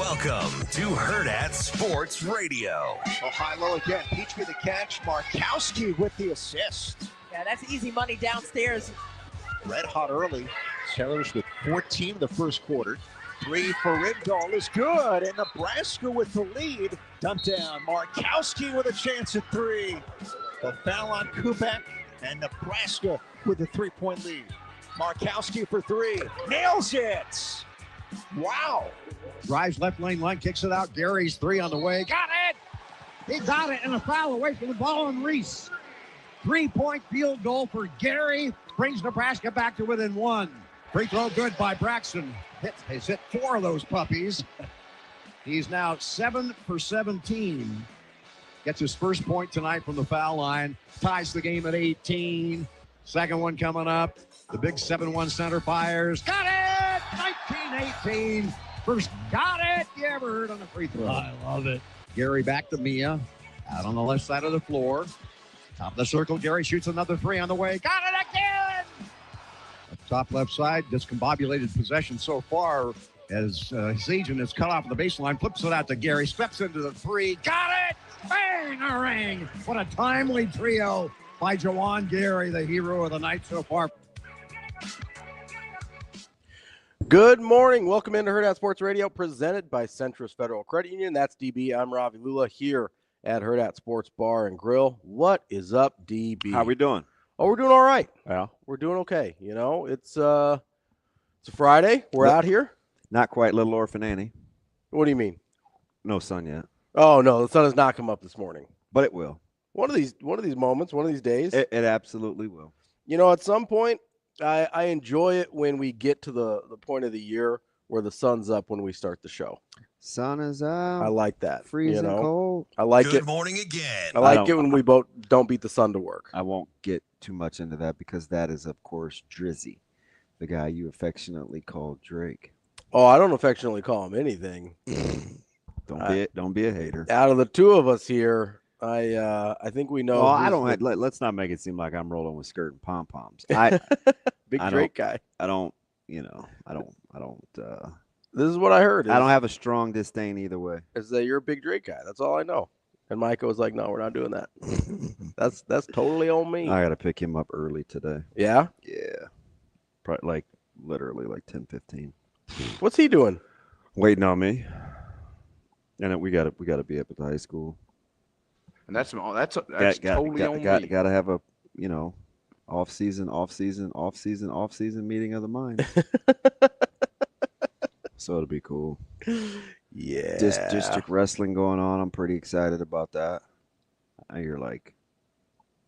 Welcome to Hurrdat Sports Radio. Oh, high-low again. Peachke the catch. Markowski with the assist. Yeah, that's easy money downstairs. Red hot early. Sailors with 14 in the first quarter. 3 for Vrzal is good. And Nebraska with the lead. Dumped down. Markowski with a chance at 3. The foul on Kubek. And Nebraska with a 3-point lead. Markowski for 3. Nails it. Wow. Drives left lane, kicks it out. Gary's 3 on the way. Got it! He got it, and a foul away from the ball, and Reese. 3-point field goal for Gary. Brings Nebraska back to within 1. Free throw good by Braxton. He's hit 4 of those puppies. He's now 7 for 17. Gets his first point tonight from the foul line. Ties the game at 18. Second one coming up. The big 7-1 center fires. Got it! 19-18. First got it you ever heard on the free throw. I love it. Gary back to Mia. Out on the left side of the floor. Top of the circle. Gary shoots another 3 on the way. Got it again! Top left side. Discombobulated possession so far as his agent is cut off the baseline. Flips it out to Gary. Steps into the 3. Got it! Bang-a-ring! What a timely trio by Jawan Gary, the hero of the night so far. Good morning. Welcome into Hurrdat Sports Radio, presented by Centris Federal Credit Union. That's DB. I'm Ravi Lulla here at Hurrdat Sports Bar and Grill. What is up, DB? How we doing? Oh, we're doing all right. Yeah. We're doing okay. You know, it's a Friday. We're out here. Not quite Little Orphan Annie. What do you mean? No sun yet. Oh, no, the sun has not come up this morning. But it will. One of these moments, one of these days. It absolutely will. You know, at some point, I enjoy it when we get to the point of the year where the sun's up when we start the show. Sun is out. I like that. Freezing cold. I like Good it. morning again. I like it when we both don't beat the sun to work. I won't get too much into that because that is, of course, Drizzy, the guy you affectionately call Drake. Oh, I don't affectionately call him anything. Don't be a hater. Out of the two of us here, I think we know. Well, I don't. Let's not make it seem like I'm rolling with skirt and pom poms. Big Drake guy. I don't. You know. I don't. This is what I heard. I don't have a strong disdain either way. Is that you're a big Drake guy? That's all I know. And Micah was like, "No, we're not doing that." That's totally on me. I got to pick him up early today. Yeah. Yeah. Probably literally 10:15. What's he doing? Waiting on me. And we got to be up at the high school. And that's totally on me. Got to have a off season meeting of the mind. So it'll be cool. Yeah. District wrestling going on. I'm pretty excited about that. You're like,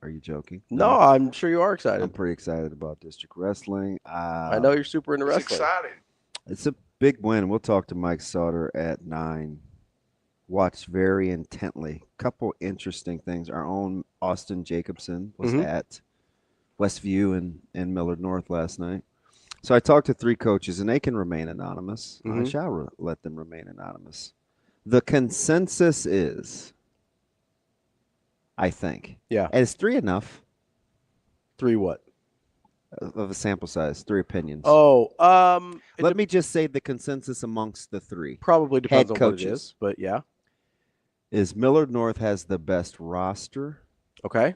are you joking? No, I'm sure you are excited. I'm pretty excited about district wrestling. I know you're super into wrestling. Excited. It's a big win. We'll talk to Mike Sautter at 9. Watched very intently. Couple interesting things. Our own Austin Jacobson was at Westview and Millard North last night. So I talked to 3 coaches, and they can remain anonymous. I shall let them remain anonymous. The consensus is, I think. Yeah. And is 3 enough? 3 what? Of a sample size, 3 opinions. Oh, let me just say the consensus amongst the 3. Probably depends head on coaches. what it is, but yeah. Is Millard North has the best roster. Okay.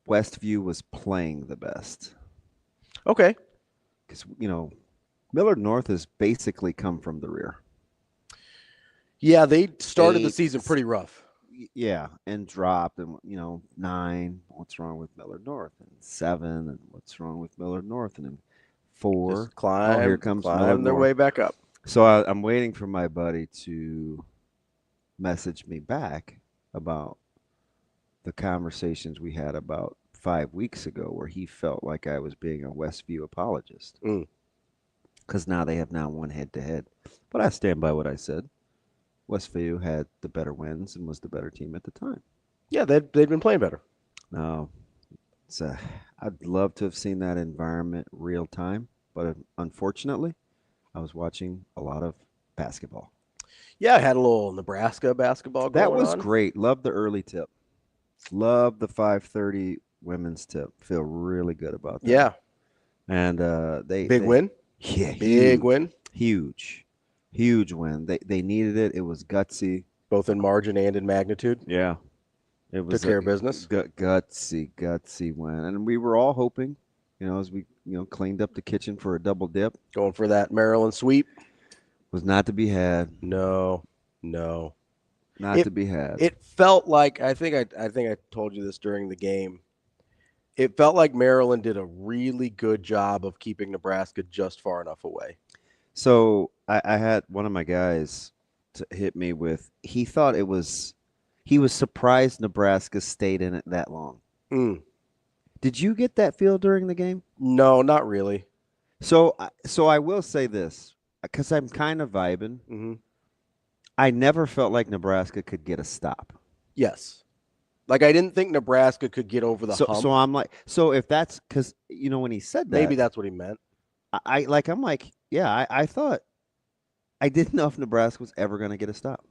Westview was playing the best. Okay. Because, Millard North has basically come from the rear. Yeah, they started the season pretty rough. Yeah, and dropped, and 9. What's wrong with Millard North? And 7, and what's wrong with Millard North? And then 4. Just climb. Here comes climb their North. way back up. So I'm waiting for my buddy to message me back about the conversations we had about 5 weeks ago, where he felt like I was being a Westview apologist. Because now they have won head-to-head. But I stand by what I said. Westview had the better wins and was the better team at the time. Yeah, they'd been playing better. No, I'd love to have seen that environment real time, but unfortunately, I was watching a lot of basketball. Yeah, I had a little Nebraska basketball going on. That was great. Love the early tip. Love the 5:30 women's tip. Feel really good about that. Yeah. And big win? Yeah. Big win. Huge. Huge win. They needed it. It was gutsy. Both in margin and in magnitude. Yeah. It was Took care of business. Gutsy win. And we were all hoping, as we, cleaned up the kitchen for a double dip. Going for that Maryland sweep. Was not to be had. No. Not to be had. It felt like, I think I told you this during the game. It felt like Maryland did a really good job of keeping Nebraska just far enough away. So I had one of my guys to hit me with, he was surprised Nebraska stayed in it that long. Did you get that feel during the game? No, not really. So I will say this, because I'm kind of vibing. Mm-hmm. I never felt like Nebraska could get a stop. Yes. Like, I didn't think Nebraska could get over the hump. So I'm like, if that's because, when he said that. Maybe that's what he meant. I thought, I didn't know if Nebraska was ever going to get a stop.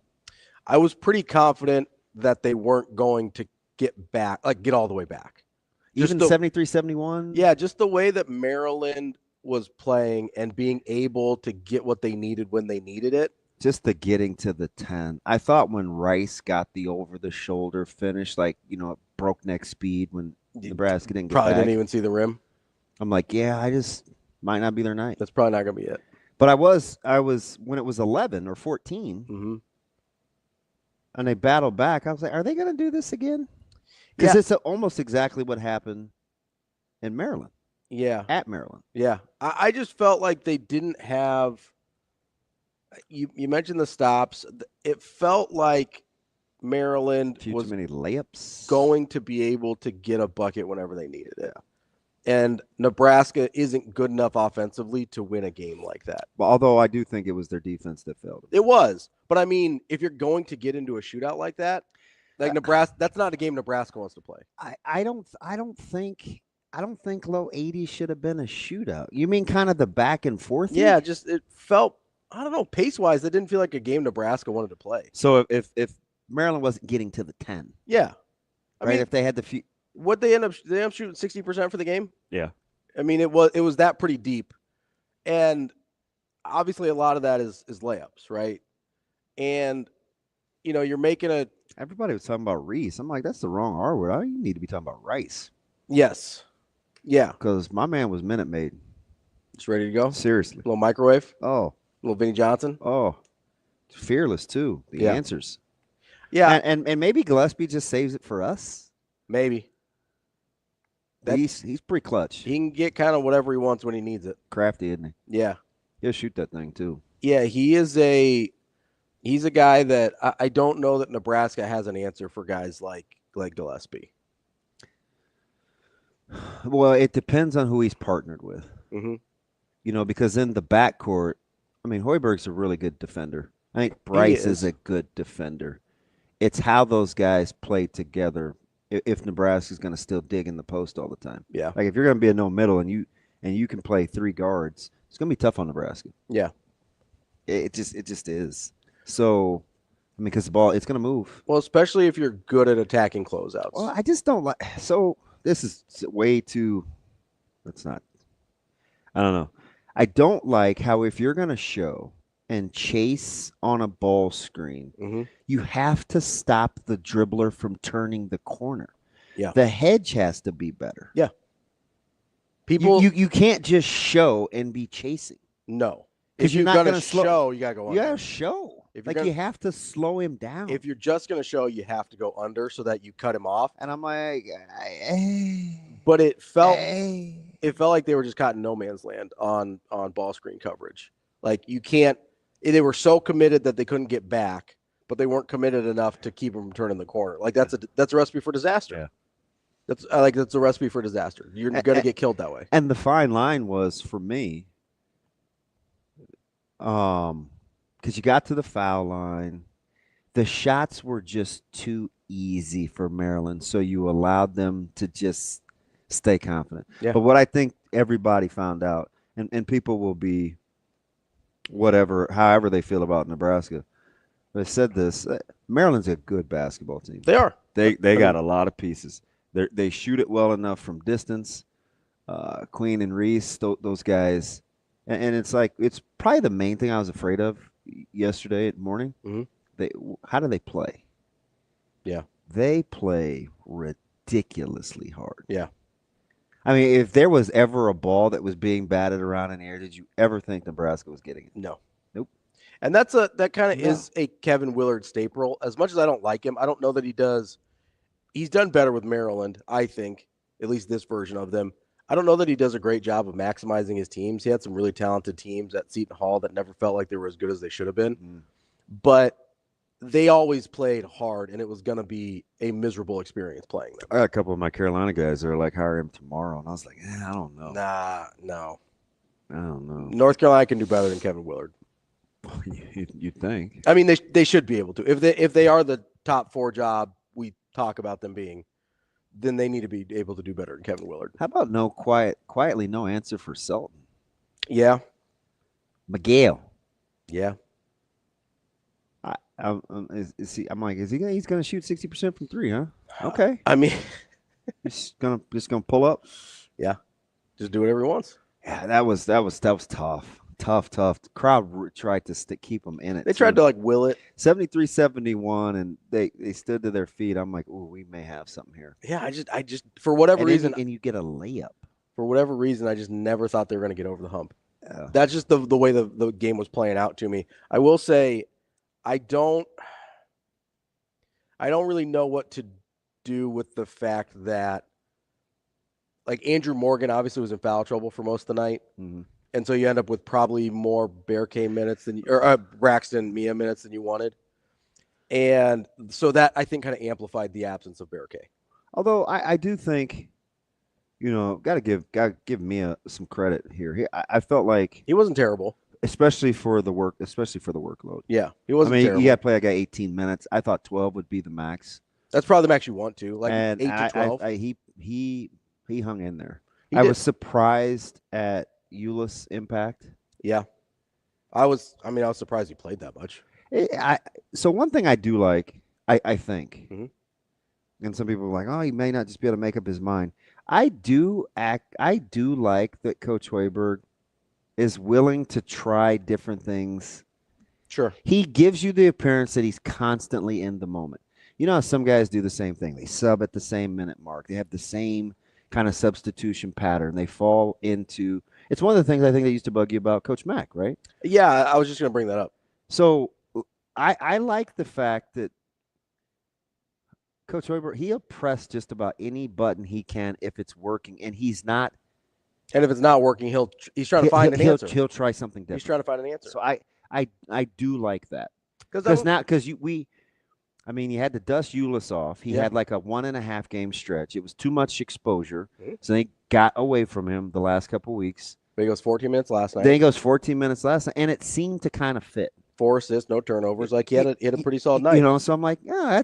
I was pretty confident that they weren't going to get all the way back. Even 73-71? Yeah, just the way that Maryland was playing and being able to get what they needed when they needed it. Just the getting to the 10. I thought when Rice got the over-the-shoulder finish, broke neck speed when Nebraska didn't get probably back. Didn't even see the rim. I'm like, yeah, I just might not be their night. That's probably not going to be it. But I was when it was 11 or 14, mm-hmm. and they battled back. I was like, are they going to do this again? Because it's almost exactly what happened in Maryland. Yeah. At Maryland. Yeah. I just felt like they didn't have you mentioned the stops. It felt like Maryland was too many layups going to be able to get a bucket whenever they needed it. And Nebraska isn't good enough offensively to win a game like that. Well, although I do think it was their defense that failed. It was. But, I mean, if you're going to get into a shootout like that, Nebraska, that's not a game Nebraska wants to play. I don't think low 80s should have been a shootout. You mean kind of the back and forth? Yeah, just it felt, I don't know, pace-wise, it didn't feel like a game Nebraska wanted to play. So if Maryland wasn't getting to the 10. Yeah. I mean, if they had the what they end up shooting 60% for the game? Yeah. I mean, it was that pretty deep. And obviously a lot of that is layups, right? And you're making everybody was talking about Reese. I'm like, that's the wrong R word. You need to be talking about Rice. Yes. Yeah. Because my man was Minute Maid. Just ready to go? Seriously. A little microwave? Oh. A little Vinnie Johnson? Oh. Fearless, too. The answers. Yeah. And maybe Gillespie just saves it for us. Maybe. He's pretty clutch. He can get kind of whatever he wants when he needs it. Crafty, isn't he? Yeah. He'll shoot that thing, too. Yeah, he's a guy that I don't know that Nebraska has an answer for guys like Gillespie. Well, it depends on who he's partnered with. Mm-hmm. Because in the backcourt, I mean, Hoiberg's a really good defender. I think Bryce is a good defender. It's how those guys play together if Nebraska's going to still dig in the post all the time. Yeah. Like if you're going to be a no middle and you can play three guards, it's going to be tough on Nebraska. Yeah. It just is. So, I mean, because the ball, it's going to move. Well, especially if you're good at attacking closeouts. Well, I just don't like. So this is way too. Let's not. I don't know. I don't like how if you're going to show and chase on a ball screen, you have to stop the dribbler from turning the corner. Yeah. The hedge has to be better. Yeah. People, you can't just show and be chasing. No. Because you're not going to to show, you got to go under. You got to show. You have to slow him down. If you're just going to show, you have to go under so that you cut him off. And I'm like, but it felt like they were just caught in no man's land on ball screen coverage. Like you can't. They were so committed that they couldn't get back, but they weren't committed enough to keep them from turning the corner. Like that's a recipe for disaster. Yeah. That's a recipe for disaster. You're going to get killed that way. And the fine line was for me, because you got to the foul line, the shots were just too easy for Maryland, so you allowed them to just stay confident. Yeah. But what I think everybody found out, and people will be however they feel about Nebraska, they said this: Maryland's a good basketball team. They are. They got a lot of pieces. They shoot it well enough from distance. Queen and Reese, those guys, and it's like it's probably the main thing I was afraid of yesterday morning. How do they play? Yeah. They play ridiculously hard. Yeah. I mean, if there was ever a ball that was being batted around in the air, did you ever think Nebraska was getting it? No. Nope. And that kind of is a Kevin Willard staple. As much as I don't like him, I don't know that he does. He's done better with Maryland, I think, at least this version of them. I don't know that he does a great job of maximizing his teams. He had some really talented teams at Seton Hall that never felt like they were as good as they should have been. But they always played hard, and it was going to be a miserable experience playing them. I got a couple of my Carolina guys that are like, hire him tomorrow. And I was like, I don't know. No. I don't know. North Carolina can do better than Kevin Willard. You'd think. I mean, they should be able to. If they are the top 4 job we talk about them being, then they need to be able to do better than Kevin Willard. How about quietly no answer for Sultan? Yeah. Miguel. Yeah. Is he he's going to shoot 60% from 3, huh? Okay. I mean, he's just gonna pull up. Yeah. Just do whatever he wants. Yeah, that was tough. Tough. The crowd tried to keep them in it. They tried to will it. 73-71, and they stood to their feet. I'm like, oh, we may have something here. Yeah, I just for whatever reason, and you get a layup. For whatever reason, I just never thought they were going to get over the hump. That's just the way the game was playing out to me. I will say, I don't really know what to do with the fact that, Andrew Morgan obviously was in foul trouble for most of the night. Mm-hmm. And so you end up with probably more Verghese minutes or Braxton Mia minutes than you wanted. And so that, I think, kind of amplified the absence of Verghese. Although I do think, got to give Mia some credit here. I felt like he wasn't terrible, especially for the workload. Yeah, he wasn't terrible. You got to play a guy 18 minutes. I thought 12 would be the max. That's probably the max you want to, 8 and to 12. He hung in there. I was surprised at Euless' impact. Yeah. I was surprised he played that much. So one thing I do like, I think, Mm-hmm. and some people are like, oh, he may not just be able to make up his mind. I do like that Coach Hoiberg is willing to try different things. Sure. He gives you the appearance that he's constantly in the moment. You know how some guys do the same thing. They sub at the same minute mark. They have the same kind of substitution pattern. They fall into – it's one of the things I think that used to bug you about Coach Mack, right? Yeah, I was just going to bring that up. So I like the fact that Coach Hoiberg, he'll press just about any button he can if it's working, and he's not – and if it's not working, he's trying to find an answer. He'll try something different. He's trying to find an answer. So I do like that. Because you had to dust Euless off. He had like a 1.5 game stretch. It was too much exposure. Mm-hmm. So they got away from him the last couple of weeks. But he goes 14 minutes last night. Then he goes 14 minutes last night, and it seemed to kind of fit. 4 assists, no turnovers. He had a pretty solid night. So I'm like, yeah,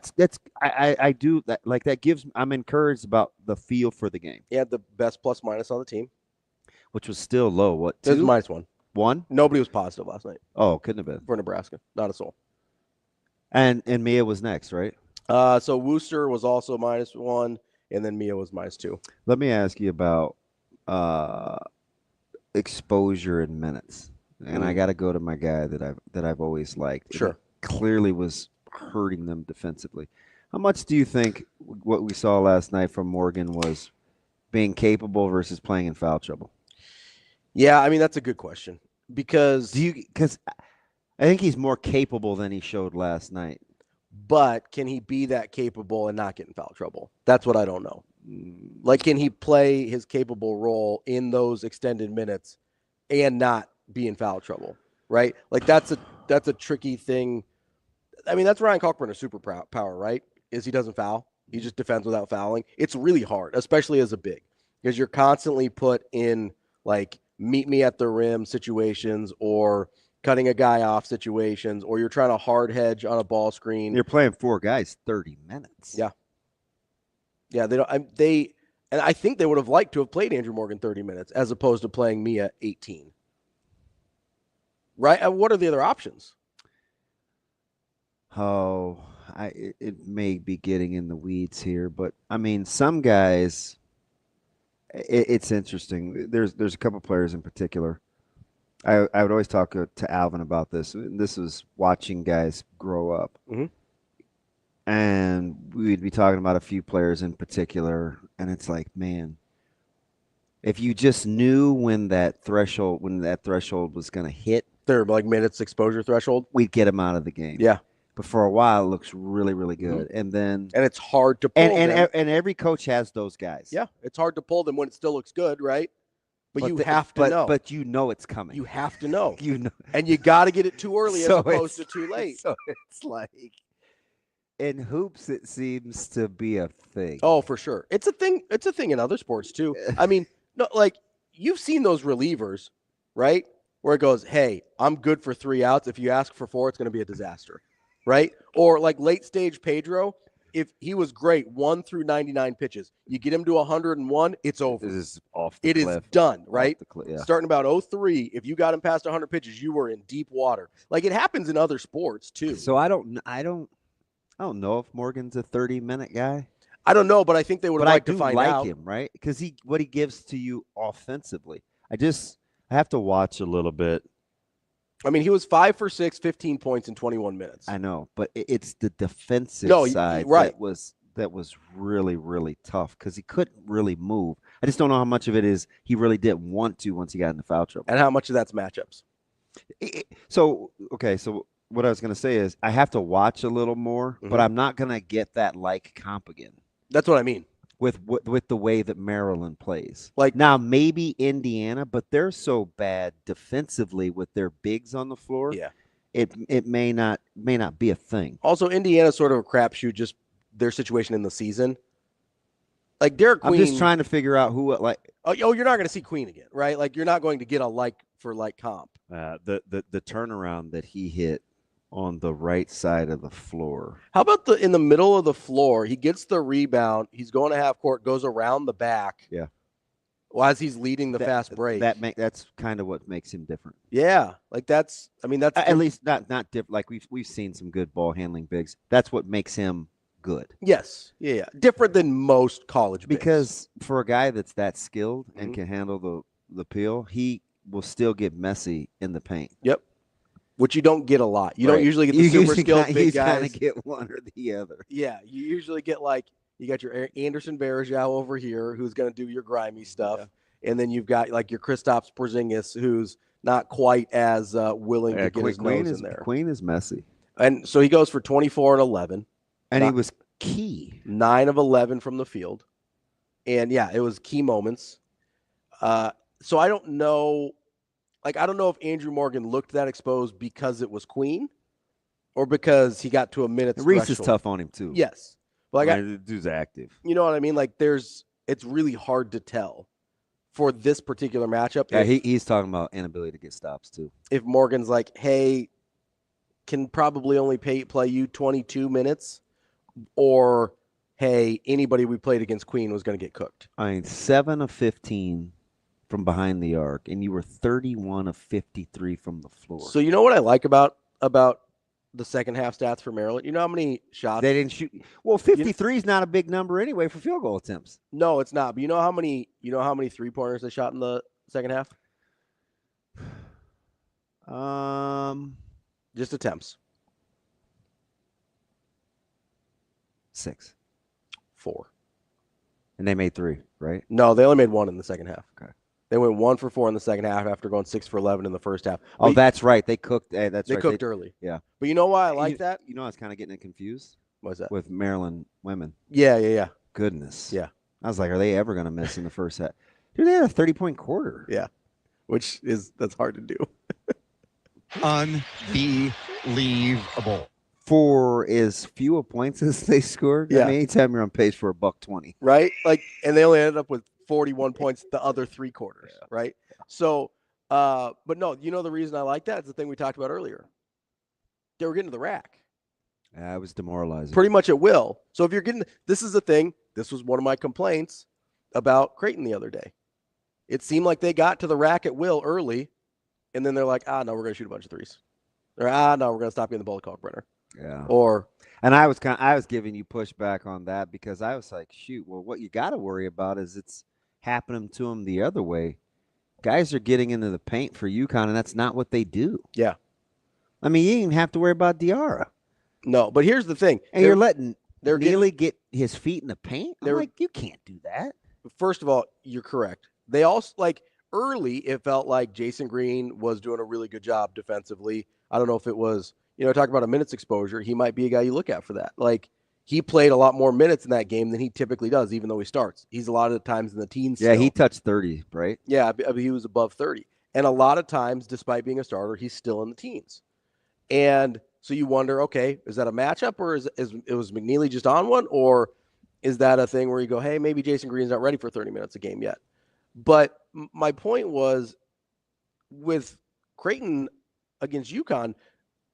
I do that. Like that I'm encouraged about the feel for the game. He had the best plus minus on the team, which was still low. What? 2? It was -1. 1? Nobody was positive last night. Oh, couldn't have been for Nebraska. Not a soul. And Mia was next, right? So Worcester was also -1, and then Mia was -2. Let me ask you about exposure in minutes, and I got to go to my guy that I've always liked. Sure, clearly was hurting them defensively. How much do you think what we saw last night from Morgan was being capable versus playing in foul trouble? Yeah, that's a good question because I think he's more capable than he showed last night. But can he be that capable and not get in foul trouble? That's what I don't know. Can he play his capable role in those extended minutes and not be in foul trouble? Right? That's a tricky thing. That's Ryan Cockburn, a superpower, right? Is he doesn't foul. He just defends without fouling. It's really hard, especially as a big, because you're constantly put in meet me at the rim situations or cutting a guy off situations, or you're trying to hard hedge on a ball screen. You're playing 4 guys 30 minutes. Yeah. Yeah, they don't. And I think they would have liked to have played Andrew Morgan 30 minutes as opposed to playing Mia 18. Right? What are the other options? Oh, it may be getting in the weeds here, but some guys. It's interesting. There's a couple players in particular. I would always talk to Alvin about this. This was watching guys grow up. Mm-hmm. And we'd be talking about a few players in particular, and it's like, man, if you just knew when that threshold was going to hit, their like minutes exposure threshold, we'd get them out of the game. Yeah. But for a while, it looks really, really good. Mm-hmm. And it's hard to pull them. And every coach has those guys. Yeah, it's hard to pull them when it still looks good, right? But you have to know. But you know it's coming. You have to know. You know. And you got to get it too early as opposed to too late. So it's like, in hoops, it seems to be a thing. Oh, for sure. It's a thing. It's a thing in other sports too. I mean, no, like you've seen those relievers, right? Where it goes, hey, I'm good for 3 outs. If you ask for 4, it's going to be a disaster, right? Or like late stage Pedro, if he was great 1 through 99 pitches, you get him to 101, it's over. It is off the cliff. It is done, right? Yeah. Starting about 03, if you got him past 100 pitches, you were in deep water. Like it happens in other sports too. So I don't know if Morgan's a 30-minute guy. I don't know, but I think they would like to find out. I like him, right? Because what he gives to you offensively. I have to watch a little bit. I mean, he was 5 for 6, 15 points in 21 minutes. I know, but it's the defensive side right. that was really, really tough because he couldn't really move. I just don't know how much of it is he really didn't want to once he got into foul trouble. And how much of that's matchups. So what I was going to say is I have to watch a little more, but I'm not going to get that comp again. That's what I mean. With the way that Maryland plays. Like now, maybe Indiana, but they're so bad defensively with their bigs on the floor. Yeah. It may not be a thing. Also, Indiana's sort of a crapshoot, just their situation in the season. Like Derek Queen. I'm just trying to figure out who Oh, you're not going to see Queen again, right? Like you're not going to get a for comp. The turnaround that he hit on the right side of the floor. How about in the middle of the floor? He gets the rebound. He's going to half court, goes around the back. Yeah. As he's leading the fast break. That's kind of what makes him different. Yeah, that's at least not different. Like we've seen some good ball handling bigs. That's what makes him good. Yes. Yeah. Different than most college bigs. Because for a guy that's that skilled and can handle the peel, he will still get messy in the paint. Yep. Which you don't get a lot. You don't usually get the super skilled big guys. You kind of get one or the other. Yeah, you usually get you got your Anderson Verghese over here who's going to do your grimy stuff. Yeah. And then you've got your Kristaps Porzingis who's not quite as willing to get his nose in there. Queen is messy. And so he goes for 24 and 11. And he was key. 9 of 11 from the field. And, it was key moments. So I don't know. I don't know if Andrew Morgan looked that exposed because it was Queen or because he got to a minute. Reese is tough on him, too. Yes. But the dude's active. You know what I mean? It's really hard to tell for this particular matchup. Yeah, he's talking about inability to get stops, too. If Morgan's like, hey, can probably only play you 22 minutes, or, hey, anybody we played against Queen was going to get cooked. 7 of 15. From behind the arc, and you were 31 of 53 from the floor. So you know what I like about the second half stats for Maryland? You know how many shots they didn't shoot? Well, 53 is not a big number anyway for field goal attempts. No, it's not. But you know how many 3-pointers they shot in the second half? Just attempts. 6. 4. And they made 3, right? No, they only made 1 in the second half. Okay. They went 1 for 4 in the second half after going 6 for 11 in the first half. Oh, that's right. They cooked. They cooked early. Yeah. But you know why I like that? You know, I was kind of getting confused. What's that? With Maryland women. Yeah. Goodness. Yeah. I was like, are they ever going to miss in the first set? Dude, they had a 30-point quarter. Yeah. That's hard to do. Unbelievable. For as few points as they scored. Yeah. I mean, anytime you're on pace for $120. Right? And they only ended up with 41 points the other 3 quarters, right? So, but no, the reason I like that is the thing we talked about earlier. They were getting to the rack. Yeah, it was demoralizing. Pretty much at will. So if you're this is the thing, this was one of my complaints about Creighton the other day. It seemed like they got to the rack at will early, and then they're like, no, we're going to shoot a bunch of threes. Or, no, we're going to stop getting the ball to Kalkbrenner. Yeah. And I was giving you pushback on that because I was like, shoot, well, what you got to worry about is it's happening to them the other way. guys are getting into the paint for UConn, and that's not what they do. Yeah. I mean, you didn't even have to worry about Diarra. No, but here's the thing. And you're letting Neely get his feet in the paint? I'm like, you can't do that. First of all, you're correct. They also, like, early, it felt like Jason Green was doing a really good job defensively. I don't know if it was, talk about a minutes exposure. He might be a guy you look at for that. Like, he played a lot more minutes in that game than he typically does, even though he starts. He's a lot of the times in the teens. Yeah, he touched 30, right? Yeah, he was above 30. And a lot of times, despite being a starter, he's still in the teens. And so you wonder, okay, is that a matchup, or was McNeely just on one, or is that a thing where you go, hey, maybe Jason Green's not ready for 30 minutes a game yet? But my point was, with Creighton against UConn,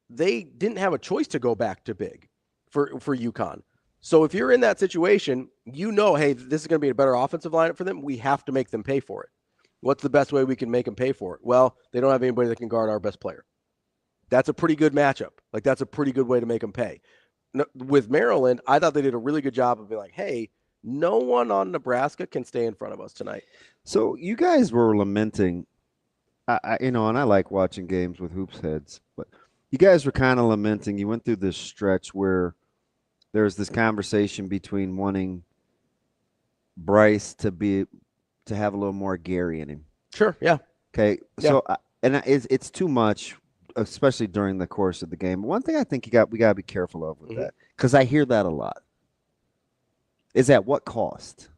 they didn't have a choice to go back to big for UConn. So if you're in that situation, hey, this is going to be a better offensive lineup for them. We have to make them pay for it. What's the best way we can make them pay for it? Well, they don't have anybody that can guard our best player. That's a pretty good matchup. Like, that's a pretty good way to make them pay. With Maryland, I thought they did a really good job of being like, hey, no one on Nebraska can stay in front of us tonight. So you guys were lamenting, and I like watching games with hoops heads, but you guys were kind of lamenting. You went through this stretch where there's this conversation between wanting Bryce to have a little more Gary in him. Sure, yeah. Okay, yeah. So it's too much, especially during the course of the game. One thing I think we got to be careful of with that, because I hear that a lot, is at what cost?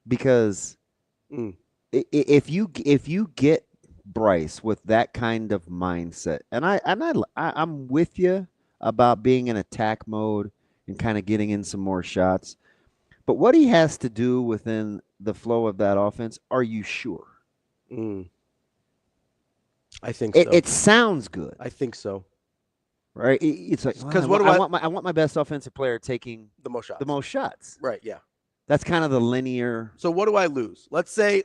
Because if you get Bryce with that kind of mindset, and I'm with you about being in attack mode and kind of getting in some more shots, but what he has to do within the flow of that offense, are you sure? I think so. It sounds good. I think so. Right? It's like, because I want my best offensive player taking the most shots. Right, yeah. That's kind of the linear. So what do I lose? Let's say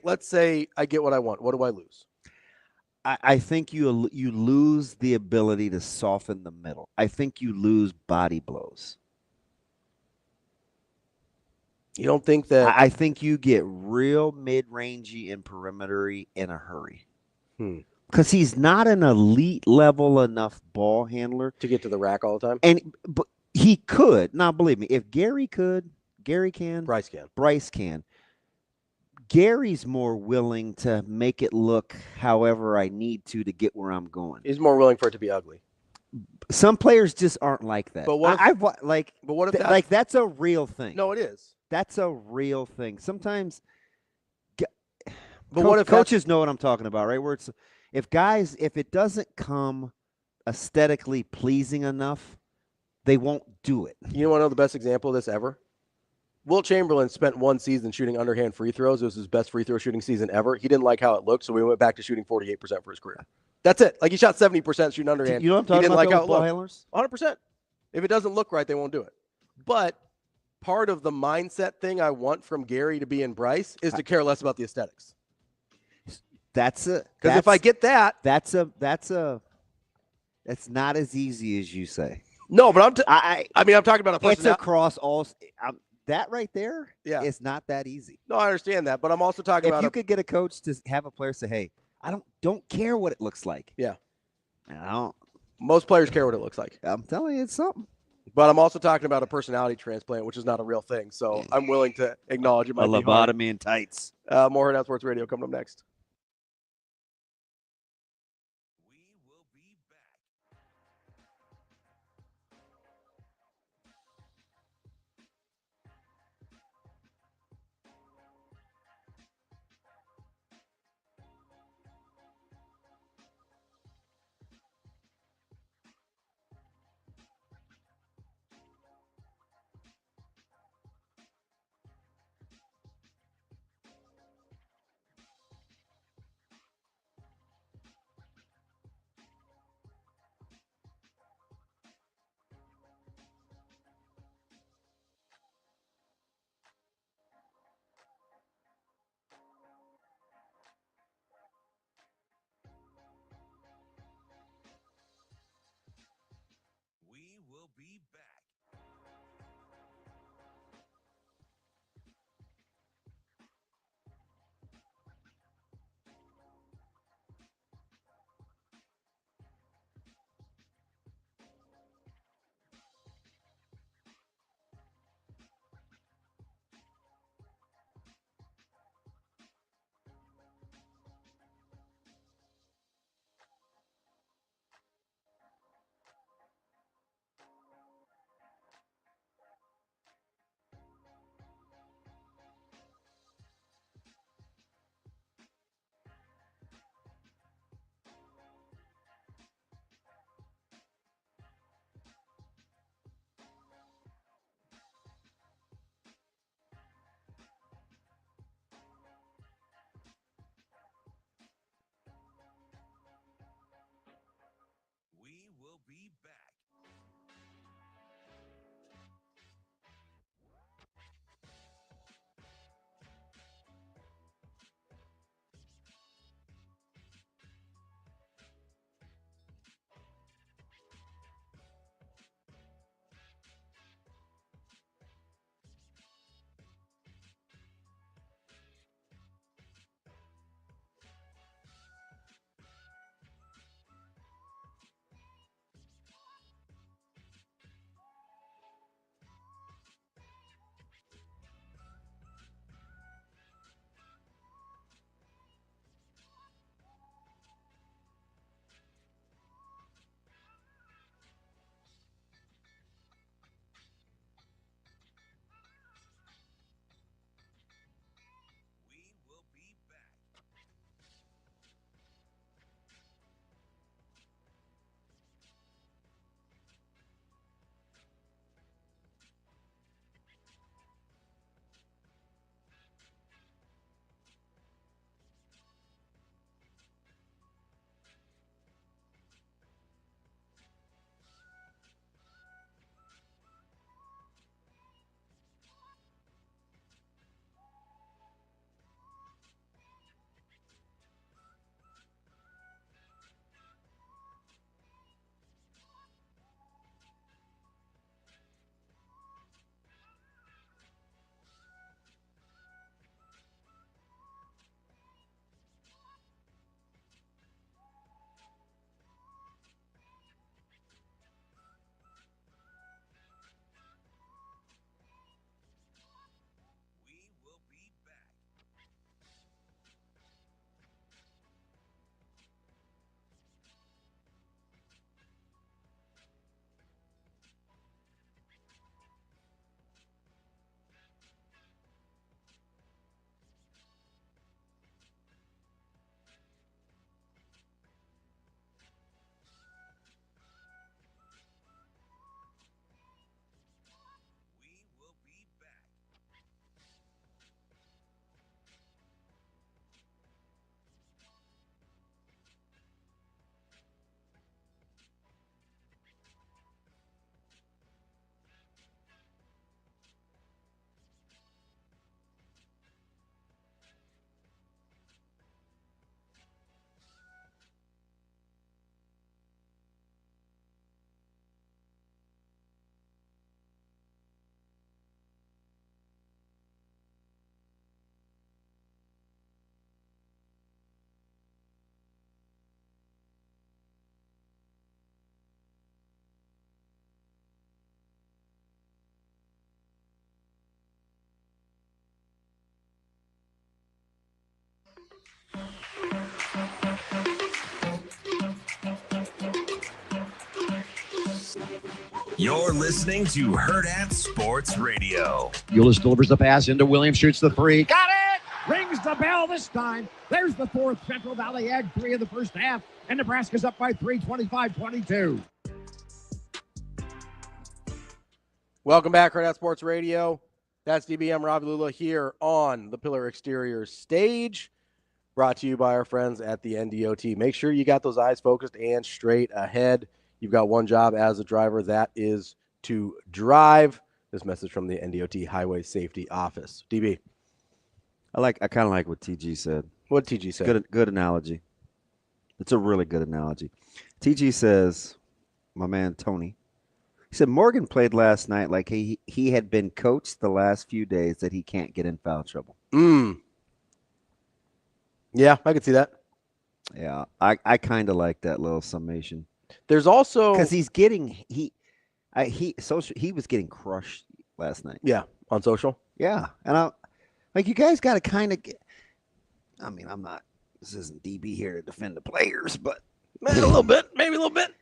I get what I want. What do I lose? I think you lose the ability to soften the middle. I think you lose body blows. You don't think that? I think you get real mid-rangey and perimetery in a hurry. Because he's not an elite level enough ball handler to get to the rack all the time. But he could. Now, believe me, if Gary could, Gary can. Bryce can. Gary's more willing to make it look however I need to get where I'm going. He's more willing for it to be ugly. Some players just aren't like that. But what if that's a real thing? No, it is. That's a real thing. Sometimes, but what if coaches know what I'm talking about, right? Where it's if it doesn't come aesthetically pleasing enough, they won't do it. You want to know the best example of this ever? Wilt Chamberlain spent one season shooting underhand free throws. It was his best free throw shooting season ever. He didn't like how it looked, so we went back to shooting 48% for his career. That's it. Like, he shot 70% shooting underhand. You know what I'm talking about? He didn't like how it ball looked. handlers? 100%. If it doesn't look right, they won't do it. But part of the mindset thing I want from Gary to be in Bryce is to care less about the aesthetics. Because if I get that, that's not as easy as you say. No, but I'm talking about a person. It's across all. That right there is not that easy. No, I understand that, but I'm also talking about if you could get a coach to have a player say, "Hey, I don't care what it looks like." Yeah, and most players care what it looks like. I'm telling you, it's something. But I'm also talking about a personality transplant, which is not a real thing. So I'm willing to acknowledge it might be lobotomy in tights. More Hurrdat Sports Radio coming up next. You're listening to Hurrdat Sports Radio. Lulla delivers the pass into Williams, shoots the three. Got it! Rings the bell this time. There's the fourth. Central Valley had 3 in the first half, and Nebraska's up by 3, 25-22. Welcome back, Hurrdat Sports Radio. That's DBM Ravi Lulla here on the Pillar Exterior stage, brought to you by our friends at the NDOT. Make sure you got those eyes focused and straight ahead. You've got one job as a driver, that is to drive. This message from the NDOT Highway Safety Office. DB. I kind of like what TG said. What TG said? Good analogy. It's a really good analogy. TG says, my man Tony, he said Morgan played last night like he had been coached the last few days that he can't get in foul trouble. Yeah, I could see that. Yeah, I kind of like that little summation. There's also because he was getting crushed last night. Yeah, on social. Yeah, and you guys got to kind of get. I mean, this isn't DB here to defend the players, but maybe a little bit.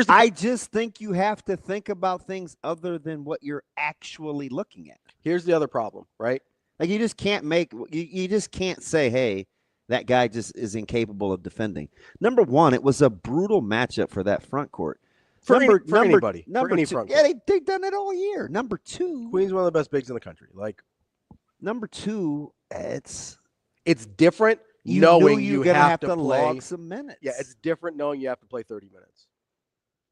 I just think you have to think about things other than what you're actually looking at. Here's the other problem, right? Like you just can't say, hey, that guy just is incapable of defending. Number one, it was a brutal matchup for that front court. For anybody. Number any two, front yeah, court. they've done it all year. Number two, Queen's one of the best bigs in the country. Number two, it's different knowing you have to play log some minutes. Yeah, it's different knowing you have to play 30 minutes.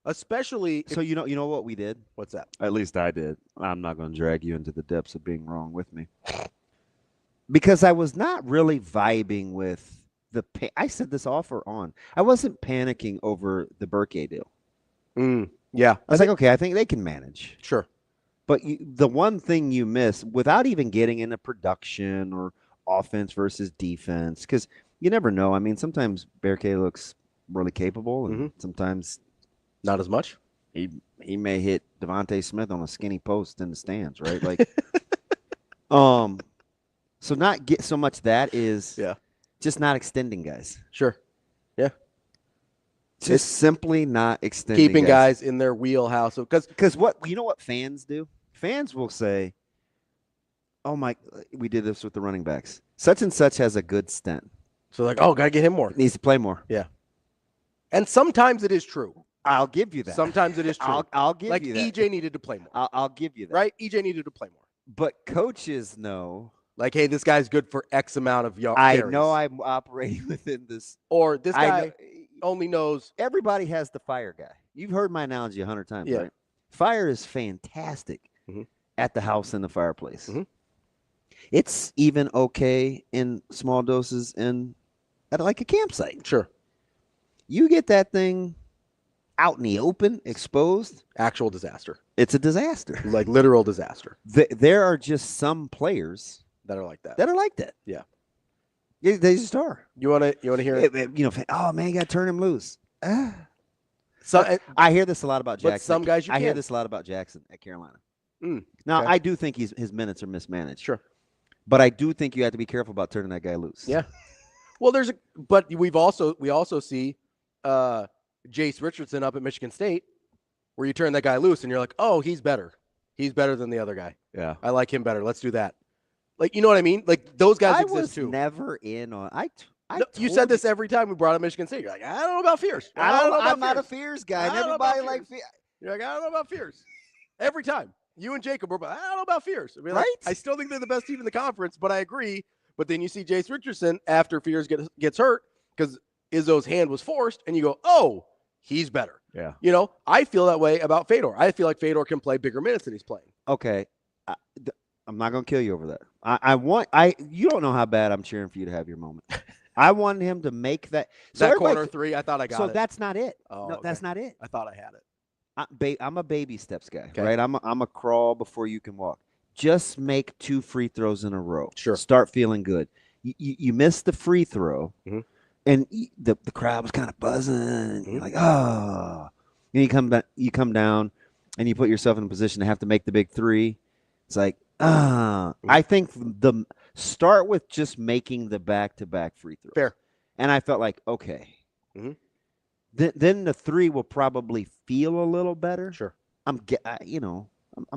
Especially so you know what we did? What's that? At least I did. I'm not going to drag you into the depths of being wrong with me. Because I was not really vibing with I said this off or on. I wasn't panicking over the Verghese deal. Yeah. I was like, okay, I think they can manage. Sure. But the one thing you miss, without even getting into production or offense versus defense, because you never know. I mean, sometimes Verghese looks really capable, and sometimes not as much. He may hit Devontae Smith on a skinny post in the stands, right? Like, so not get so much that is just not extending guys. Sure. Yeah. Just simply not extending keeping guys in their wheelhouse. Because what fans do? Fans will say, oh my, we did this with the running backs. Such and such has a good stint. So gotta get him more. Needs to play more. Yeah. And sometimes it is true. I'll give you that. Sometimes it is true. I'll give you that. Like EJ needed to play more. I'll give you that. Right? EJ needed to play more. But coaches know. Like, hey, this guy's good for X amount of yards. I know I'm operating within this. Or this guy only knows. Everybody has the fire guy. You've heard my analogy 100 times, right? Fire is fantastic at the house and the fireplace. It's even okay in small doses at like a campsite. Sure. You get that thing out in the open, exposed. Actual disaster. It's a disaster. Like literal disaster. There are just some players that are like that. Yeah. They just are. You want to hear it? Oh man, you got to turn him loose. So I hear this a lot about Jackson. But some guys I hear this a lot about Jackson at Carolina. Now I do think his minutes are mismanaged. Sure. But I do think you have to be careful about turning that guy loose. Yeah. Well, but we also see Jace Richardson up at Michigan State, where you turn that guy loose and you're like, oh, he's better. He's better than the other guy. Yeah. I like him better. Let's do that. Like, you know what I mean? Like those guys exist too. I was never in on. You said this every time we brought up Michigan State. You're like, I don't know about Fears. I'm not a Fears guy. And everybody like Fears. You're like, I don't know about Fears. Every time. You and Jacob were, I don't know about Fears. I mean, right? I still think they're the best team in the conference, but I agree. But then you see Jace Richardson after Fears gets hurt because Izzo's hand was forced, and you go, oh, he's better. Yeah. You know, I feel that way about Fedor. I feel like Fedor can play bigger minutes than he's playing. Okay. I'm not going to kill you over that. You don't know how bad I'm cheering for you to have your moment. I want him to make that. So that corner three, I thought I got it. So that's not it. Oh, no, okay. That's not it. I thought I had it. I'm a baby steps guy, okay. Right? I'm a crawl before you can walk. Just make 2 free throws in a row. Sure. Start feeling good. You miss the free throw, and the crowd was kind of buzzing. And you're like, oh. And you come down, and you put yourself in a position to have to make the big 3. It's like, I think start with just making the back-to-back free throws. Fair. And I felt like, okay. Then the 3 will probably feel a little better. Sure. I'm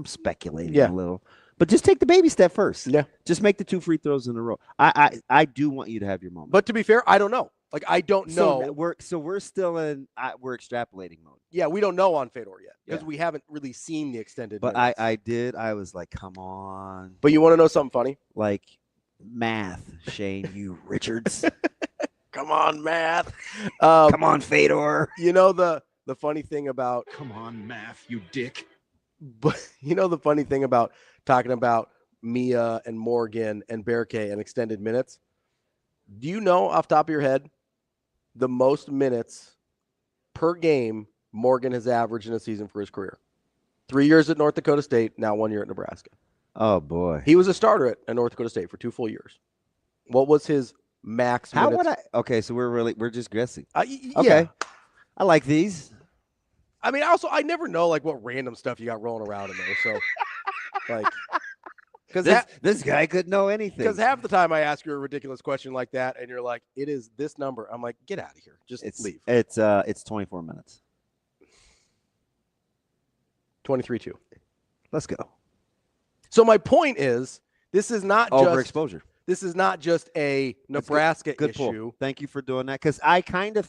speculating a little. But just take the baby step first. Yeah. Just make the 2 free throws in a row. I do want you to have your moment. But to be fair, I don't know. Like, I don't know. We're still we're extrapolating mode. Yeah, we don't know on Fedor yet because we haven't really seen the extended But minutes. I was like, come on. But you want to know something funny? Like math, Shane, you Richards. Come on, math. Come on, Fedor. You know the funny thing about Come on, math, you dick. But you know the funny thing about talking about Mia and Morgan and Verghese and extended minutes? Do you know off the top of your head the most minutes per game Morgan has averaged in a season for his career? 3 years at North Dakota State, now 1 year at Nebraska. Oh, boy. He was a starter at North Dakota State for 2 full years. What was his max minutes? How would I? Okay, so we're just guessing. Okay. Yeah. I like these. I mean, also, I never know like what random stuff you got rolling around in there. So, like, because this guy could know anything. Because half the time I ask you a ridiculous question like that, and you're like, "It is this number." I'm like, "Get out of here! Just leave." It's 24 minutes. 23-2. Let's go. So my point is, this is not overexposure. This is not just a Nebraska good issue. Pull. Thank you for doing that, because I kind of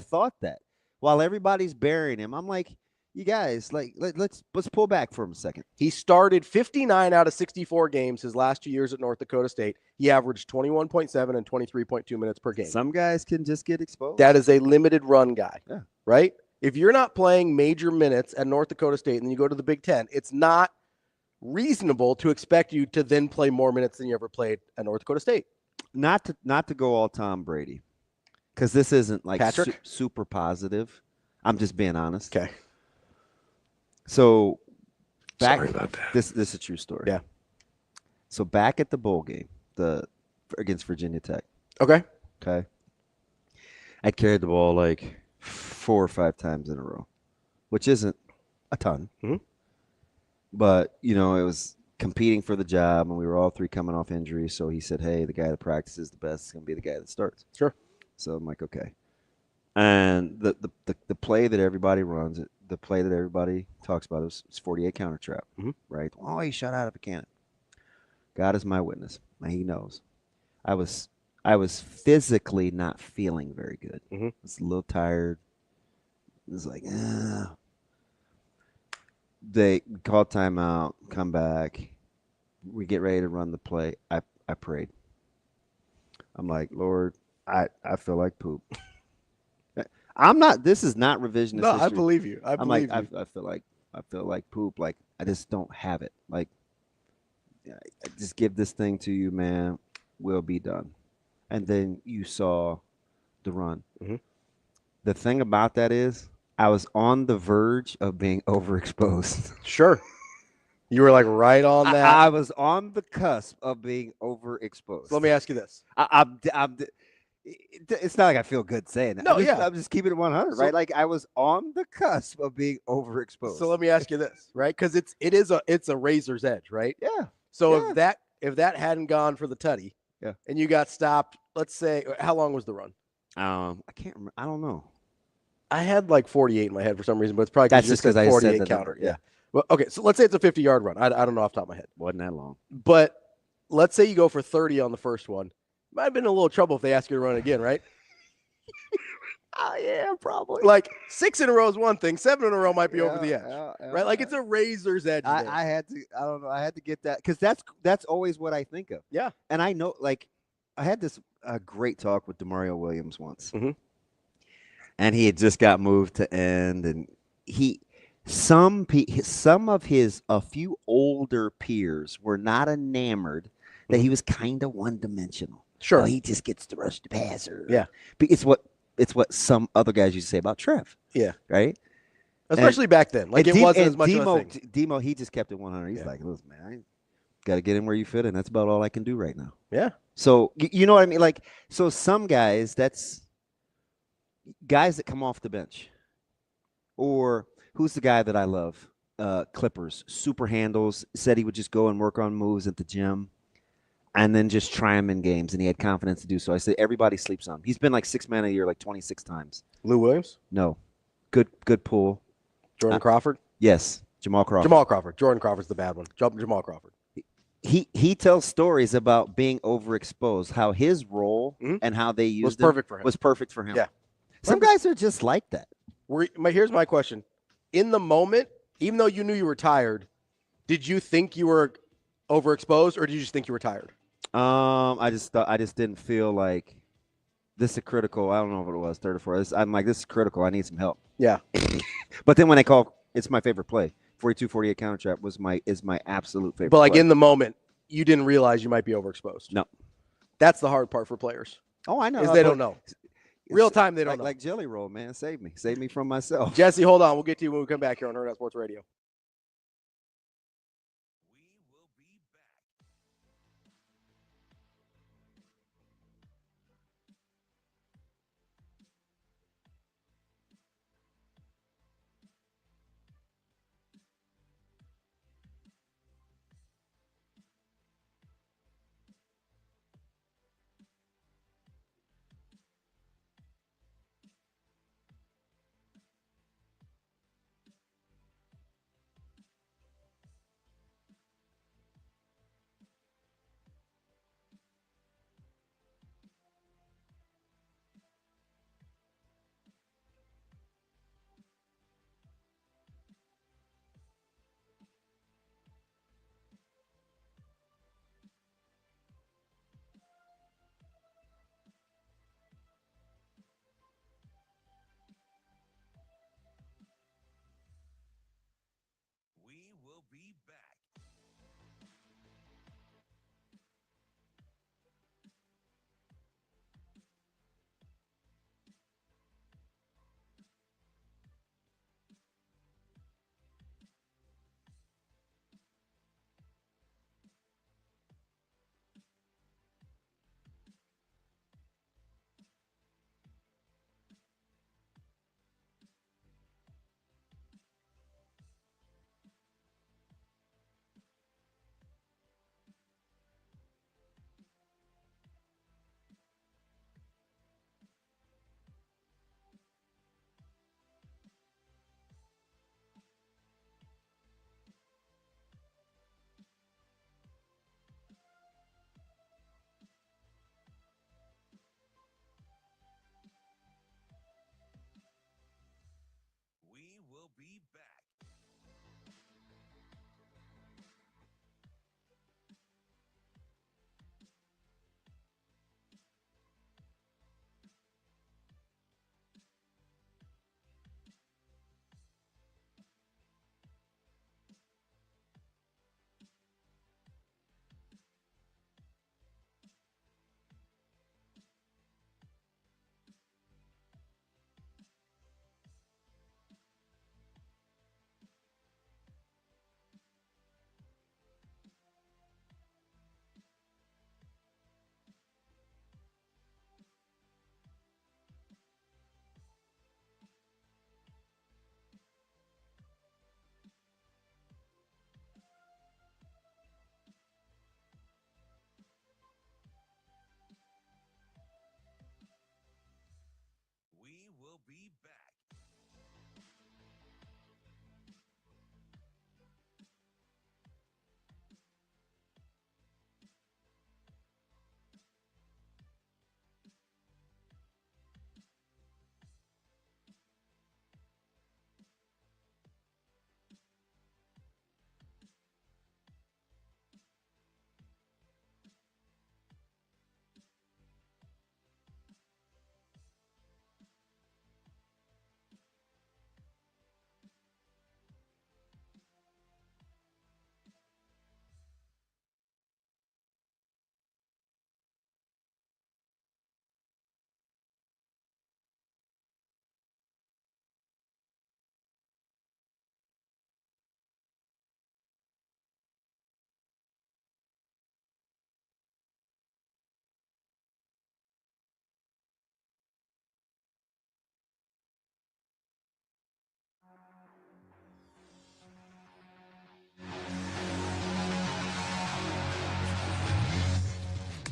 thought that while everybody's burying him, I'm like, you guys, like let's pull back for a second. He started 59 out of 64 games his last 2 years at North Dakota State. He averaged 21.7 and 23.2 minutes per game. Some guys can just get exposed. That is a limited run guy, yeah. Right? If you're not playing major minutes at North Dakota State and then you go to the Big Ten, it's not reasonable to expect you to then play more minutes than you ever played at North Dakota State. Not to go all Tom Brady, because this isn't like super positive. I'm just being honest. Okay. So Sorry about that. This is a true story. Yeah. So back at the bowl game, against Virginia Tech. Okay. I carried the ball like 4 or 5 times in a row, which isn't a ton. Mm-hmm. But, it was competing for the job, and we were all 3 coming off injury. So he said, hey, the guy that practices the best is going to be the guy that starts. Sure. So I'm like, okay. And the play that everybody runs, the play that everybody talks about is 48 counter trap, right? Oh, he shot out of a cannon. God is my witness. He knows. I was physically not feeling very good. Mm-hmm. I was a little tired. It was like, They call timeout, come back. We get ready to run the play. I prayed. I'm like, Lord, I feel like poop. This is not revisionist No, history. I believe you. I feel like poop. Like, I just don't have it. Like, I just give this thing to you, man. We'll be done. And then you saw the run. Mm-hmm. The thing about that is, I was on the verge of being overexposed. Sure. You were like right on that. I was on the cusp of being overexposed. So let me ask you this. It's not like I feel good saying that. No, I'm just keeping it 100, right? Like, I was on the cusp of being overexposed. So let me ask you this, right? Because it's a razor's edge, right? Yeah. So if that hadn't gone for the tutty, and you got stopped, let's say, how long was the run? I can't remember. I don't know. I had like 48 in my head for some reason, but it's probably that's just because I 48 said counter. Yeah. Well, okay, so let's say it's a 50-yard run. I don't know off the top of my head. Wasn't that long. But let's say you go for 30 on the first one. Might have been in a little trouble if they ask you to run again, right? Oh, yeah, probably. Like 6 in a row is one thing. 7 in a row might be over the edge, right? Like it's a razor's edge. I had to get that, because that's always what I think of. Yeah. And I know, like, I had this great talk with DeMario Williams once. Mm-hmm. And he had just got moved to end, and some of his a few older peers were not enamored that he was kind of one-dimensional. Sure. Oh, he just gets to rush the passer. Yeah. It's what some other guys used to say about Trev. Yeah. Right? Especially back then. Like, it wasn't as much of a thing. Demo, he just kept it 100. He's like, listen, man, I got to get in where you fit, and that's about all I can do right now. Yeah. So, you know what I mean? Like, so some guys, that's guys that come off the bench. Or who's the guy that I love? Clippers. Super handles. Said he would just go and work on moves at the gym and then just try them in games, and he had confidence to do so. I said, everybody sleeps on him. He's been like 6 man a year like 26 times. Lou Williams? No. Good pull. Jordan Crawford? Yes, Jamal Crawford. Jamal Crawford. Jordan Crawford's the bad one. Jamal Crawford. He tells stories about being overexposed, how his role and how they used was perfect for him. Yeah. Some guys are just like that. Here's my question. In the moment, even though you knew you were tired, did you think you were overexposed, or did you just think you were tired? I just didn't feel like this is critical. I don't know what it was, 3rd or 4th. I'm like, this is critical. I need some help. Yeah. But then when they call, it's my favorite play. 42-48 counter trap is my absolute favorite. But like play. in the moment, you didn't realize you might be overexposed. No. That's the hard part for players. Oh, I know. Is they don't know. Real time, they don't know. Like Jelly Roll, man. Save me from myself. Jesse, hold on. We'll get to you when we come back here on Hurrdat Sports Radio.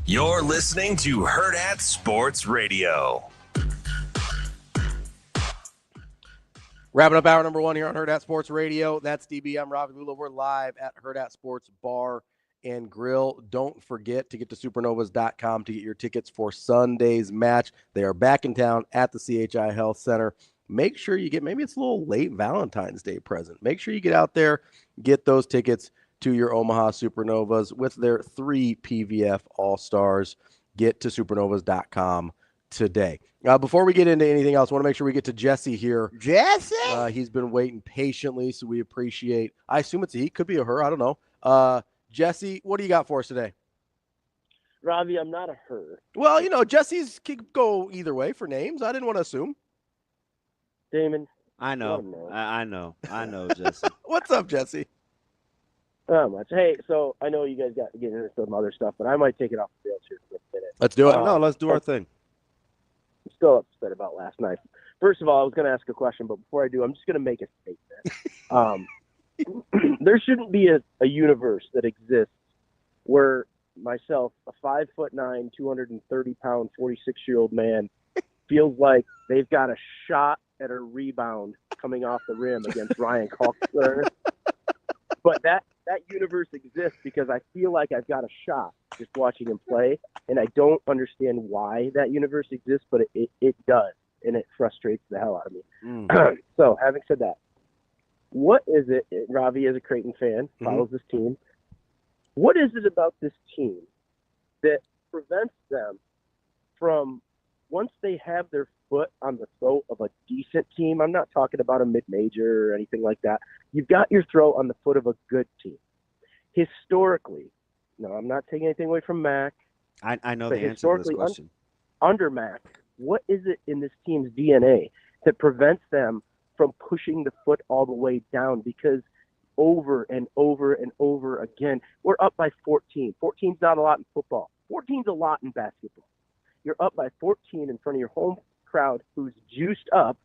You're listening to Hurrdat Sports Radio. Wrapping up hour number 1 here on Hurrdat Sports Radio. That's DB. I'm Ravi Lulla. We're live at Hurrdat Sports Bar and Grill. Don't forget to get to supernovas.com to get your tickets for Sunday's match. They are back in town at the CHI Health Center. Make sure you get, maybe it's a little late Valentine's Day present. Make sure you get out there, get those tickets to your Omaha Supernovas with their 3 PVF All-Stars. Get to supernovas.com today. Before we get into anything else, I want to make sure we get to Jesse here. Jesse? He's been waiting patiently, so we appreciate. I assume it's a he, could be a her, I don't know. Jesse, what do you got for us today? Ravi, I'm not a her. Well, Jesse's could go either way for names. I didn't want to assume. Damon. I know. I know, Jesse. What's up, Jesse? Not much. Hey, so I know you guys got to get into some other stuff, but I might take it off the rails here for a minute. Let's do it. No, let's do our thing. I'm still upset about last night. First of all, I was going to ask a question, but before I do, I'm just going to make a statement. There shouldn't be a universe that exists where myself, a 5'9", 230-pound, 46-year-old man, feels like they've got a shot at a rebound coming off the rim against Ryan Coxler. But that universe exists because I feel like I've got a shot just watching him play, and I don't understand why that universe exists, but it does, and it frustrates the hell out of me. So, having said that, what is it, Ravi is a Creighton fan, follows this team, what is it about this team that prevents them from, once they have their foot on the throat of a decent team, I'm not talking about a mid-major or anything like that, you've got your throat on the foot of a good team. Historically, no, I'm not taking anything away from Mac. I know the answer to this question. Under Mac, what is it in this team's DNA that prevents them from pushing the foot all the way down? Because over and over and over again, we're up by 14. 14's not a lot in football. 14's a lot in basketball. You're up by 14 in front of your home crowd who's juiced up,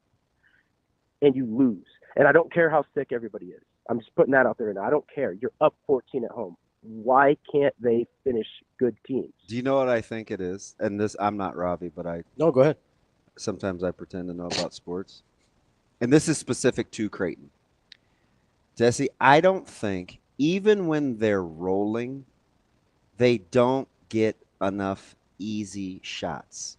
and you lose. And I don't care how sick everybody is. I'm just putting that out there, and I don't care. You're up 14 at home. Why can't they finish good teams? Do you know what I think it is? And this, I'm not Ravi, but No, go ahead. Sometimes I pretend to know about sports. And this is specific to Creighton. Jesse, I don't think, even when they're rolling, they don't get enough easy shots.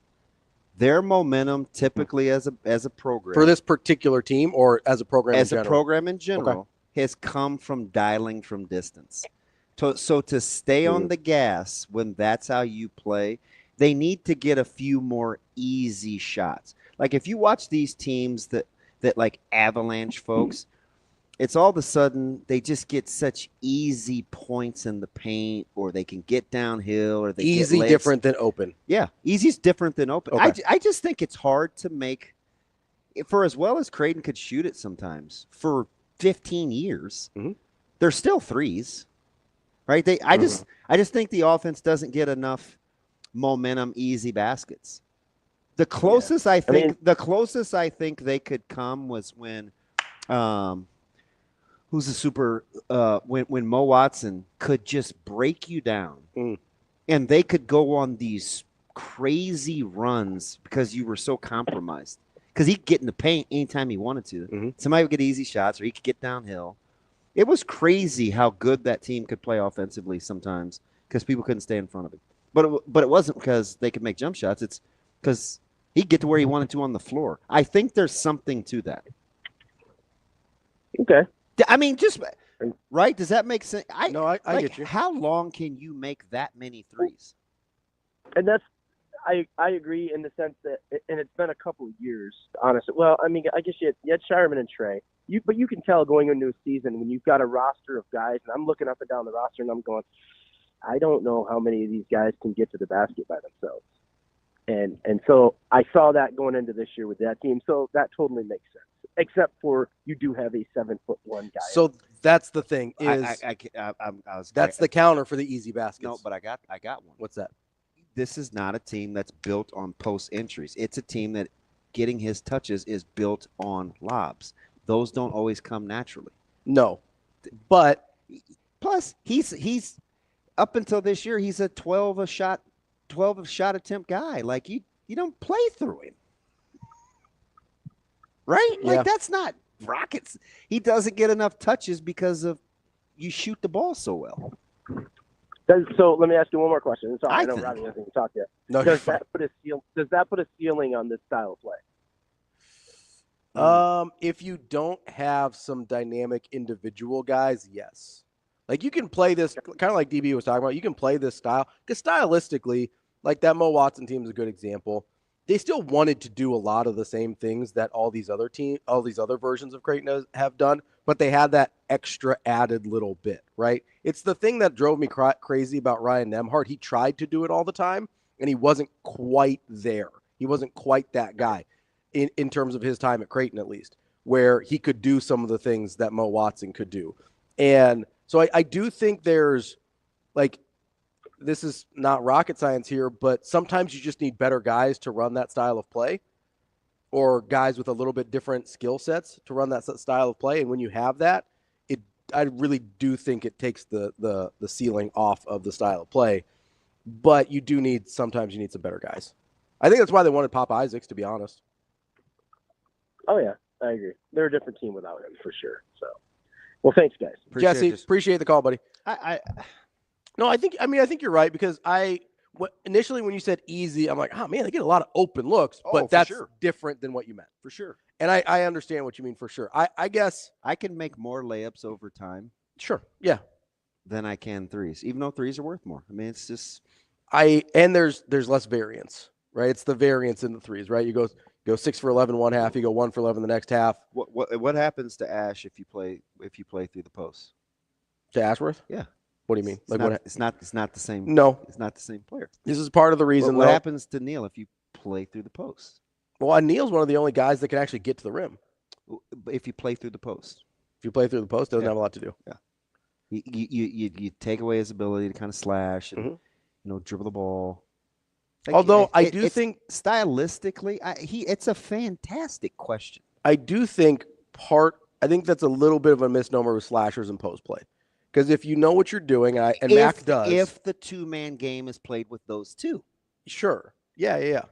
Their momentum typically as a program. For this particular team or as a program in general? As a program in general, has come from dialing from distance. So to stay on the gas when that's how you play, they need to get a few more easy shots. Like if you watch these teams that like Avalanche folks, it's all of a sudden they just get such easy points in the paint, or they can get downhill, or they easy get different than open. Yeah, easy's different than open. Okay. I just think it's hard to make, for as well as Creighton could shoot it sometimes for 15 years, they're still threes, right? I just think the offense doesn't get enough momentum, easy baskets. The closest I think they could come was when, who's the super, when Mo Watson could just break you down, and they could go on these crazy runs because you were so compromised. Because he could get in the paint anytime he wanted to. Somebody would get easy shots, or he could get downhill. It was crazy how good that team could play offensively sometimes because people couldn't stay in front of him. But it wasn't because they could make jump shots. It's because he'd get to where he wanted to on the floor. I think there's something to that. Okay. I mean, just right? Does that make sense? I get you. How long can you make that many threes? And that's, I agree in the sense that, and it's been a couple of years, honestly. Well, I mean, I guess you had Shireman and Trey. But you can tell going into a season when you've got a roster of guys, and I'm looking up and down the roster, and I'm going, I don't know how many of these guys can get to the basket by themselves. And so I saw that going into this year with that team. So that totally makes sense, except for you do have a 7'1" guy. So that's the thing is that's the counter for the easy baskets. No, but I got one. What's that? This is not a team that's built on post entries. It's a team that getting his touches is built on lobs. Those don't always come naturally. No, but plus he's up until this year he's a 12 shot attempt guy. Like you don't play through him, right? Yeah. Like that's not Rockets, he doesn't get enough touches because of you shoot the ball so well. So let me ask you one more question. Sorry, I know Ravi hasn't talked yet. No, does that put a ceiling on this style of play? If you don't have some dynamic individual guys, yes. Like you can play this kind of like DB was talking about. You can play this style because stylistically, like that Mo Watson team is a good example. They still wanted to do a lot of the same things that all these other versions of Creighton have done, but they had that extra added little bit, right? It's the thing that drove me crazy about Ryan Nembhard. He tried to do it all the time, and he wasn't quite there. He wasn't quite that guy in terms of his time at Creighton, at least, where he could do some of the things that Mo Watson could do. And so I do think there's, like, this is not rocket science here, but sometimes you just need better guys to run that style of play, or guys with a little bit different skill sets to run that style of play. And when you have that, I really do think it takes the ceiling off of the style of play. But sometimes you need some better guys. I think that's why they wanted Pop Isaacs, to be honest. Oh yeah, I agree. They're a different team without him for sure. So, well, thanks guys. Jesse, appreciate the call, buddy. No, I think you're right, because initially when you said easy, I'm like, oh man, they get a lot of open looks, but that's different than what you meant. For sure. And I understand what you mean for sure. I guess I can make more layups over time. Sure. Yeah. Than I can threes, even though threes are worth more. I mean, it's just and there's less variance, right? It's the variance in the threes, right? You go 6 for 11 one half, you go 1 for 11 the next half. What happens to Ash if you play through the post? To Ashworth? Yeah. What do you mean? It's not the same. No, it's not the same player. This is part of the reason. What happens to Neal if you play through the post? Well, Neal's one of the only guys that can actually get to the rim. If you play through the post, doesn't have a lot to do. Yeah. You take away his ability to kind of slash and dribble the ball. Like, although I do think stylistically, it's a fantastic question. I do think that's a little bit of a misnomer with slashers and post play. Because if you know what you're doing, Mac does. If the two-man game is played with those two. Sure. Yeah.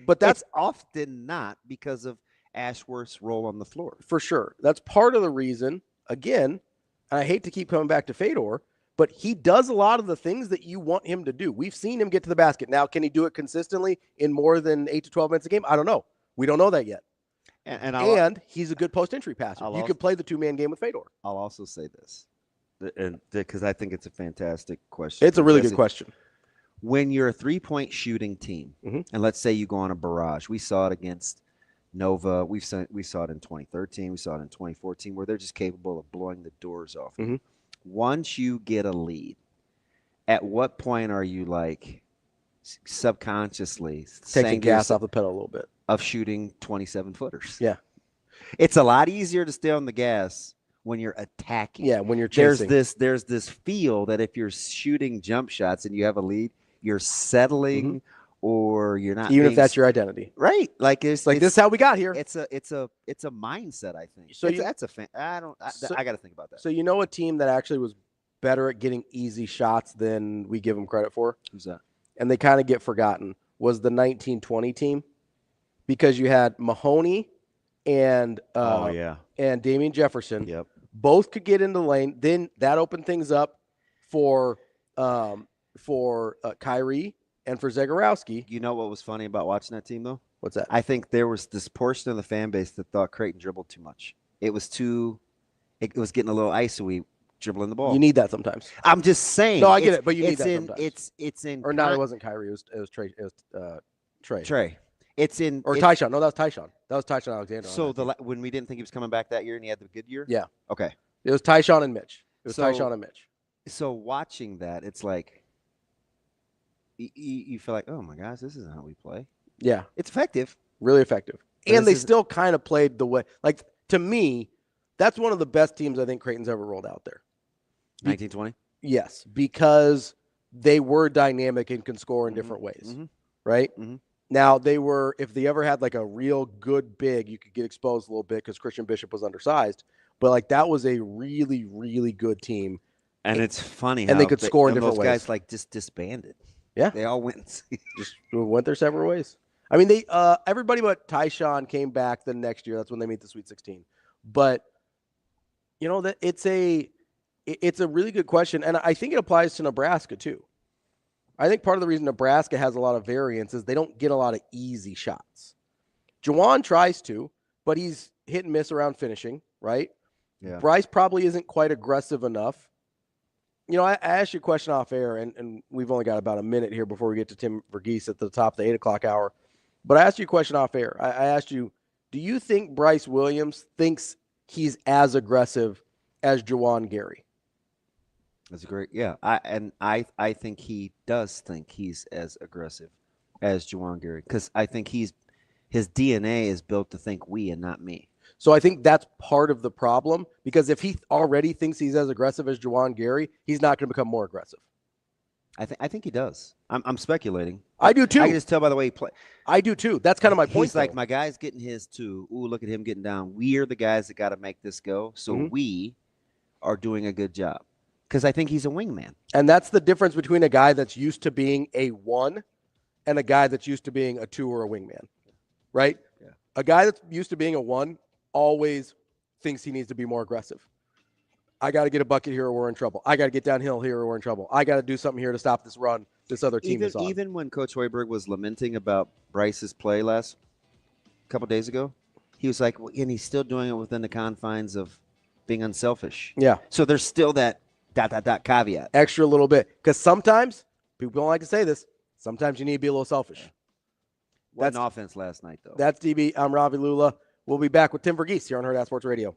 But that's often not because of Ashworth's role on the floor. For sure. That's part of the reason, again, and I hate to keep coming back to Fedor, but he does a lot of the things that you want him to do. We've seen him get to the basket. Now, can he do it consistently in more than 8 to 12 minutes a game? I don't know. We don't know that yet. And he's a good post-entry passer. You could play the two-man game with Fedor. I'll also say this, because I think it's a fantastic question. It's a really good question. When you're a three-point shooting team, and let's say you go on a barrage, we saw it against Nova. We saw it in 2013. We saw it in 2014, where they're just capable of blowing the doors off. Once you get a lead, at what point are you like subconsciously taking gas off the pedal a little bit of shooting 27-footers? Yeah. It's a lot easier to stay on the gas when you're attacking. Yeah, when you're chasing. There's this feel that if you're shooting jump shots and you have a lead, you're settling or you're not. Even if that's your identity. Right. Like this is how we got here. It's a mindset, I think. So I got to think about that. So you know a team that actually was better at getting easy shots than we give them credit for? Who's that? And they kind of get forgotten, was the 1920 team, because you had Mahoney and Damian Jefferson. Yep. Both could get into the lane. Then that opened things up for Kyrie and for Zagorowski. You know what was funny about watching that team, though? What's that? I think there was this portion of the fan base that thought Creighton dribbled too much. It was getting a little icy dribbling the ball. You need that sometimes. I'm just saying. No, I get it, but you need that sometimes. It's in. Or no, it wasn't Kyrie. It was Trey. It was Trey. Trey. Tyshawn. No, that was Tyshawn. That was Tyshawn Alexander. So when we didn't think he was coming back that year and he had the good year? Yeah. Okay. It was Tyshawn and Mitch. Tyshawn and Mitch. So watching that, it's like you feel like, oh my gosh, this isn't how we play. Yeah. It's effective. Really effective. And they still kind of played the way, like, to me, that's one of the best teams I think Creighton's ever rolled out there. 1920? Yes, because they were dynamic and can score in different ways, right? Now, if they ever had like a real good big, you could get exposed a little bit because Christian Bishop was undersized. But like that was a really, really good team. And it's funny how they could score in different ways. Those guys like just disbanded. Yeah. They all went just went their separate ways. I mean, everybody but Tyshawn came back the next year. That's when they made the Sweet 16. But that it's a really good question, and I think it applies to Nebraska too. I think part of the reason Nebraska has a lot of variance is they don't get a lot of easy shots. Juwan tries to, but he's hit and miss around finishing, right? Yeah. Bryce probably isn't quite aggressive enough. I asked you a question off air, and we've only got about a minute here before we get to Tim Vergies at the top of the 8 o'clock hour. But I asked you a question off air. I asked you, do you think Bryce Williams thinks he's as aggressive as Juwan Gary? That's great. Yeah. I think he does think he's as aggressive as Juwan Gary, because I think his DNA is built to think we and not me. So I think that's part of the problem, because if he already thinks he's as aggressive as Juwan Gary, he's not going to become more aggressive. I think he does. I'm speculating. I do too. I can just tell by the way he plays. I do too. That's kind of my point. He's like, my guy's getting his too. Ooh, look at him getting down. We are the guys that got to make this go. So we are doing a good job, because I think he's a wingman. And that's the difference between a guy that's used to being a 1 and a guy that's used to being a 2 or a wingman, right? Yeah. A guy that's used to being a 1 always thinks he needs to be more aggressive. I got to get a bucket here or we're in trouble. I got to get downhill here or we're in trouble. I got to do something here to stop this run this other team is on. Even when Coach Hoiberg was lamenting about Bryce's play a couple days ago, he was like, well, and he's still doing it within the confines of being unselfish. Yeah. So there's still that ... caveat. Extra little bit. Because sometimes, people don't like to say this, sometimes you need to be a little selfish. That's an offense last night, though. That's DB. I'm Ravi Lulla. We'll be back with Tim Vergies here on Hurrdat Sports Radio.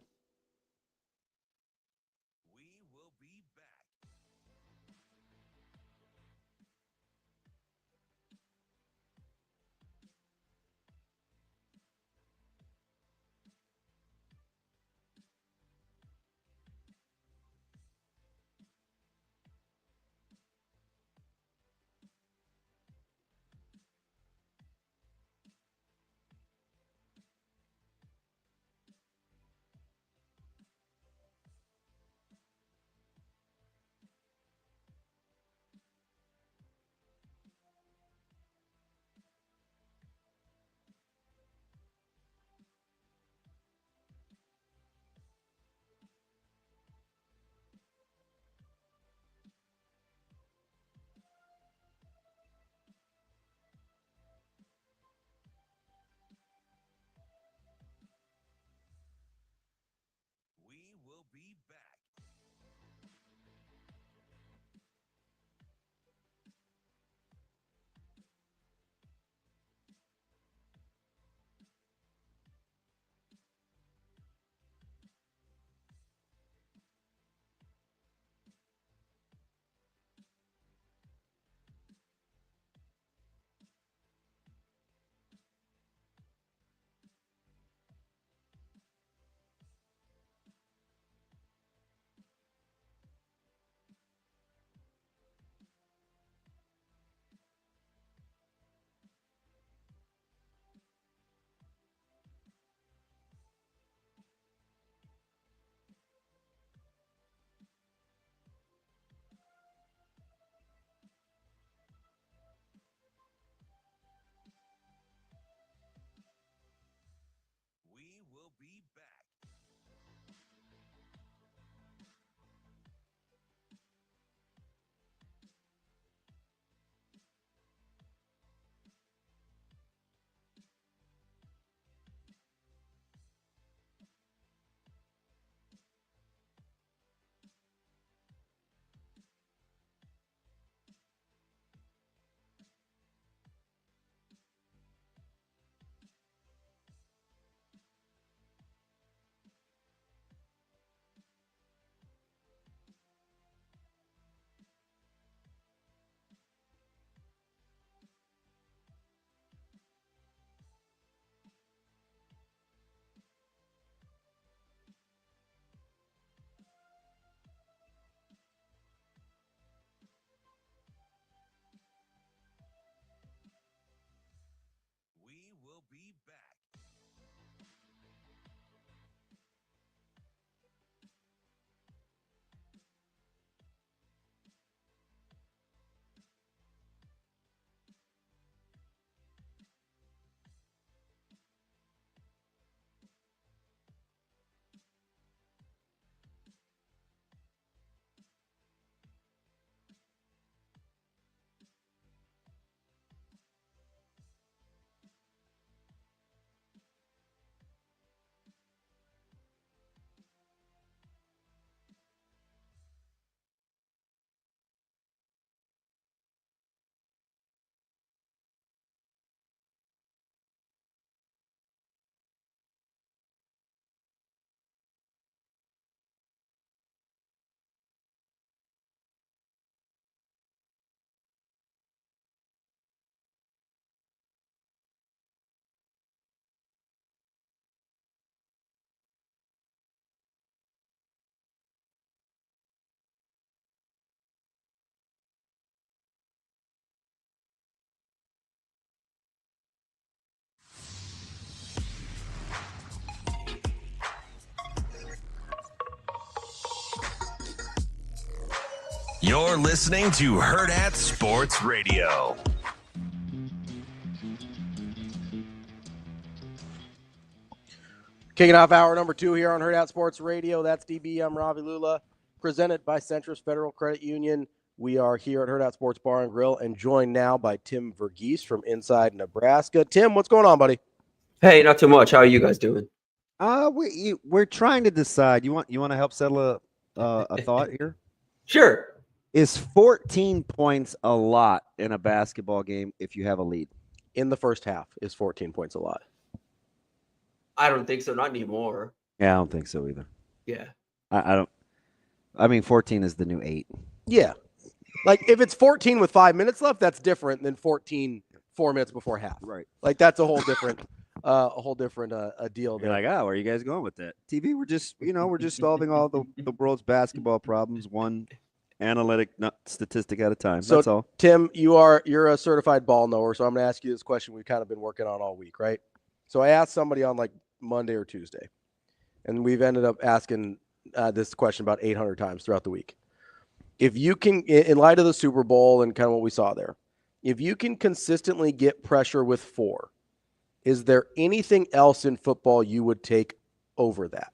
You're listening to Hurrdat Sports Radio. Kicking off hour number 2 here on Hurrdat Sports Radio. That's DB. I'm Ravi Lulla, presented by Centris Federal Credit Union. We are here at Hurrdat Sports Bar and Grill and joined now by Tim Vergies from inside Nebraska. Tim, what's going on, buddy? Hey, not too much. How are you guys doing? We're trying to decide. You want to help settle a thought here? Sure. Is 14 points a lot in a basketball game if you have a lead? In the first half, is 14 points a lot? I don't think so. Not anymore. Yeah, I don't think so either. Yeah. I don't. I mean, 14 is the new 8. Yeah. Like, if it's 14 with 5 minutes left, that's different than 14 4 minutes before half. Right. Like, that's a whole different deal. You're like, where are you guys going with that? TV, we're just solving all the world's basketball problems one analytic statistic at a time. So, that's all. Tim, you're a certified ball knower, so I'm going to ask you this question we've kind of been working on all week, right? So I asked somebody on like Monday or Tuesday, and we've ended up asking this question about 800 times throughout the week. If you can, in light of the Super Bowl and kind of what we saw there, if you can consistently get pressure with 4, is there anything else in football you would take over that?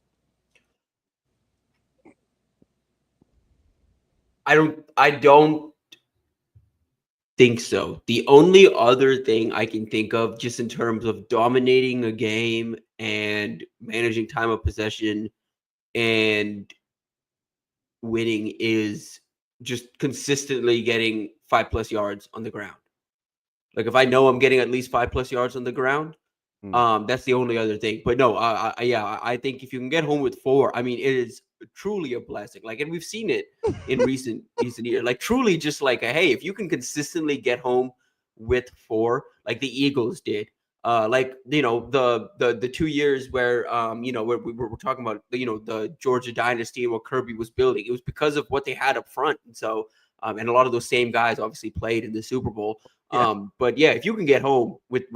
I don't think so. The only other thing I can think of, just in terms of dominating a game and managing time of possession and winning, is just consistently getting 5+ yards on the ground. Like, if I know I'm getting at least 5+ yards on the ground, that's the only other thing. But no, I think if you can get home with 4, I mean, it is truly a blessing. Like, and we've seen it in recent years. Like, truly, just like, hey, if you can consistently get home with 4, like the Eagles did, like, you know, the 2 years where where we're talking about, you know, the Georgia dynasty and what Kirby was building, it was because of what they had up front. And so, and a lot of those same guys obviously played in the Super Bowl. Yeah. But yeah, if you can get home with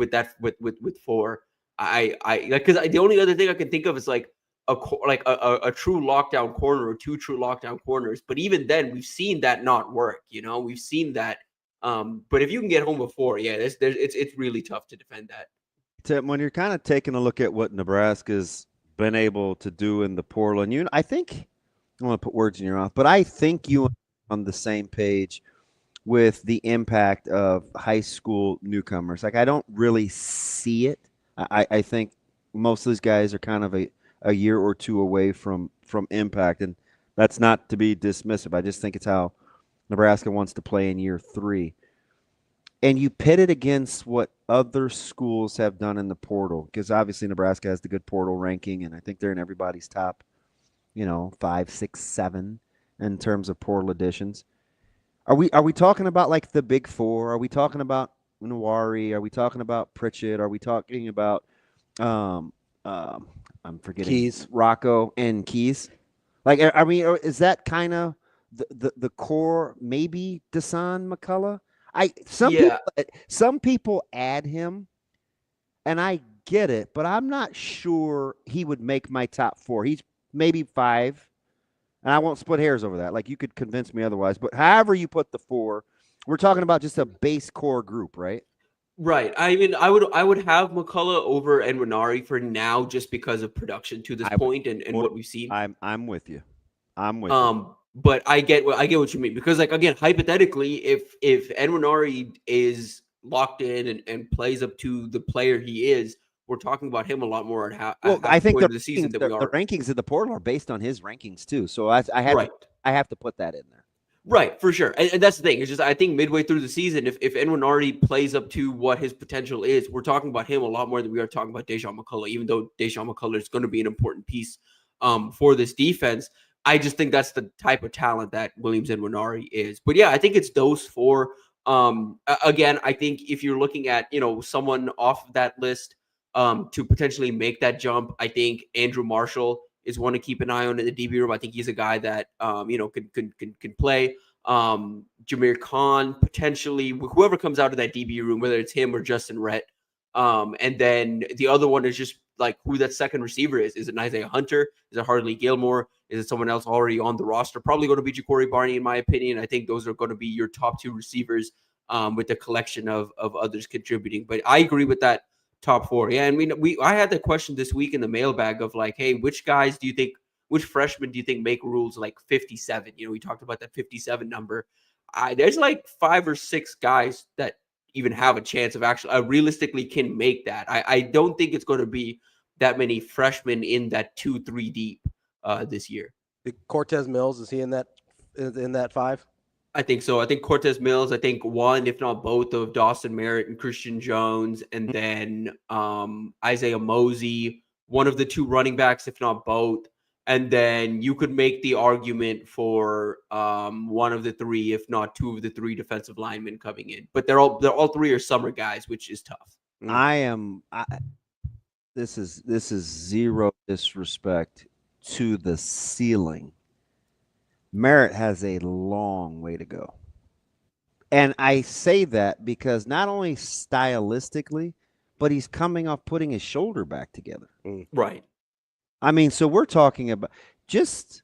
4, I like, because the only other thing I can think of is like a true lockdown corner or 2 true lockdown corners. But even then, we've seen that not work. You know, we've seen that. But if you can get home with 4, yeah, it's really tough to defend that. Tim, when you're kind of taking a look at what Nebraska's been able to do in the portal, and I think, I don't want to put words in your mouth, but I think you are on the same page with the impact of high school newcomers. Like, I don't really see it. I think most of these guys are kind of a year or 2 away from impact, and that's not to be dismissive. I just think it's how Nebraska wants to play in year 3. And you pit it against what other schools have done in the portal, because obviously Nebraska has the good portal ranking, and I think they're in everybody's top, 5, 6, 7 in terms of portal additions. Are we talking about like the Big 4? Are we talking about Nawari? Are we talking about Pritchett? Are we talking about I'm forgetting Keys, Rocco, and Keys? Like, I mean, is that kind of the core? Maybe Desan McCullough. Some people add him, and I get it, but I'm not sure he would make my top 4. He's maybe 5. And I won't split hairs over that. Like, you could convince me otherwise. But however you put the 4, we're talking about just a base core group, right? Right. I mean, I would have McCullough over Enwinari for now, just because of production to this point and what we've seen. I'm with you. You. But I get what you mean, because, like, again, hypothetically, if Enwinari is locked in and plays up to the player he is, we're talking about him a lot more at I think the season that we are. The rankings of the portal are based on his rankings too. So I have to put that in there. Right, for sure. And that's the thing. It's just, I think midway through the season, if Enwinari plays up to what his potential is, we're talking about him a lot more than we are talking about Dejan McCullough, even though Dejan McCullough is going to be an important piece for this defense. I just think that's the type of talent that Williams Enwinari is. But yeah, I think it's those 4. Again, I think if you're looking at, someone off of that list, to potentially make that jump, I think Andrew Marshall is one to keep an eye on in the DB room. I think he's a guy that can play. Jameer Khan, potentially, whoever comes out of that DB room, whether it's him or Justin Rhett. And then the other one is just like who that second receiver is. Is it Isaiah Hunter? Is it Hardley Gilmore? Is it someone else already on the roster? Probably going to be Ja'Cory Barney, in my opinion. I think those are going to be your top two receivers with the collection of others contributing. But I agree with that top four. Yeah, and I had the question this week in the mailbag of like, hey, which freshmen do you think make rules like 57? We talked about that 57 number. There's like 5 or 6 guys that even have a chance of actually realistically can make that. I don't think it's going to be that many freshmen in that 2-3 deep this year. Cortez Mills, is he in that 5? I think so. I think Cortez Mills, I think one, if not both, of Dawson Merritt and Christian Jones, and then Isaiah Mosey, one of the 2 running backs, if not both. And then you could make the argument for one of the 3, if not 2 of the 3 defensive linemen coming in. But they're all 3 are summer guys, which is tough. This is zero disrespect to the ceiling. Merritt has a long way to go. And I say that because not only stylistically, but he's coming off putting his shoulder back together. Right. I mean, so we're talking about just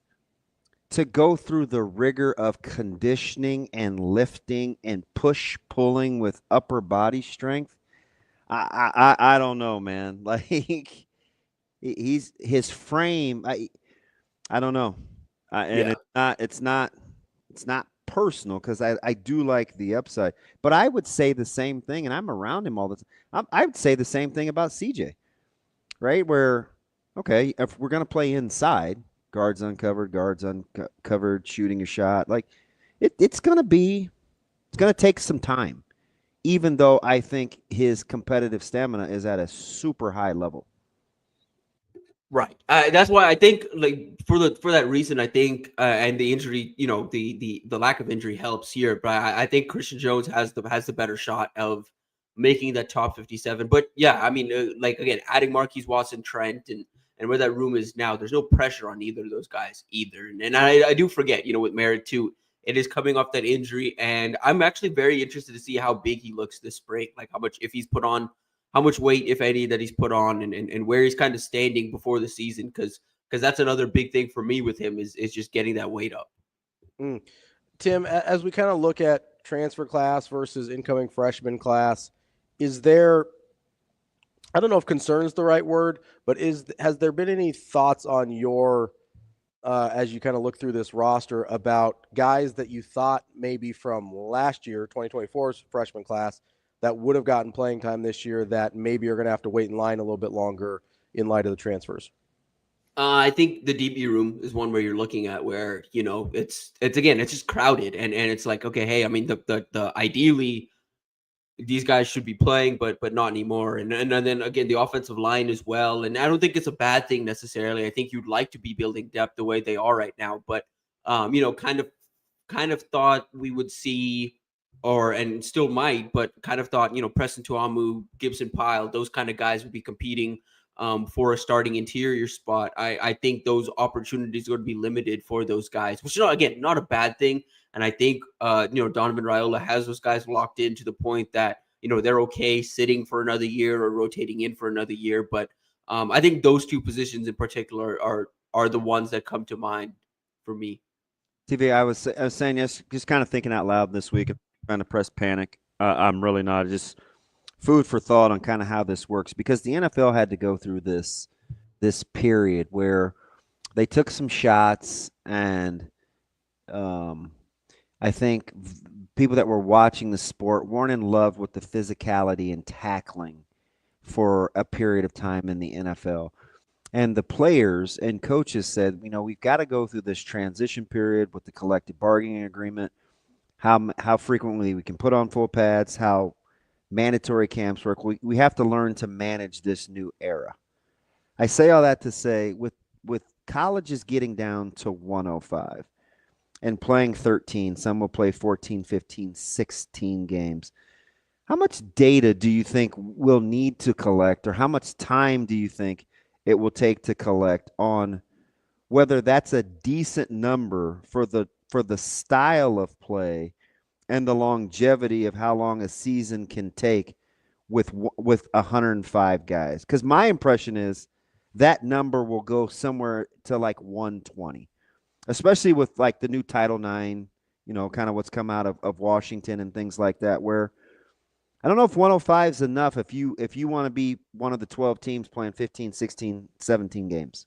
to go through the rigor of conditioning and lifting and pulling with upper body strength. I don't know, man. Like his frame. I don't know. And it's not personal because I do like the upside, but I would say the same thing, and I'm around him all the time. I would say the same thing about CJ, right? Where, okay, if we're going to play inside, guards uncovered, shooting your shot, like it's going to take some time, even though I think his competitive stamina is at a super high level. Right. That's why I think, like, for that reason, I think, and the injury, the lack of injury helps here. But I think Christian Jones has the better shot of making that top 57. But yeah, I mean, like again, adding Marquise Watson, Trent, and where that room is now, there's no pressure on either of those guys either. And I do forget, with Merritt too, it is coming off that injury, and I'm actually very interested to see how big he looks this spring. Like how much weight, if any, that he's put on, and where he's kind of standing before the season, because that's another big thing for me with him is just getting that weight up. Tim, as we kind of look at transfer class versus incoming freshman class, is there, I don't know if concern is the right word, but has there been any thoughts on your, as you kind of look through this roster, about guys that you thought maybe from last year, 2024's freshman class, that would have gotten playing time this year that maybe are going to have to wait in line a little bit longer in light of the transfers? I think the DB room is one where you're looking at where, it's just crowded and it's like, okay, hey, I mean, the ideally these guys should be playing, but not anymore. And then again, the offensive line as well. And I don't think it's a bad thing necessarily. I think you'd like to be building depth the way they are right now, but kind of thought we would see, and still might, but kind of thought, Preston Tuamu, Gibson Pyle, those kind of guys would be competing for a starting interior spot. I think those opportunities are going to be limited for those guys, which is, again, not a bad thing. And I think, Donovan Raiola has those guys locked in to the point that, they're okay sitting for another year or rotating in for another year. But I think those 2 positions in particular are the ones that come to mind for me. TV, I was saying, yes, just kind of thinking out loud this week, trying to press panic. I'm really not. Just food for thought on kind of how this works, because the NFL had to go through this period where they took some shots, and I think people that were watching the sport weren't in love with the physicality and tackling for a period of time in the NFL. And the players and coaches said, we've got to go through this transition period with the collective bargaining agreement, how frequently we can put on full pads, how mandatory camps work. We have to learn to manage this new era. I say all that to say, with colleges getting down to 105 and playing 13, some will play 14, 15, 16 games. How much data do you think we'll need to collect, or how much time do you think it will take to collect on whether that's a decent number for the style of play and the longevity of how long a season can take with 105 guys? Because my impression is that number will go somewhere to like 120 especially with like the new Title IX, kind of what's come out of Washington and things like that, where I don't know if 105 is enough if you want to be one of the 12 teams playing 15, 16, 17 games.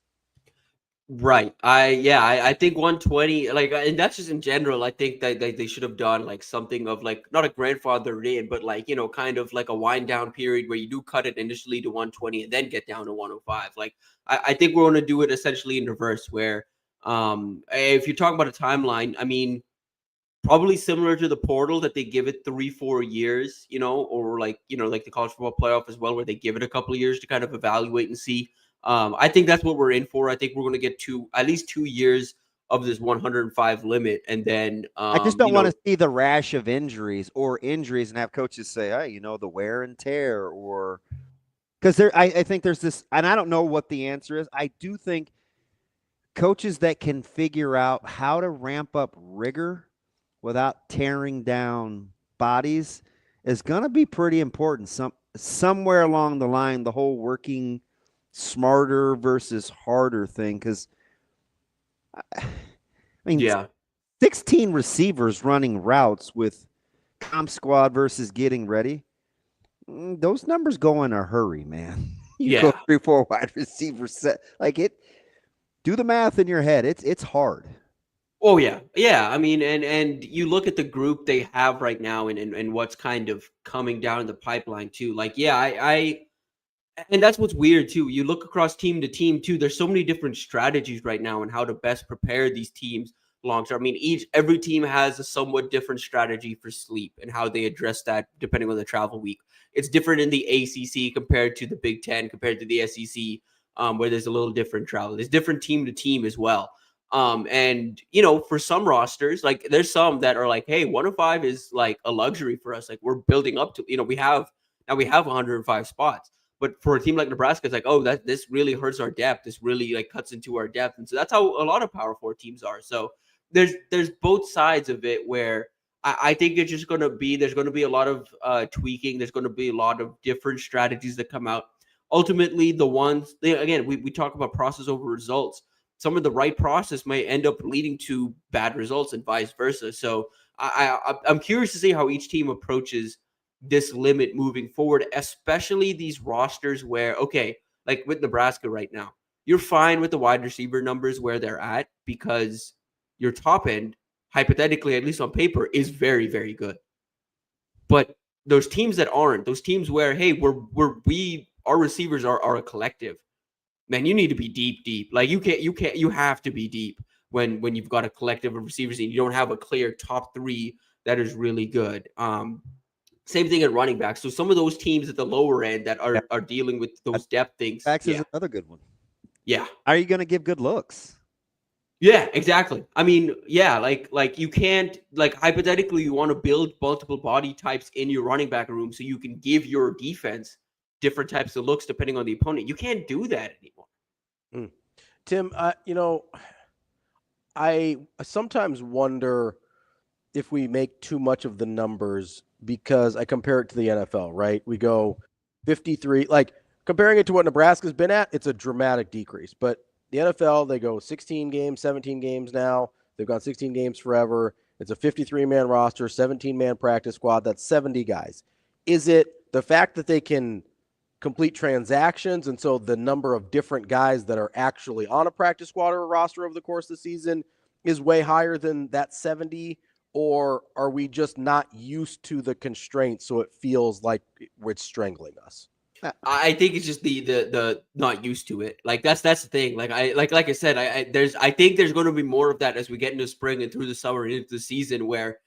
Right. I think 120, and that's just in general. I think that they should have done like something of like not a grandfather in, but like, kind of like a wind down period where you do cut it initially to 120 and then get down to 105. Like, I think we're going to do it essentially in reverse, where if you're talking about a timeline, I mean, probably similar to the portal that they give it 3-4 years, or like the college football playoff as well, where they give it a couple of years to kind of evaluate and see. I think that's what we're in for. I think we're going to get at least 2 years of this 105 limit, and then I just don't want to see the rash of injuries and have coaches say, hey, the wear and tear, or because I think there's this, and I don't know what the answer is. I do think coaches that can figure out how to ramp up rigor without tearing down bodies is going to be pretty important. Somewhere along the line, the whole working smarter versus harder thing, because I mean, 16 receivers running routes with comp squad versus getting ready, those numbers go in a hurry, man. You go 3-4 wide receiver set, like it. Do the math in your head. It's hard. Oh yeah. I mean, and you look at the group they have right now, and what's kind of coming down the pipeline too. Like, and that's what's weird too. You look across team to team too. There's so many different strategies right now on how to best prepare these teams long term. I mean, every team has a somewhat different strategy for sleep and how they address that depending on the travel week. It's different in the ACC compared to the Big Ten, compared to the SEC, where there's a little different travel. There's different team to team as well. And for some rosters, like there's some that are like, hey, 105 is like a luxury for us. Like we're building up to, we have 105 spots. But for a team like Nebraska, it's like, oh, this really hurts our depth. This really like cuts into our depth. And so that's how a lot of Power 4 teams are. So there's both sides of it, where I think it's just there's going to be a lot of tweaking. There's going to be a lot of different strategies that come out. Ultimately, we talk about process over results. Some of the right process may end up leading to bad results and vice versa. So I'm curious to see how each team approaches this limit moving forward, especially these rosters where, okay, like with Nebraska right now, you're fine with the wide receiver numbers where they're at because your top end, hypothetically, at least on paper, is very, very good. But those teams that aren't, those teams where, hey, our receivers are a collective, man, you need to be deep. Like you have to be deep when you've got a collective of receivers and you don't have a clear top three that is really good. Same thing at running back. So some of those teams at the lower end that are dealing with those depth things. Backs is another good one. Yeah. Are you going to give good looks? Yeah, exactly. I mean, yeah, like you can't, like hypothetically you want to build multiple body types in your running back room so you can give your defense different types of looks depending on the opponent. You can't do that anymore. Tim, I sometimes wonder if we make too much of the numbers, because I compare it to the NFL, right? We go 53, like comparing it to what Nebraska's been at, it's a dramatic decrease. But the NFL, they go 16 games, 17 games now. They've gone 16 games forever. It's a 53-man roster, 17-man practice squad. That's 70 guys. Is it the fact that they can complete transactions, and so the number of different guys that are actually on a practice squad or a roster over the course of the season is way higher than that 70? Or are we just not used to the constraints, so it feels like it's strangling us? I think it's just the not used to it. Like that's the thing. Like I said, I think there's going to be more of that as we get into spring and through the summer and into the season, where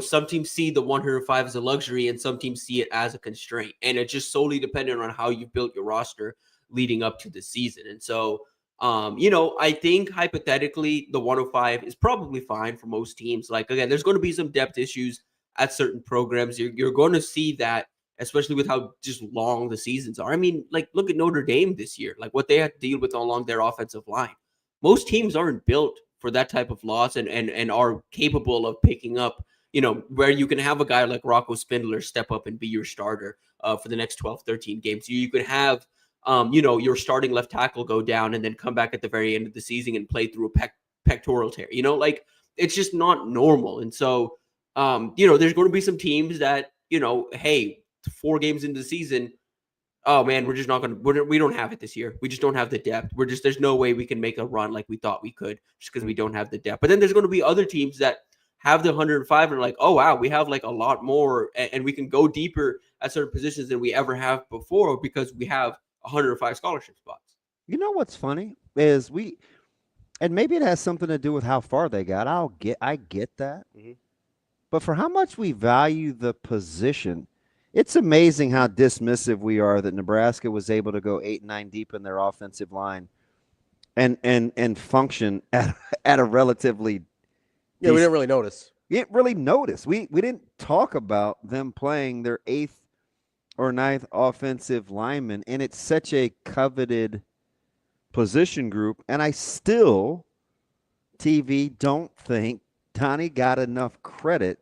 some teams see the 105 as a luxury and some teams see it as a constraint, and it's just solely dependent on how you built your roster leading up to the season. And so I think hypothetically the 105 is probably fine for most teams. Like, again, there's going to be some depth issues at certain programs. You're going to see that, especially with how just long the seasons are. I mean, like, look at Notre Dame this year, like what they had to deal with along their offensive line. Most teams aren't built for that type of loss and are capable of picking up, where you can have a guy like Rocco Spindler step up and be your starter for the next 12, 13 games. You could have your starting left tackle go down and then come back at the very end of the season and play through a pec pectoral tear. Like it's just not normal. And so, there's going to be some teams that, hey, 4 games into the season, oh man, we're just not going to, we don't have it this year. We just don't have the depth. There's no way we can make a run like we thought we could just because we don't have the depth. But then there's going to be other teams that have the 105 and are like, oh wow, we have like a lot more and we can go deeper at certain positions than we ever have before because we have 105 scholarship spots. You know what's funny is and maybe it has something to do with how far they got. I get that. Mm-hmm. But for how much we value the position, it's amazing how dismissive we are that Nebraska was able to go 8-9 deep in their offensive line and function at a relatively we didn't really notice. We didn't really notice. We didn't talk about them playing their 8th or 9th offensive lineman, and it's such a coveted position group. And I still, TV, don't think Donnie got enough credit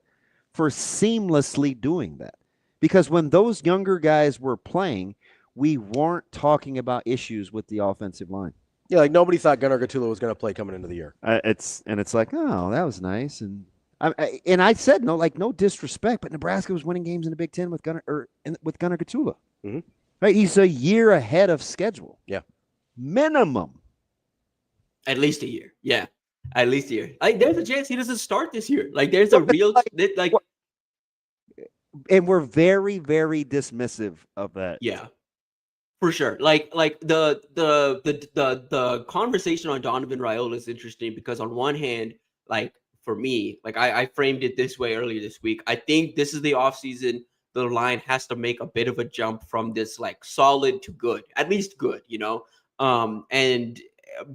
for seamlessly doing that. Because when those younger guys were playing, we weren't talking about issues with the offensive line. Yeah, like nobody thought Gunnar Gatula was going to play coming into the year. It's like, oh, that was nice, and I said no disrespect, but Nebraska was winning games in the Big Ten with Gunnar Gatula. Mm-hmm. Right, he's a year ahead of schedule. Yeah, minimum. At least a year. Yeah, at least a year. Like, there's a chance he doesn't start this year. Like, there's a real like. And we're very, very dismissive of that. Yeah. For sure. Like the conversation on Donovan Raiola is interesting because on one hand, like for me, like I framed it this way earlier this week. I think this is the offseason. The line has to make a bit of a jump from this like solid to good, at least good, and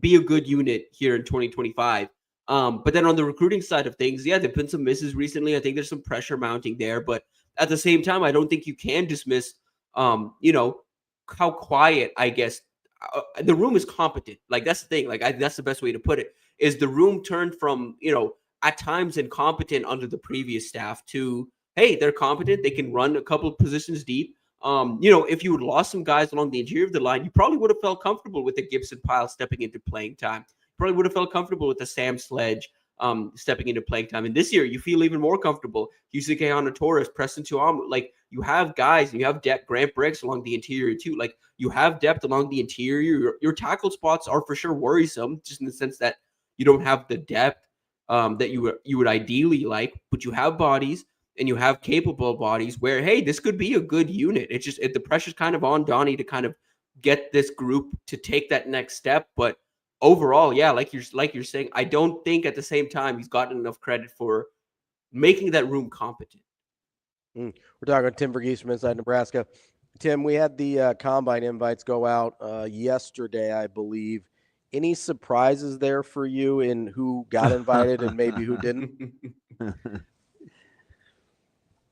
be a good unit here in 2025. But then on the recruiting side of things, yeah, there've been some misses recently. I think there's some pressure mounting there, but at the same time, I don't think you can dismiss, how quiet, I guess, the room is competent. Like, that's the thing. Like, that's the best way to put it, is the room turned from, at times incompetent under the previous staff to, hey, they're competent. They can run a couple of positions deep. If you had lost some guys along the interior of the line, you probably would have felt comfortable with the Gibson Pyle stepping into playing time. Probably would have felt comfortable with the Sam Sledge stepping into playing time. And this year, you feel even more comfortable. Yusuke Hana-Torres, Preston Tuamu, like you have guys and you have depth. Grant Briggs along the interior too. Like you have depth along the interior. Your tackle spots are for sure worrisome, just in the sense that you don't have the depth that you would ideally like, but you have bodies and you have capable bodies where, hey, this could be a good unit. It's just the pressure's kind of on Donnie to kind of get this group to take that next step, but overall, yeah, like you're saying, I don't think at the same time he's gotten enough credit for making that room competent. We're talking to Tim Vergies from Inside Nebraska. Tim, we had the combine invites go out yesterday, I believe. Any surprises there for you in who got invited and maybe who didn't?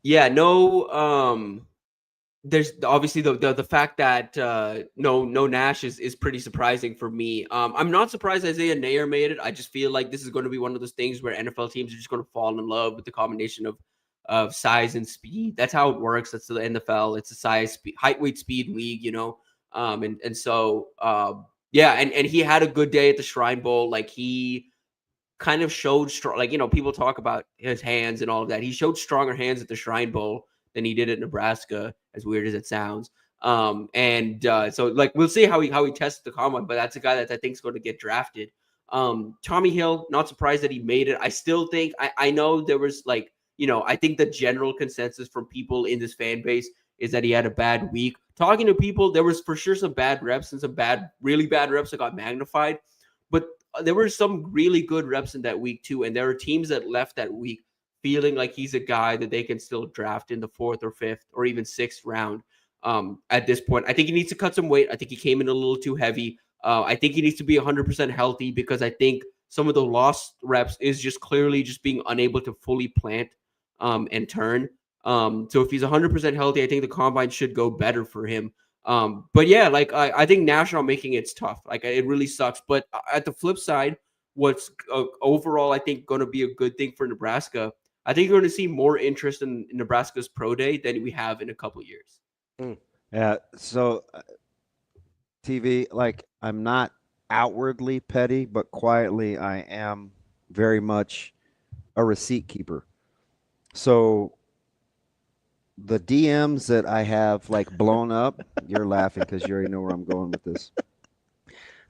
Yeah, no. There's obviously the fact that no Nash is pretty surprising for me. I'm not surprised Isaiah Nair made it. I just feel like this is going to be one of those things where NFL teams are just going to fall in love with the combination of size and speed. That's how it works. That's the NFL. It's a size, height, weight, speed league, and so yeah, and he had a good day at the Shrine Bowl. Like he kind of showed strong. Like people talk about his hands and all of that. He showed stronger hands at the Shrine Bowl than he did at Nebraska, as weird as it sounds. So like we'll see how he tests the combine, but that's a guy that I think is going to get drafted. Tommy Hill, not surprised that he made it. I still think I know there was like, I think the general consensus from people in this fan base is that he had a bad week. Talking to people, there was for sure some bad reps and some really bad reps that got magnified, but there were some really good reps in that week too. And there were teams that left that week feeling like he's a guy that they can still draft in the 4th or 5th or even 6th round at this point. I think he needs to cut some weight. I think he came in a little too heavy. I think he needs to be 100% healthy because I think some of the lost reps is just clearly just being unable to fully plant and turn. So if he's 100% healthy, I think the combine should go better for him. But yeah, like I think national making it's tough. Like it really sucks. But at the flip side, what's overall I think going to be a good thing for Nebraska, I think you're going to see more interest in Nebraska's pro day than we have in a couple of years. Yeah. So TV, like I outwardly petty, but quietly I am very much a receipt keeper. So the DMs that I have like blown up, you're laughing because you already know where I'm going with this.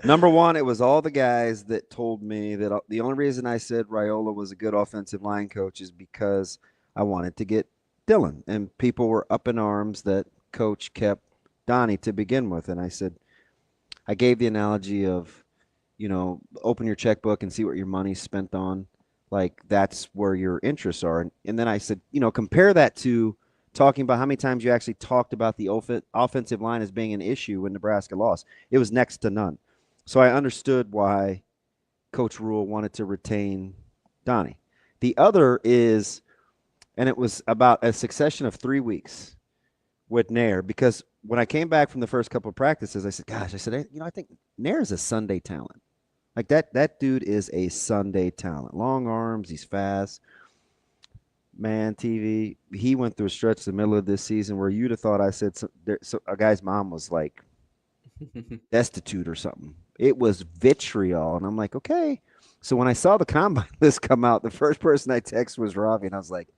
Number one, it was all the guys that told me that the only reason I said Raiola was a good offensive line coach is because I wanted to get Dylan. And people were up in arms that coach kept Donnie to begin with. And I said, I gave the analogy of, open your checkbook and see what your money's spent on. Like, that's where your interests are. And then I said, compare that to talking about how many times you actually talked about the offensive line as being an issue when Nebraska lost. It was next to none. So I understood why Coach Rule wanted to retain Donnie. The other is, and it was about a succession of 3 weeks with Nair, because when I came back from the first couple of practices, I said, I think Nair is a Sunday talent. Like that dude is a Sunday talent. Long arms, he's fast. Man, TV, he went through a stretch in the middle of this season where you'd have thought I said so a guy's mom was like destitute or something. It was vitriol. And I'm like, okay. So when I saw the combine list come out, the first person I texted was Ravi. And I was like,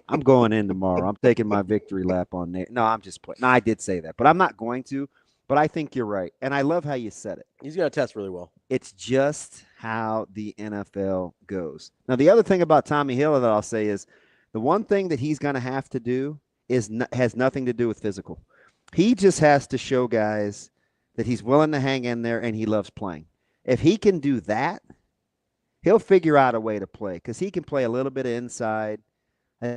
I'm going in tomorrow. I'm taking my victory lap on Nate. No, I'm just playing. No, I did say that, but I'm not going to. But I think you're right. And I love how you said it. He's going to test really well. It's just how the NFL goes. Now, the other thing about Tommy Hill that I'll say is the one thing that he's going to have to do has nothing to do with physical. He just has to show guys that he's willing to hang in there and he loves playing. If he can do that, he'll figure out a way to play because he can play a little bit of inside.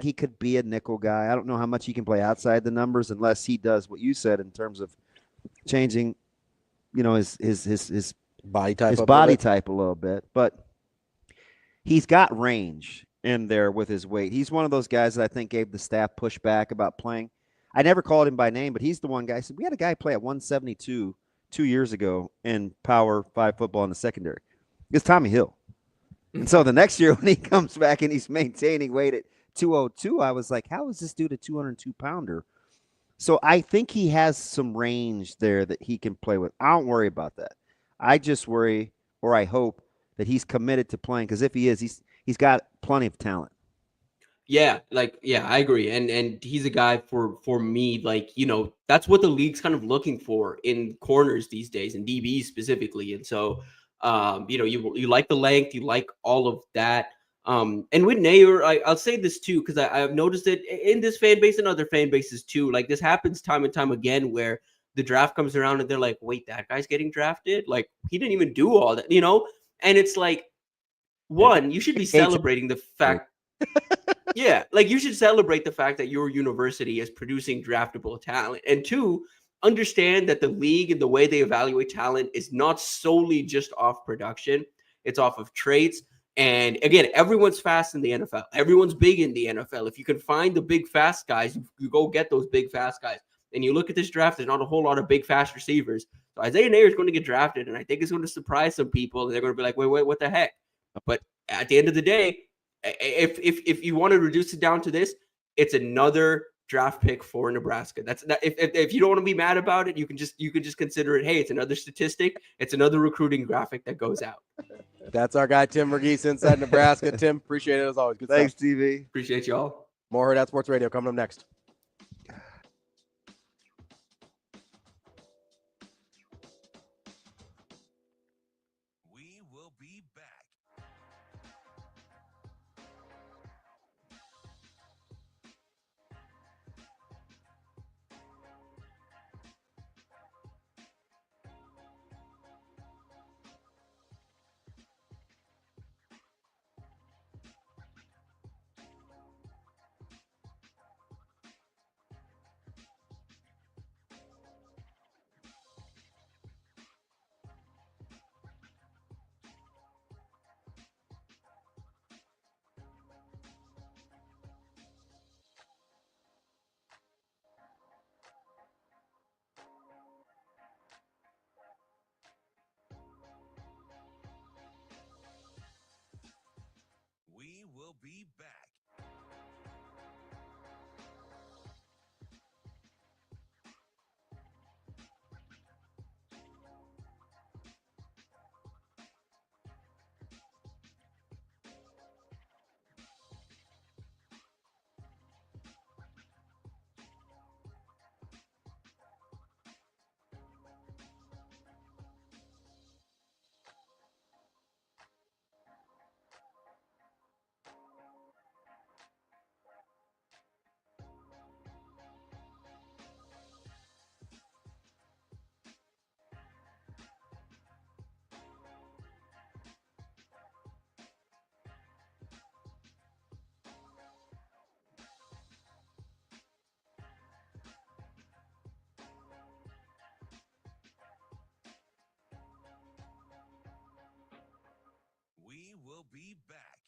He could be a nickel guy. I don't know how much he can play outside the numbers unless he does what you said in terms of changing, his body type, a little bit. But he's got range in there with his weight. He's one of those guys that I think gave the staff pushback about playing. I never called him by name, but he's the one guy. I said, we had a guy play at 172 2 years ago in Power 5 football in the secondary. It's Tommy Hill. And so the next year when he comes back and he's maintaining weight at 202, I was like, how is this dude a 202-pounder? So I think he has some range there that he can play with. I don't worry about that. I just worry, or I hope, that he's committed to playing, because if he is, he's got plenty of talent. Yeah, I agree. And he's a guy for me, that's what the league's kind of looking for in corners these days, and DBs specifically. And so, you like the length, you like all of that. And with Nair, I'll say this too, because I've noticed it in this fan base and other fan bases too. Like, this happens time and time again where the draft comes around and they're like, wait, that guy's getting drafted? Like, he didn't even do all that, And it's like, one, you should be celebrating the fact. Yeah, you should celebrate the fact that your university is producing draftable talent. And two, understand that the league and the way they evaluate talent is not solely just off production. It's off of traits. And again, everyone's fast in the NFL. Everyone's big in the NFL. If you can find the big fast guys, you go get those big fast guys. And you look at this draft, there's not a whole lot of big fast receivers. So Isaiah Nair is going to get drafted, and I think it's going to surprise some people. And they're going to be like, wait, what the heck? But at the end of the day, if you want to reduce it down to this, it's another draft pick for Nebraska. That's that. If you don't want to be mad about it, you can just consider it. Hey, it's another statistic. It's another recruiting graphic that goes out. That's our guy Tim Vergies inside Nebraska. Tim, appreciate it as always. Good Thanks, stuff. TV. Appreciate y'all. More Hurrdat Sports Radio coming up next. We will be back. We will be back. We will be back.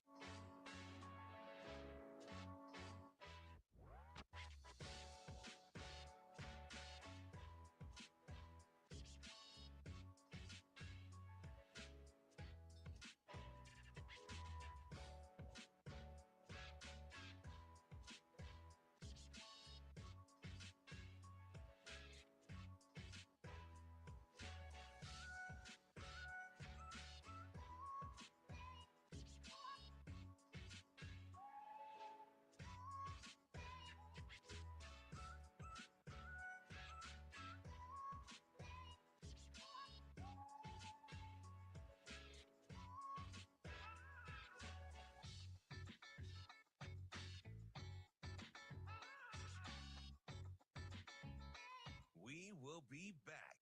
We will be back.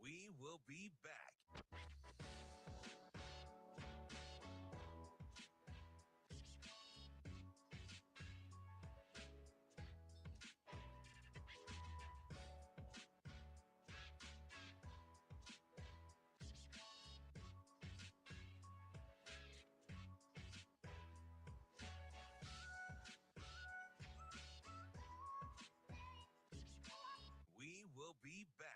We will be back. We will be back.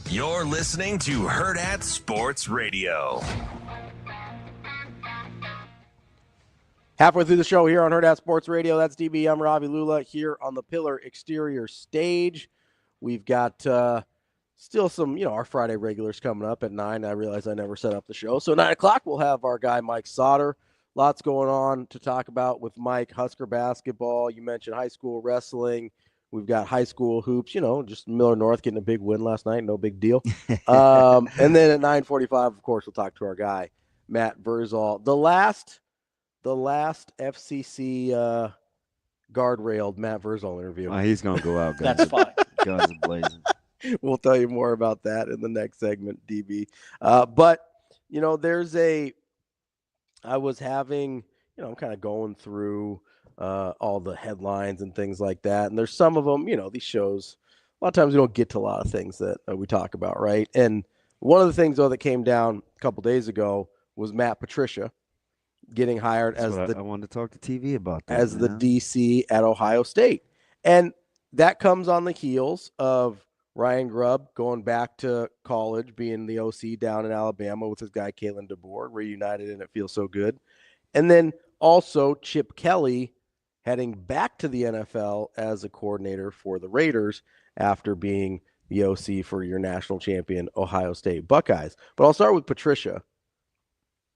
You're listening to Hurrdat Sports Radio. Halfway through the show here on Hurrdat Sports Radio. That's DB. I'm Ravi Lulla here on the Pillar Exterior stage. We've got still some, our Friday regulars coming up at 9. I realize I never set up the show. So 9 o'clock, we'll have our guy Mike Sautter. Lots going on to talk about with Mike. Husker basketball. You mentioned high school wrestling. We've got high school hoops, just Miller North getting a big win last night. No big deal. And then at 9:45, of course, we'll talk to our guy, Matt Vrzal. The last FCC guardrailed Matt Vrzal interview. He's going to go out. That's fine. Guns blazing. We'll tell you more about that in the next segment, DB. But, I was having, I'm kind of going through all the headlines and things like that. And there's some of them, these shows, a lot of times we don't get to a lot of things that we talk about, right? And one of the things, though, that came down a couple days ago was Matt Patricia getting hired I wanted to talk to TV about that. As the DC at Ohio State. And that comes on the heels of Ryan Grubb going back to college, being the OC down in Alabama with his guy, Kalen DeBoer, reunited, and it feels so good. And then also Chip Kelly heading back to the NFL as a coordinator for the Raiders after being the OC for your national champion Ohio State Buckeyes. But I'll start with Patricia.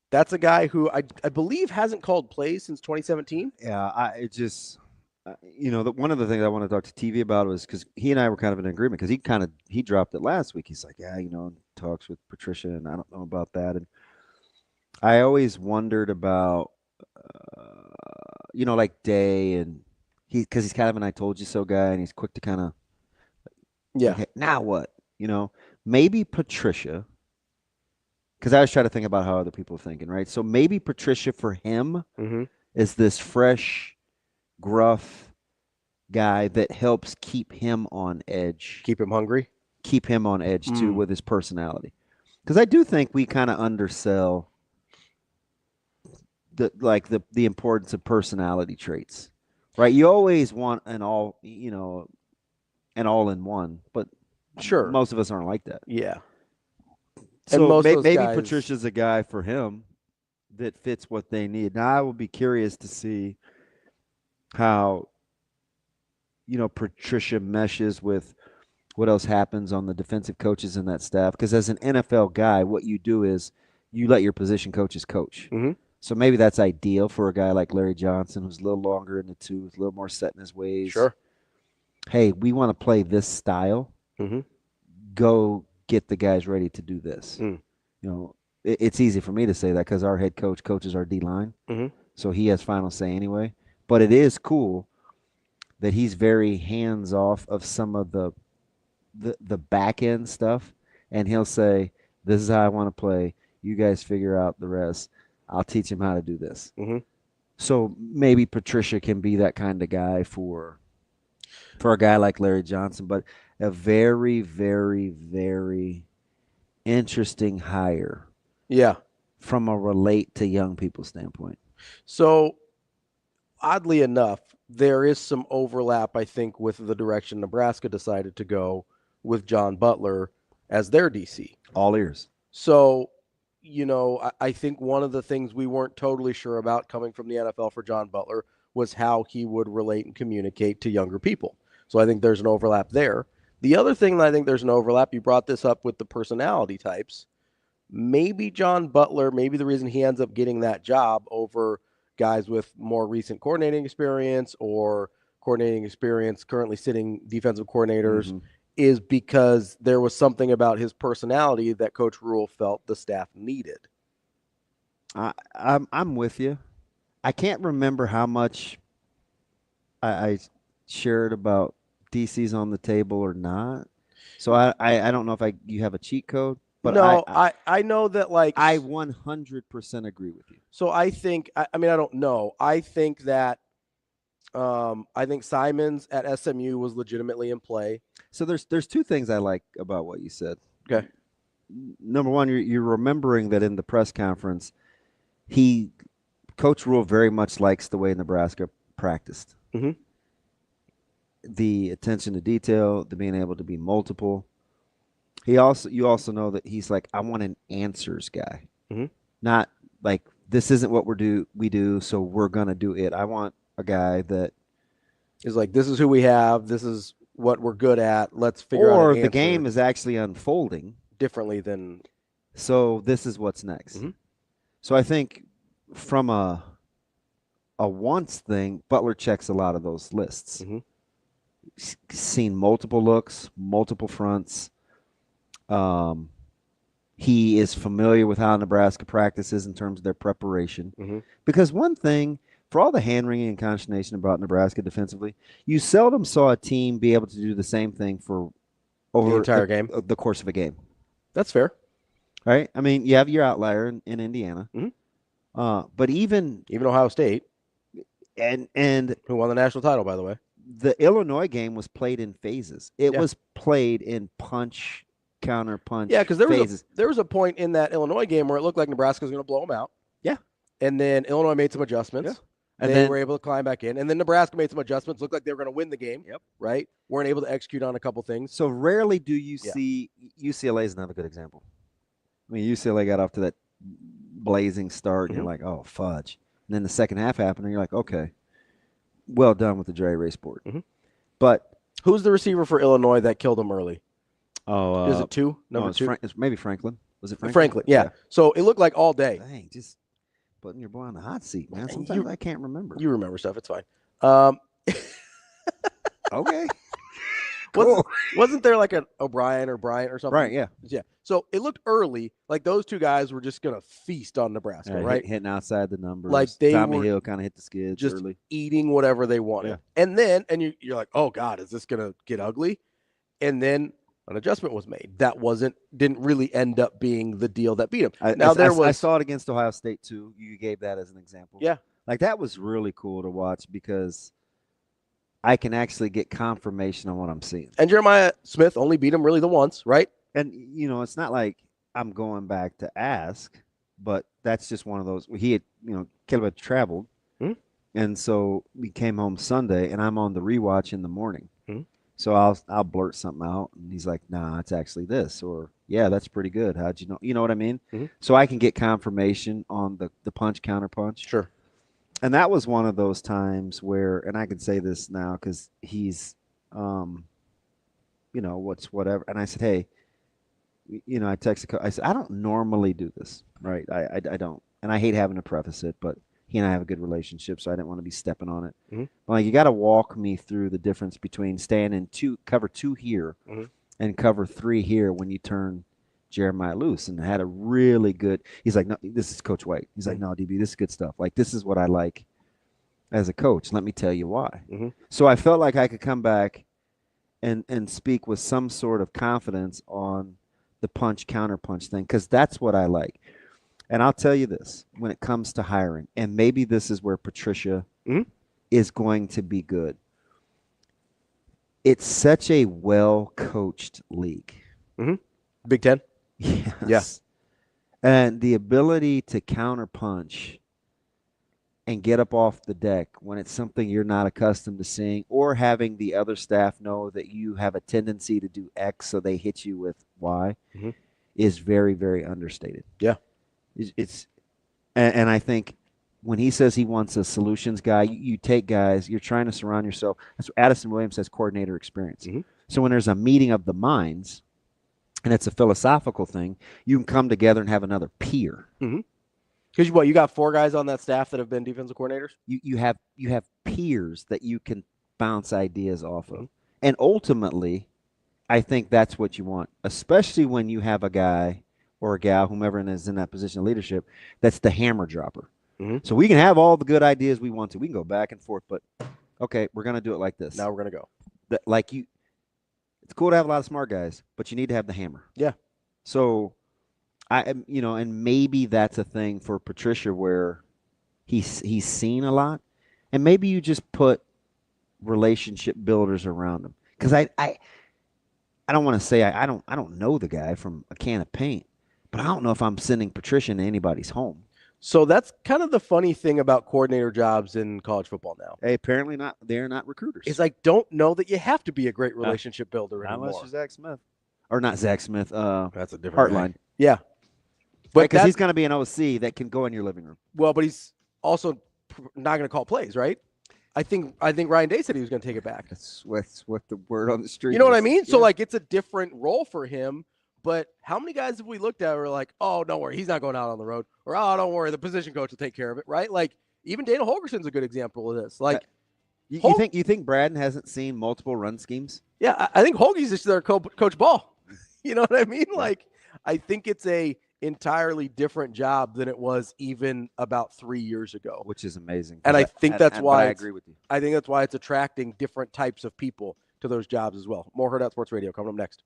That's a guy who I believe hasn't called plays since 2017. Yeah, one of the things I want to talk to TV about was because he and I were kind of in agreement because he dropped it last week. He's like, yeah, talks with Patricia, and I don't know about that. And I always wondered about, like Day, and because he's kind of an I told you so guy, and he's quick to kind of, hey, now what? Maybe Patricia, because I was trying to think about how other people are thinking, right? So maybe Patricia for him is this fresh, gruff guy that helps keep him on edge. Keep him hungry? Keep him on edge, too, with his personality. Because I do think we kind of undersell the importance of personality traits, right? You always want an all-in-one, but sure, most of us aren't like that. Yeah. So maybe Patricia's a guy for him that fits what they need. Now, I will be curious to see how, Patricia meshes with what else happens on the defensive coaches in that staff. Because as an NFL guy, what you do is you let your position coaches coach. So maybe that's ideal for a guy like Larry Johnson, who's a little longer in the tooth, a little more set in his ways. Sure. Hey, we want to play this style. Go get the guys ready to do this. It's easy for me to say that because our head coach coaches our D-line. So he has final say anyway. But it is cool that he's very hands-off of some of the back-end stuff. And he'll say, this is how I want to play. You guys figure out the rest. I'll teach him how to do this. So maybe Patricia can be that kind of guy for a guy like Larry Johnson. But a very, very, very interesting hire. Yeah. From a relate to young people standpoint. So, oddly enough, there is some overlap, I think, with the direction Nebraska decided to go with John Butler as their DC. All ears. So, I think one of the things we weren't totally sure about coming from the NFL for John Butler was how he would relate and communicate to younger people. So I think there's an overlap there. The other thing that I think there's an overlap, you brought this up with the personality types. Maybe John Butler, maybe the reason he ends up getting that job over guys with more recent coordinating experience or coordinating experience currently sitting defensive coordinators is because there was something about his personality that Coach Rule felt the staff needed. I'm with you. I can't remember how much I shared about DC's on the table or not. So I don't know if you have a cheat code. But no, I know that I 100% agree with you. So I think I don't know. I think that I think Simons at SMU was legitimately in play. So there's two things I like about what you said. Okay. Number one, you're remembering that in the press conference, Coach Rule very much likes the way Nebraska practiced. The attention to detail, the being able to be multiple. You also know that he's like, I want an answers guy, not like this isn't what we do, so we're gonna do it. I want a guy that is like, this is who we have, this is what we're good at. Let's figure out. Or the game is actually unfolding differently than. So this is what's next. So I think from a wants thing, Butler checks a lot of those lists. Seen multiple looks, multiple fronts. He is familiar with how Nebraska practices in terms of their preparation. Because one thing, for all the hand-wringing and consternation about Nebraska defensively, you seldom saw a team be able to do the same thing for over the entire game, the course of a game. That's fair. Right? I mean, you have your outlier in Indiana. But even Ohio State. And who won the national title, by the way. The Illinois game was played in phases. It was played in punch, counter punch. Yeah, because there was a point in that Illinois game where it looked like Nebraska was going to blow them out. Yeah. And then Illinois made some adjustments. Yeah. And they were able to climb back in. And then Nebraska made some adjustments. Looked like they were going to win the game. Right? Weren't able to execute on a couple things. So rarely do you see UCLA is another good example. I mean, UCLA got off to that blazing start, and you're like, oh, fudge. And then the second half happened, and you're like, okay, well done with the dry erase board. But who's the receiver for Illinois that killed them early? Oh, is it two? Number two? It's maybe Franklin. Was it Franklin? Franklin, yeah. So it looked like all day. Dang, just putting your boy on the hot seat, man. Sometimes I can't remember. You remember stuff. It's fine. Okay. Cool. Wasn't there like an O'Brien or Bryant or something? Right, yeah. Yeah. So it looked early like those two guys were just going to feast on Nebraska, right? Hitting outside the numbers. Like they Tommy were Hill kind of hit the skids just early. eating whatever they wanted. Yeah. And then you're like, oh God, is this going to get ugly? And then an adjustment was made. That didn't really end up being the deal that beat him. I saw it against Ohio State too. You gave that as an example. Yeah. Like that was really cool to watch because I can actually get confirmation on what I'm seeing. And Jeremiah Smith only beat him really the once, right? And, it's not like I'm going back to ask, but that's just one of those. He had, Caleb had traveled. Mm-hmm. And so we came home Sunday, and I'm on the rewatch in the morning. Mm-hmm. So I'll blurt something out, and he's like, nah, it's actually this. Or, yeah, that's pretty good. How'd you know? You know what I mean? Mm-hmm. So I can get confirmation on the punch, counter punch. Sure. And that was one of those times where, and I can say this now because he's, whatever. And I said, hey, I texted coach. I said, I don't normally do this, right? I don't. And I hate having to preface it, but he and I have a good relationship, so I didn't want to be stepping on it. Mm-hmm. But you got to walk me through the difference between staying in cover 2 here and cover 3 here when you turn Jeremiah loose, and had a really good. He's like, no, this is Coach White. He's like, no, DB, this is good stuff. Like, this is what I like as a coach. Let me tell you why. Mm-hmm. So I felt like I could come back and speak with some sort of confidence on the punch counter punch thing, because that's what I like. And I'll tell you this, when it comes to hiring, and maybe this is where Patricia is going to be good. It's such a well-coached league. Mm-hmm. Big Ten. Yes. Yeah. And the ability to counter punch and get up off the deck when it's something you're not accustomed to seeing, or having the other staff know that you have a tendency to do X, so they hit you with Y, is very, very understated. Yeah. And I think when he says he wants a solutions guy, you take guys, you're trying to surround yourself. That's what Addison Williams says, coordinator experience. Mm-hmm. So when there's a meeting of the minds, and it's a philosophical thing, you can come together and have another peer. Mm-hmm. Because you got 4 guys on that staff that have been defensive coordinators? You have peers that you can bounce ideas off of. And ultimately, I think that's what you want, especially when you have a guy or a gal, whomever is in that position of leadership, that's the hammer dropper. Mm-hmm. So we can have all the good ideas we want to. We can go back and forth, but okay, we're going to do it like this. Now we're going to go. It's cool to have a lot of smart guys, but you need to have the hammer. Yeah. So and maybe that's a thing for Patricia where he's seen a lot, and maybe you just put relationship builders around him. Because I don't want to say I don't know the guy from a can of paint, but I don't know if I'm sending Patricia into anybody's home. So that's kind of the funny thing about coordinator jobs in college football now. Hey, apparently not. They're not recruiters. It's like, don't know that you have to be a great relationship builder anymore. Unless you're Zach Smith. Or not Zach Smith. That's a different Heartline. guy. Yeah. But because he's going to be an OC that can go in your living room. Well, but he's also not going to call plays, right? I think Ryan Day said he was going to take it back. That's what the word on the street You know is. what I mean? Yeah. So, it's a different role for him. But how many guys have we looked at who are like, oh, don't worry, he's not going out on the road. Or, oh, don't worry, the position coach will take care of it, right? Even Dana Holgerson's a good example of this. You think Braden hasn't seen multiple run schemes? Yeah, I think Holgie's just their Coach Ball. You know what I mean? I think it's a entirely different job than it was even about 3 years ago. Which is amazing. And I think that's why I agree with you. I think that's why it's attracting different types of people to those jobs as well. More Hurrdat Sports Radio coming up next.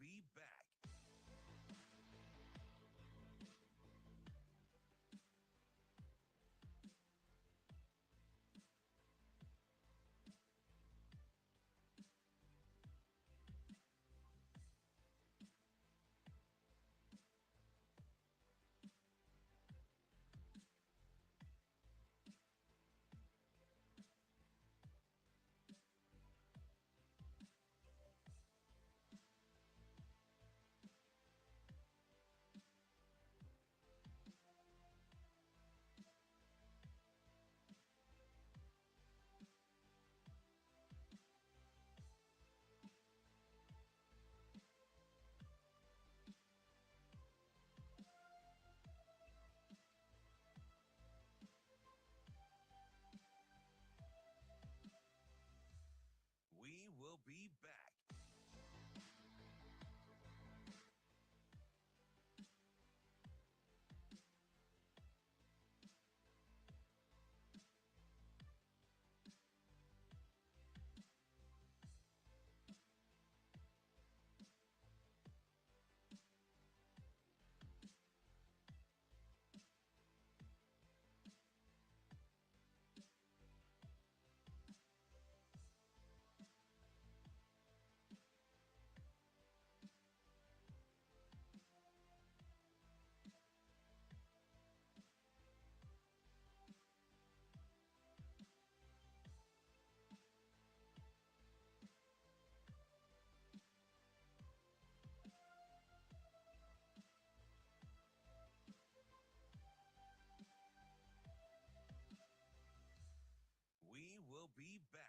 be back. We will be back. We will be back.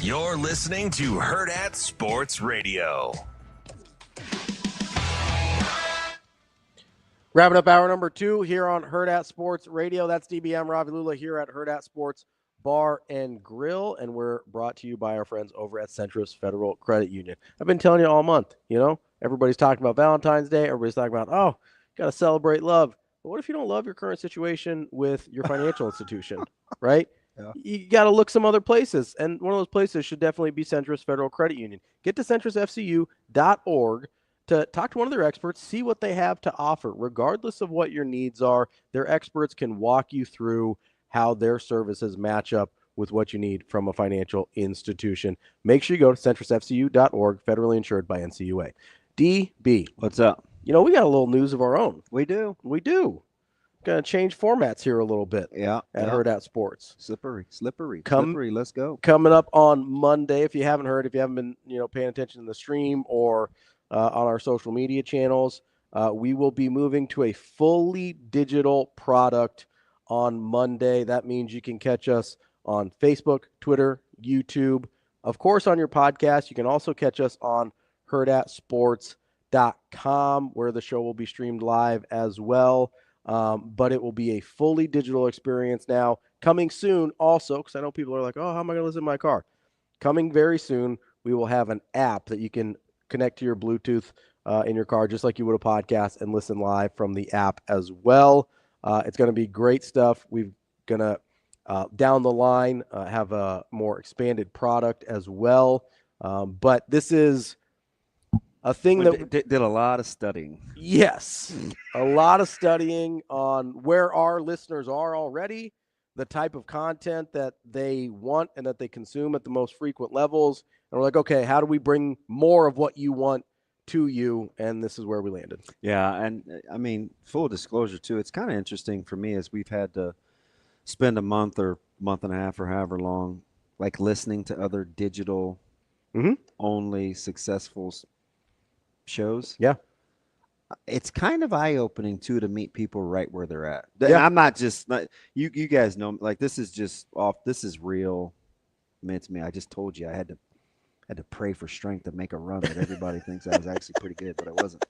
You're listening to Hurrdat Sports Radio. Wrapping up hour number 2 here on Hurrdat Sports Radio. That's DBM Ravi Lulla here at Hurrdat Sports Bar and Grill, and we're brought to you by our friends over at Centris Federal Credit Union. I've been telling you all month, everybody's talking about Valentine's Day. Everybody's talking about, got to celebrate love. But what if you don't love your current situation with your financial institution, right? Yeah. You got to look some other places, and one of those places should definitely be Centris Federal Credit Union. Get to centrisfcu.org to talk to one of their experts, see what they have to offer. Regardless of what your needs are, their experts can walk you through how their services match up with what you need from a financial institution. Make sure you go to centrisfcu.org, federally insured by NCUA. DB. What's up? We got a little news of our own. We do. Going to change formats here a little bit. Yeah. At Hurrdat Sports. Slippery. Let's go. Coming up on Monday, if you haven't been, paying attention to the stream or on our social media channels, we will be moving to a fully digital product on Monday. That means you can catch us on Facebook, Twitter, YouTube, of course, on your podcast. You can also catch us on hurrdatsports.com, where the show will be streamed live as well. But it will be a fully digital experience now. Coming soon also, because I know people are like, how am I going to listen to my car? Coming very soon, we will have an app that you can connect to your Bluetooth in your car, just like you would a podcast, and listen live from the app as well. It's going to be great stuff. We're going to down the line have a more expanded product as well. But this is a thing that did a lot of studying. Yes, a lot of studying on where our listeners are already, the type of content that they want and that they consume at the most frequent levels. And we're like, okay, how do we bring more of what you want to you? And this is where we landed. Yeah, and I mean, full disclosure too, it's kind of interesting for me as we've had to spend a month or month and a half or however long, like listening to other digital only successful shows. Yeah. It's kind of eye-opening too to meet people right where they're at. Yeah. And I'm not just you guys know, like, this is just off, this is real. I mean, it's me. I just told you I had to pray for strength to make a run that everybody thinks I was actually pretty good, but I wasn't.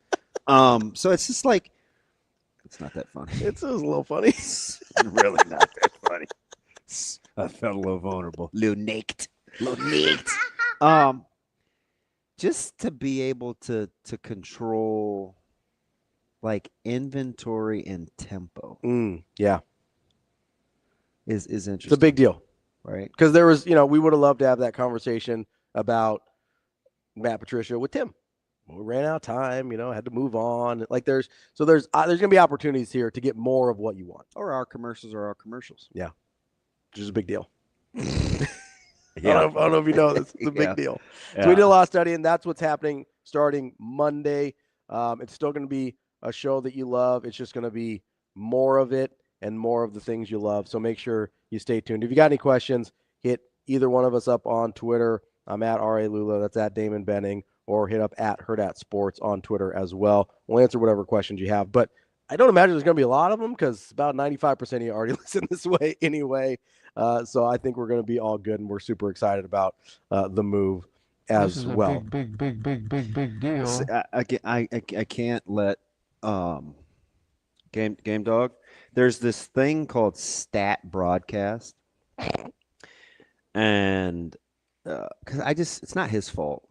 So it's just like, it's not that funny. It's a little funny. Really not that funny. I felt a little vulnerable. Little naked. Just to be able to control like inventory and tempo. Yeah. Is interesting. It's a big deal. Right. Because there was, we would have loved to have that conversation about Matt Patricia with Tim. We ran out of time, had to move on. Like there's going to be opportunities here to get more of what you want. Or our commercials are our commercials. Yeah. Which is a big deal. Yeah. I don't know if you know this. It's a big deal. Yeah. So we did a lot of studying. That's what's happening starting Monday. It's still going to be a show that you love. It's just going to be more of it and more of the things you love. So make sure you stay tuned. If you got any questions, hit either one of us up on Twitter. I'm at R.A. Lulla. That's at Damon Benning. Or hit up at Hurrdat Sports on Twitter as well. We'll answer whatever questions you have. But I don't imagine there's going to be a lot of them because about 95% of you already listen this way anyway. So I think we're going to be all good, and we're super excited about the move as well. Big deal. I can't let Game Dog. There's this thing called stat broadcast, and because it's not his fault.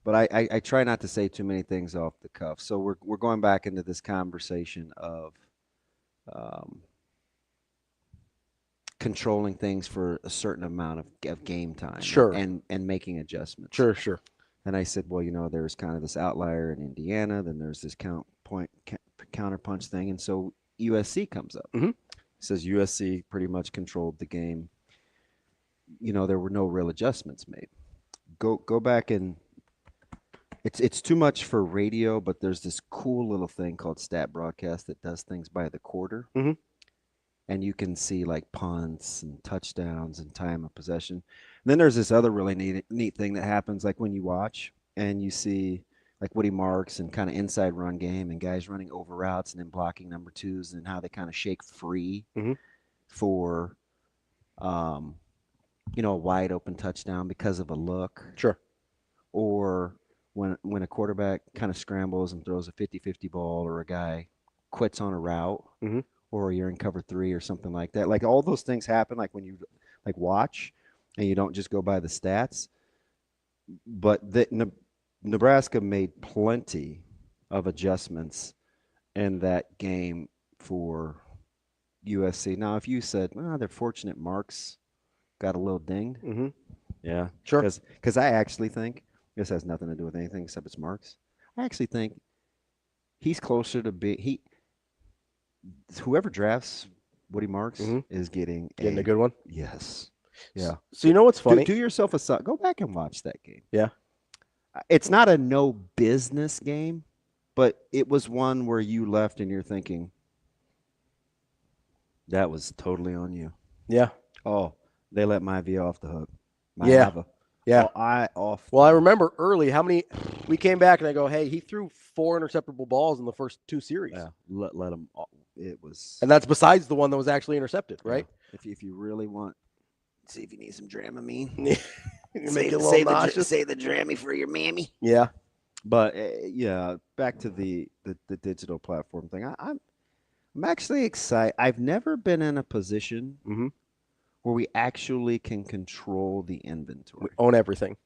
But I try not to say too many things off the cuff. So we're going back into this conversation of controlling things for a certain amount of game time. Sure. And making adjustments. Sure. And I said, well, there's kind of this outlier in Indiana, then there's this counterpunch thing, and so USC comes up. Mm-hmm. It says USC pretty much controlled the game. There were no real adjustments made. Go back and it's too much for radio, but there's this cool little thing called stat broadcast that does things by the quarter. Mm-hmm. And you can see like punts and touchdowns and time of possession. And then there's this other really neat thing that happens, like when you watch and you see like Woody Marks and kind of inside run game and guys running over routes and then blocking number twos and how they kind of shake free for a wide open touchdown because of a look. Sure. Or when a quarterback kind of scrambles and throws a 50-50 ball, or a guy quits on a route, or you're in cover 3 or something like that. Like all those things happen like when you like watch and you don't just go by the stats. But Nebraska made plenty of adjustments in that game for USC. Now, if you said, they're fortunate Marks got a little dinged. Mm-hmm. Yeah. Sure. Because I actually think this has nothing to do with anything except it's Marks. I actually think he's closer to whoever drafts Woody Marks is getting a good one. Yes. Yeah. So you know what's funny? Do yourself a suck. Go back and watch that game. Yeah. It's not a no business game, but it was one where you left and you're thinking, that was totally on you. Yeah. Oh, they let my V off the hook. Yeah. I remember early we came back and I go, hey, he threw 4 interceptable balls in the first 2 series. Yeah. Let him. It was. And that's besides the one that was actually intercepted, right? Yeah. If you really want, see if you need some Dramamine. Make it a little nauseous. Say the Drammy for your mammy. Yeah. But back to the digital platform thing. I'm actually excited. I've never been in a position where we actually can control the inventory. We own everything.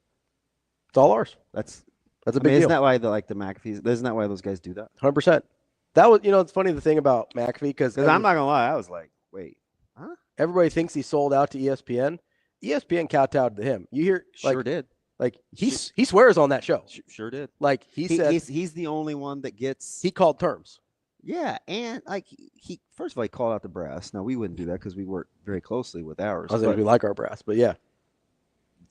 It's all ours. That's a big deal. Isn't that why the McAfee's? Isn't that why those guys do that? 100%. That was, it's funny the thing about McAfee because I'm not gonna lie, I was like, Wait, huh? Everybody thinks he sold out to ESPN. ESPN kowtowed to him. You hear? Sure did. Like he swears on that show. Sure did. Like he said he's the only one that gets. He called terms. Yeah, and like he first of all he called out the brass. Now we wouldn't do that because we work very closely with ours. I was like, we like our brass, but yeah.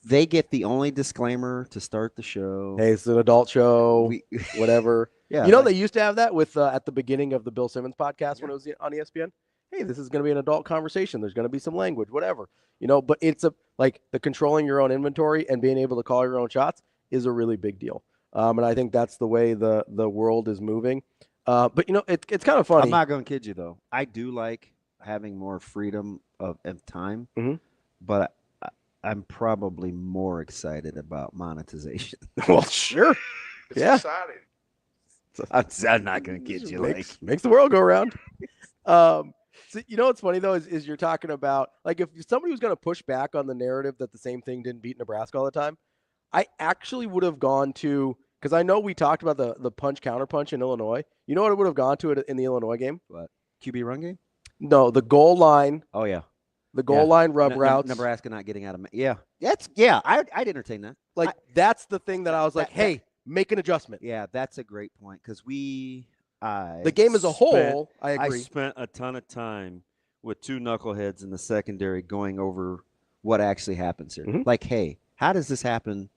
They get the only disclaimer to start the show. Hey, it's an adult show. Whatever. Yeah, you know they used to have that with at the beginning of the Bill Simmons podcast when it was on ESPN. Hey, this is going to be an adult conversation. There's going to be some language, whatever. But it's like the controlling your own inventory and being able to call your own shots is a really big deal. And I think that's the way the world is moving. But it's kind of funny. I'm not going to kid you though. I do like having more freedom of time, but I'm probably more excited about monetization. Well, sure. It's yeah. exciting. I'm not going to kid you. Makes the world go around. So what's funny though is you're talking about like if somebody was going to push back on the narrative that the same thing didn't beat Nebraska all the time, I actually would have gone to because I know we talked about the punch counter punch in Illinois. You know what I would have gone to it in the Illinois game? What? QB run game? No, the goal line. Oh yeah. The goal line rub routes. Nebraska not getting out of I'd entertain that. Like that's the thing that I was like, hey, make an adjustment. Yeah, that's a great point because the game as a whole, I agree. I spent a ton of time with two knuckleheads in the secondary going over what actually happens here. Like, hey, how does this happen?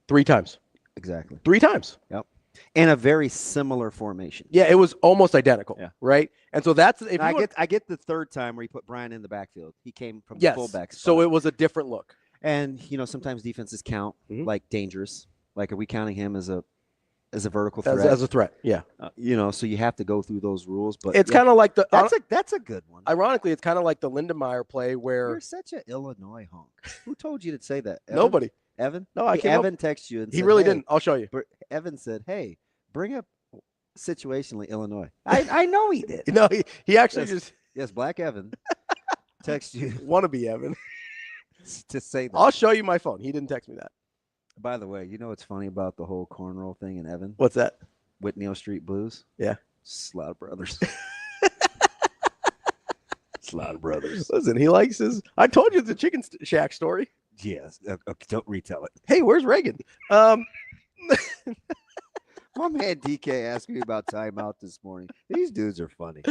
3 times. Exactly. 3 times. Yep. In a very similar formation. Yeah, it was almost identical. Yeah. Right. And so that's I get the third time where he put Brian in the backfield. He came from the fullback spot. So it was a different look. And sometimes defenses count like dangerous. Like, are we counting him as a vertical threat? As a threat, yeah. So you have to go through those rules. But it's kind of like that's a good one. Ironically, it's kind of like the Lindenmeyer play where you're such an Illinois honk. Who told you to say that? Evan? Nobody. Evan? No, I can't. Evan texted you and he said, really didn't. I'll show you. Evan said, "Hey, bring up situationally Illinois." I know he did. No, he actually yes, Black Evan text you. Wannabe Evan to say that. I'll show you my phone. He didn't text me that. By the way, you know what's funny about the whole corn roll thing in Evan? What's that? Whitney Street Blues. Yeah. Slaughter Brothers. Slaughter Brothers. Listen, he likes his. I told you it's a chicken shack story. Yes. Okay, don't retell it. Hey, where's Reagan? My man DK asked me about timeout this morning. These dudes are funny.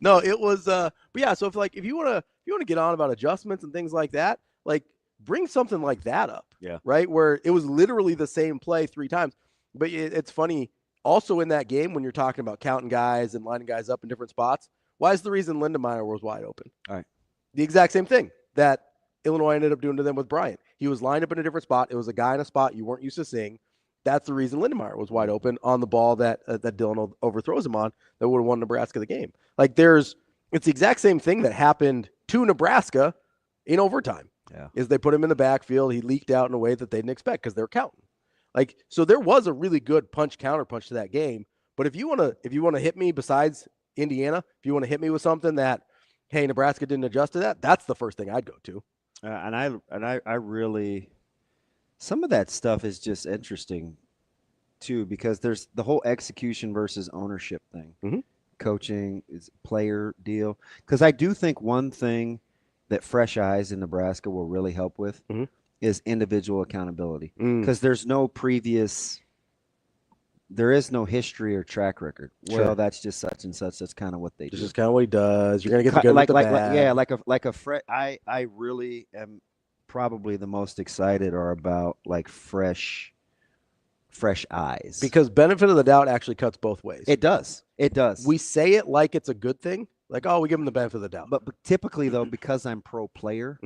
No, it was. But yeah. So if you wanna get on about adjustments and things like that, like bring something like that up. Yeah. Right. Where it was literally the same play 3 times. But it's funny. Also in that game when you're talking about counting guys and lining guys up in different spots, why is the reason Lindenmeyer was wide open? All right. The exact same thing that Illinois ended up doing to them with Bryant. He was lined up in a different spot. It was a guy in a spot you weren't used to seeing. That's the reason Lindenmeyer was wide open on the ball that Dillon overthrows him on that would have won Nebraska the game. Like it's the exact same thing that happened to Nebraska in overtime. Yeah. Is they put him in the backfield. He leaked out in a way that they didn't expect because they're counting. Like, so there was a really good counter punch to that game. But if you want to hit me besides Indiana, if you want to hit me with something that, hey, Nebraska didn't adjust to that, that's the first thing I'd go to. And I really, some of that stuff is just interesting too, because there's the whole execution versus ownership thing. Coaching is player deal. Because I do think one thing that fresh eyes in Nebraska will really help with is individual accountability. Because there is no history or track record. Sure. Well, that's just such and such. That's kind of what they do. This is kind of what he does. You're gonna get the good with the bad. I really am probably the most excited about like fresh eyes, because benefit of the doubt actually cuts both ways. It does. We say it like it's a good thing, like, oh, we give them the benefit of the doubt. But typically though, because I'm pro player,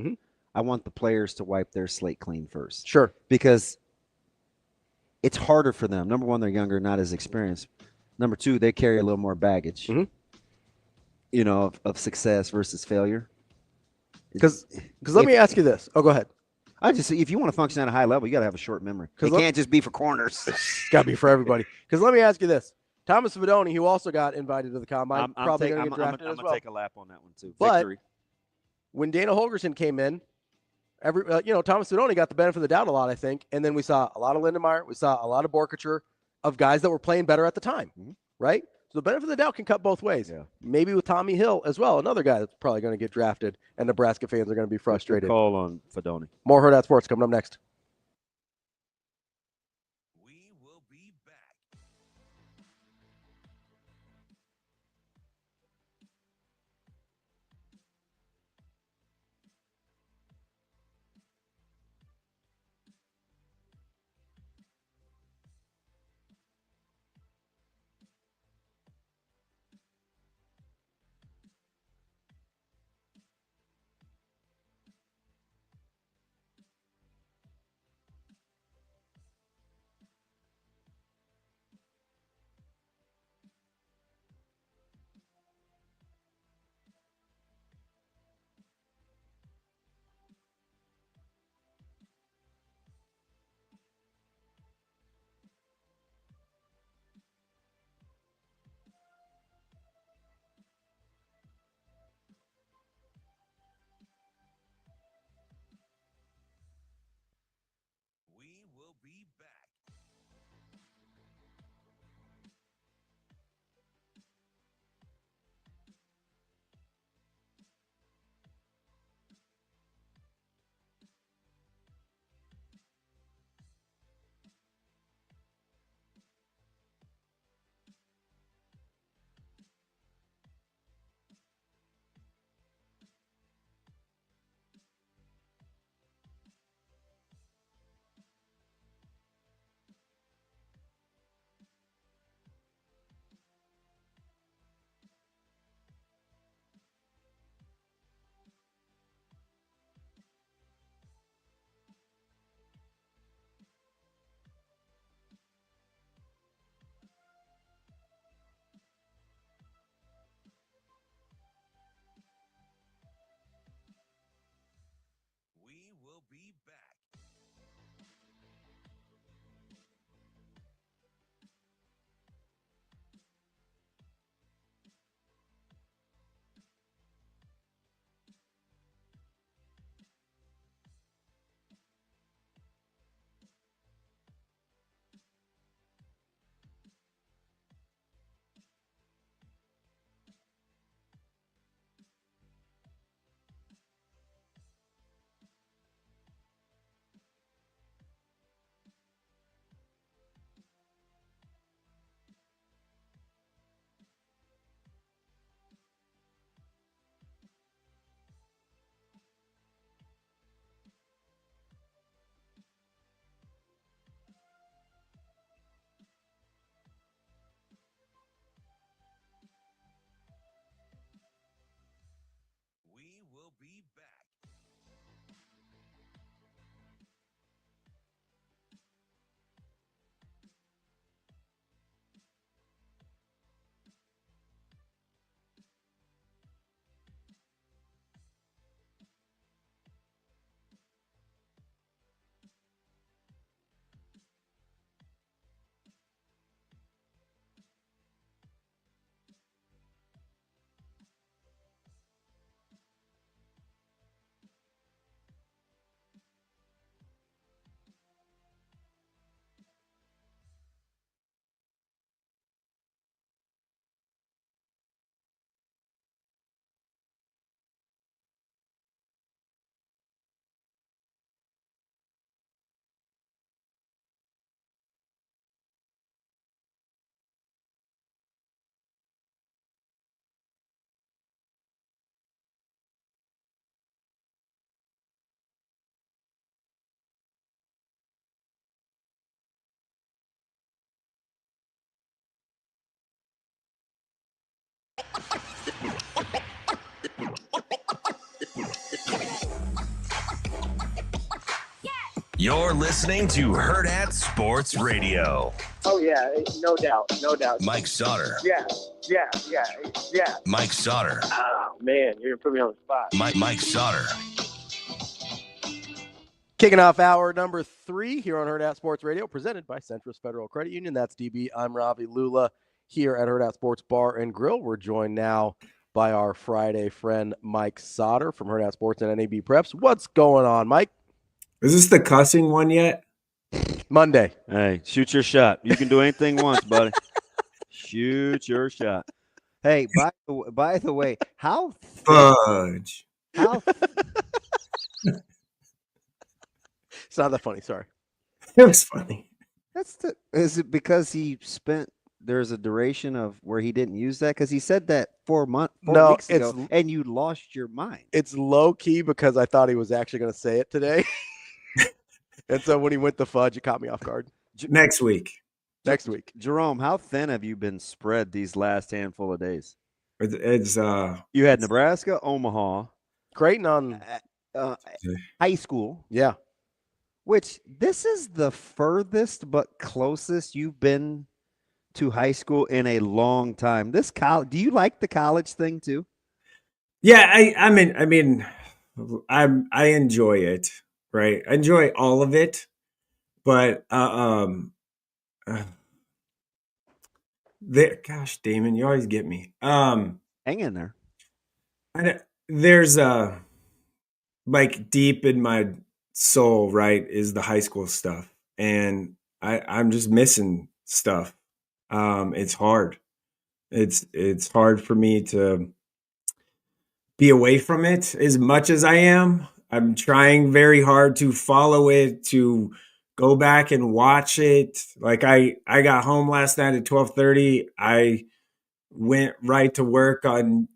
I want the players to wipe their slate clean first. Sure. Because it's harder for them. Number one, they're younger, not as experienced. Number two, they carry a little more baggage, of success versus failure. Because let me ask you this. Oh, go ahead. If you want to function at a high level, you got to have a short memory. It can't just be for corners. It's got to be for everybody. Because let me ask you this. Thomas Fedoni, who also got invited to the Combine, probably going to get drafted as well. I'm going to take a lap on that one too. But Victory. When Dana Holgerson came in, Thomas Fedoni got the benefit of the doubt a lot, I think. And then we saw a lot of Lindenmeyer. We saw a lot of Borkacher, of guys that were playing better at the time, right? So the benefit of the doubt can cut both ways. Yeah. Maybe with Tommy Hill as well, another guy that's probably going to get drafted, and Nebraska fans are going to be frustrated. Call on Fedoni. More Hurrdat Sports coming up next. We will be back. We will be back. We will be back. We will be back. You're listening to Hurrdat Sports Radio. Oh, yeah, no doubt, no doubt. Mike Sautter. Yeah. Mike Sautter. Oh, man, you're going to put me on the spot. Mike Sautter. Kicking off hour number 3 here on Hurrdat Sports Radio, presented by Centris Federal Credit Union. That's DB. I'm Ravi. Lulla here at Hurrdat Sports Bar and Grill. We're joined now by our Friday friend, Mike Sautter from Hurrdat Sports and NAB Preps. What's going on, Mike? Is this the cussing one yet? Monday. Hey, shoot your shot. You can do anything once, buddy. Shoot your shot. Hey, by the way, how fudge? How? It's not that funny. Sorry. It was funny. Is it because he spent? There's a duration of where he didn't use that because he said that 4 weeks ago, and you lost your mind. It's low key because I thought he was actually going to say it today, and so when he went the fudge, it caught me off guard. Next week. Jerome, how thin have you been spread these last handful of days? It's you had Nebraska, Omaha, Creighton on high school. Yeah. Which this is the furthest but closest you've been to high school in a long time. This college, do you like the college thing too? Yeah, I enjoy it, right? I enjoy all of it, but gosh, Damon, you always get me. Hang in there. There's like deep in my soul, right, is the high school stuff, and I'm just missing stuff. It's hard. It's hard for me to be away from it as much as I am. I'm trying very hard to follow it, to go back and watch it. Like I got home last night at 12:30. I went right to work on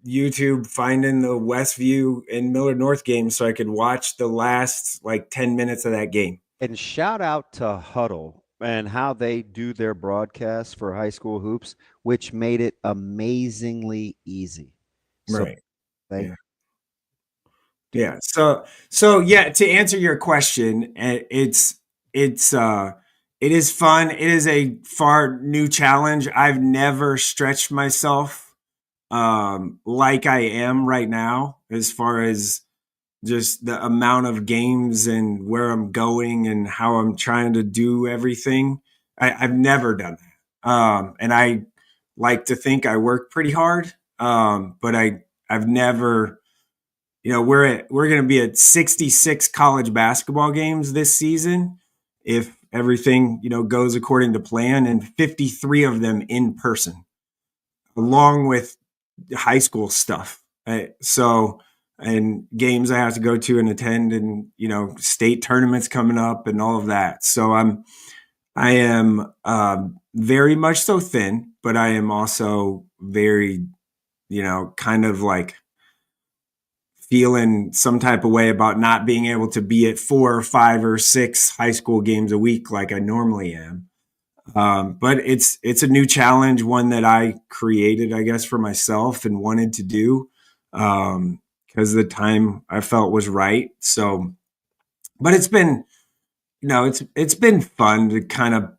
YouTube finding the Westview and Millard North game so I could watch the last 10 minutes of that game. And shout out to Huddle and how they do their broadcasts for high school hoops, which made it amazingly easy. Right. Yeah. So yeah, to answer your question, it is fun. It is a far new challenge. I've never stretched myself like I am right now, as far as just the amount of games and where I'm going and how I'm trying to do everything. I've never done that. And I like to think I work pretty hard. But I've never, we're going to be at 66 college basketball games this season, if everything, goes according to plan, and 53 of them in person, along with high school stuff. And games I have to go to and attend, and, state tournaments coming up and all of that. So I am very much so thin, but I am also very, kind of like feeling some type of way about not being able to be at 4 or 5 or 6 high school games a week like I normally am. But it's a new challenge, one that I created, I guess, for myself and wanted to do, because the time I felt was right. So, but it's been, it's been fun to kind of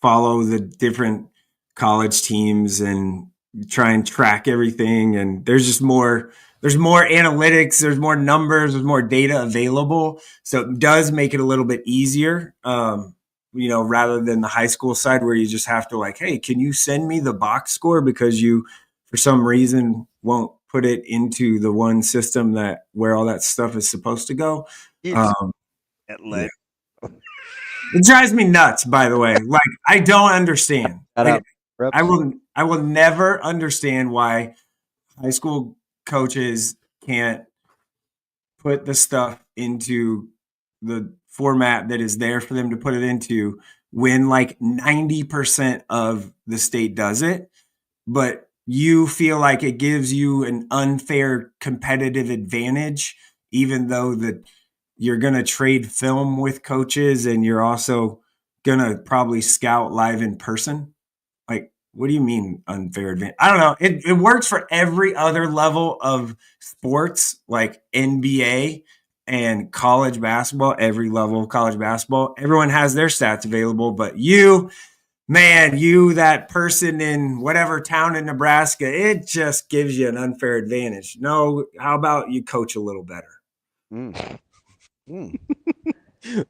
follow the different college teams and try and track everything. And there's more analytics, there's more numbers, there's more data available. So it does make it a little bit easier. Rather than the high school side where you just have to hey, can you send me the box score because you, for some reason, won't put it into the one system where all that stuff is supposed to go. Yeah. It drives me nuts, by the way. I don't understand. I will never understand why high school coaches can't put the stuff into the format that is there for them to put it into when 90% of the state does it, but you feel like it gives you an unfair competitive advantage, even though that you're going to trade film with coaches and you're also going to probably scout live in person. What do you mean unfair advantage? I don't know. It works for every other level of sports, like NBA and college basketball, every level of college basketball. Everyone has their stats available, but you, that person in whatever town in Nebraska, it just gives you an unfair advantage. No, how about you coach a little better?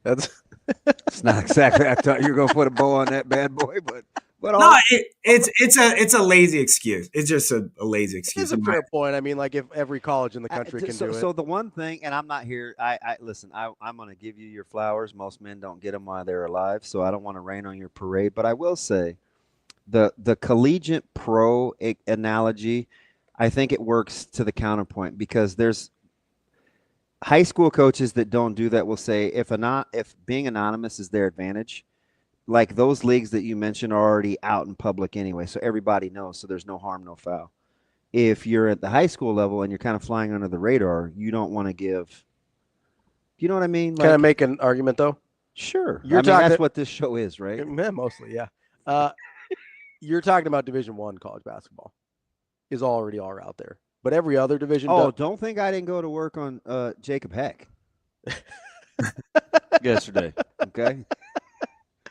That's not exactly. I thought you were going to put a bow on that bad boy, but no, it's a lazy excuse. It's just a lazy excuse. It's a fair point. I mean, if every college in the country can do it. So the one thing, and I'm not here. I listen. I'm going to give you your flowers. Most men don't get them while they're alive, so I don't want to rain on your parade. But I will say, The collegiate pro analogy, I think it works to the counterpoint, because there's high school coaches that don't do that will say if being anonymous is their advantage, like those leagues that you mentioned are already out in public anyway, so everybody knows, so there's no harm, no foul. If you're at the high school level and you're kind of flying under the radar, you don't want to give. You know what I mean? Can I make an argument though? Sure. That's what this show is, right? Yeah, mostly, yeah. You're talking about Division I college basketball is already all out there, but every other division. Don't think I didn't go to work on Jacob Heck yesterday. Okay.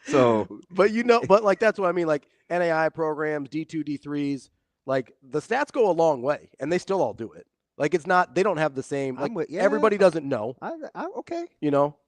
So, but like that's what I mean. Like NAI programs, D2, D3s, like the stats go a long way, and they still all do it. Like it's not, they don't have the same. Like everybody doesn't know. Okay.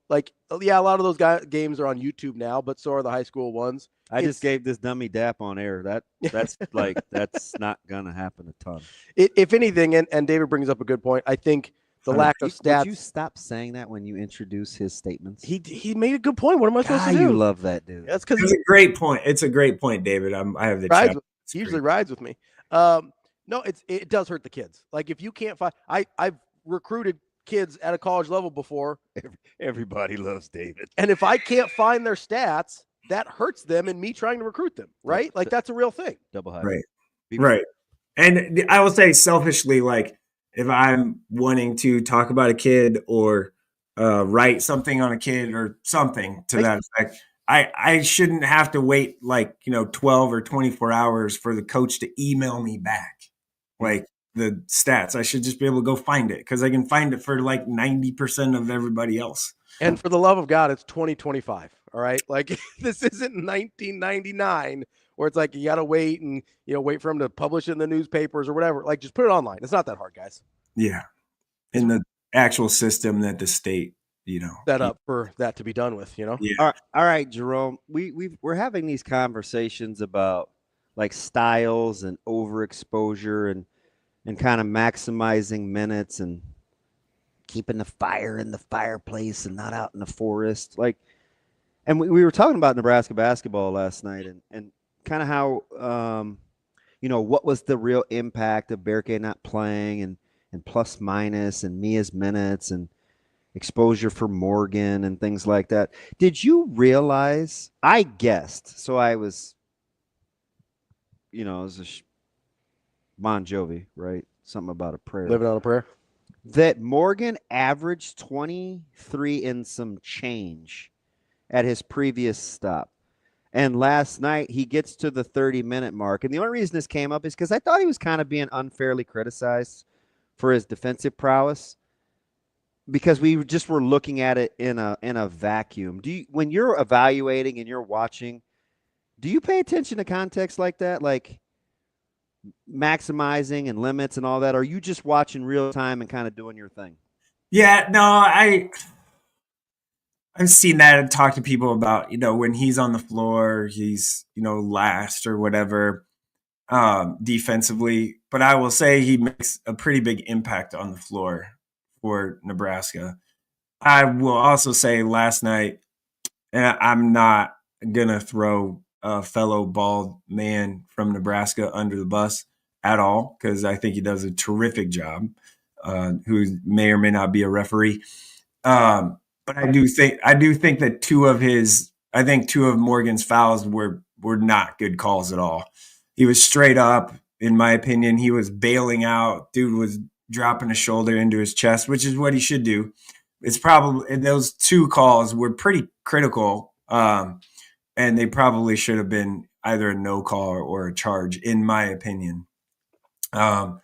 Like a lot of those games are on YouTube now, but so are the high school ones. I just gave this dummy dap on air. That's like that's not gonna happen a ton. If anything, and David brings up a good point. I think the lack of stats. Would you stop saying that when you introduce his statements? He made a good point. What am I supposed to do? You love that dude. That's because it's a great point. It's a great point, David. I have the chat. He usually rides with me. No, it does hurt the kids. Like if you can't find, I've recruited kids at a college level before. Everybody loves David. And if I can't find their stats, that hurts them and me trying to recruit them, right? Like that's a real thing. Double high. Right. And I will say selfishly, like if I'm wanting to talk about a kid or write something on a kid or something to that effect, I shouldn't have to wait 12 or 24 hours for the coach to email me back like the stats. I should just be able to go find it because I can find it for like 90% of everybody else. And for the love of God, it's 2025. All right. Like this isn't 1999 where it's like you got to wait and, wait for them to publish it in the newspapers or whatever. Like just put it online. It's not that hard, guys. Yeah. In the actual system that the state, set up for that to be done with, Yeah. All right, Jerome. We're having these conversations about like styles and overexposure and kind of maximizing minutes and keeping the fire in the fireplace and not out in the forest. And we were talking about Nebraska basketball last night and kind of how, what was the real impact of Verghese not playing and plus minus and Mia's minutes and exposure for Morgan and things like that. Did you realize, I guessed, so I was, it was a Bon Jovi, right? Something about a prayer. Living on a prayer. That Morgan averaged 23 and some change at his previous stop. And last night he gets to the 30-minute mark. And the only reason this came up is because I thought he was kind of being unfairly criticized for his defensive prowess because we just were looking at it in a vacuum. When you're evaluating and you're watching, do you pay attention to context like that? Like maximizing and limits and all that? Or are you just watching real time and kind of doing your thing? Yeah, no, I've seen that and talked to people about, when he's on the floor, he's, last or whatever defensively. But I will say he makes a pretty big impact on the floor for Nebraska. I will also say last night, and I'm not going to throw a fellow bald man from Nebraska under the bus at all, because I think he does a terrific job, who may or may not be a referee. But I do think that two of Morgan's fouls were not good calls at all. He was straight up, in my opinion. He was bailing out. Dude was dropping a shoulder into his chest, which is what he should do. It's probably, those two calls were pretty critical. And they probably should have been either a no call or a charge, in my opinion. Frankly,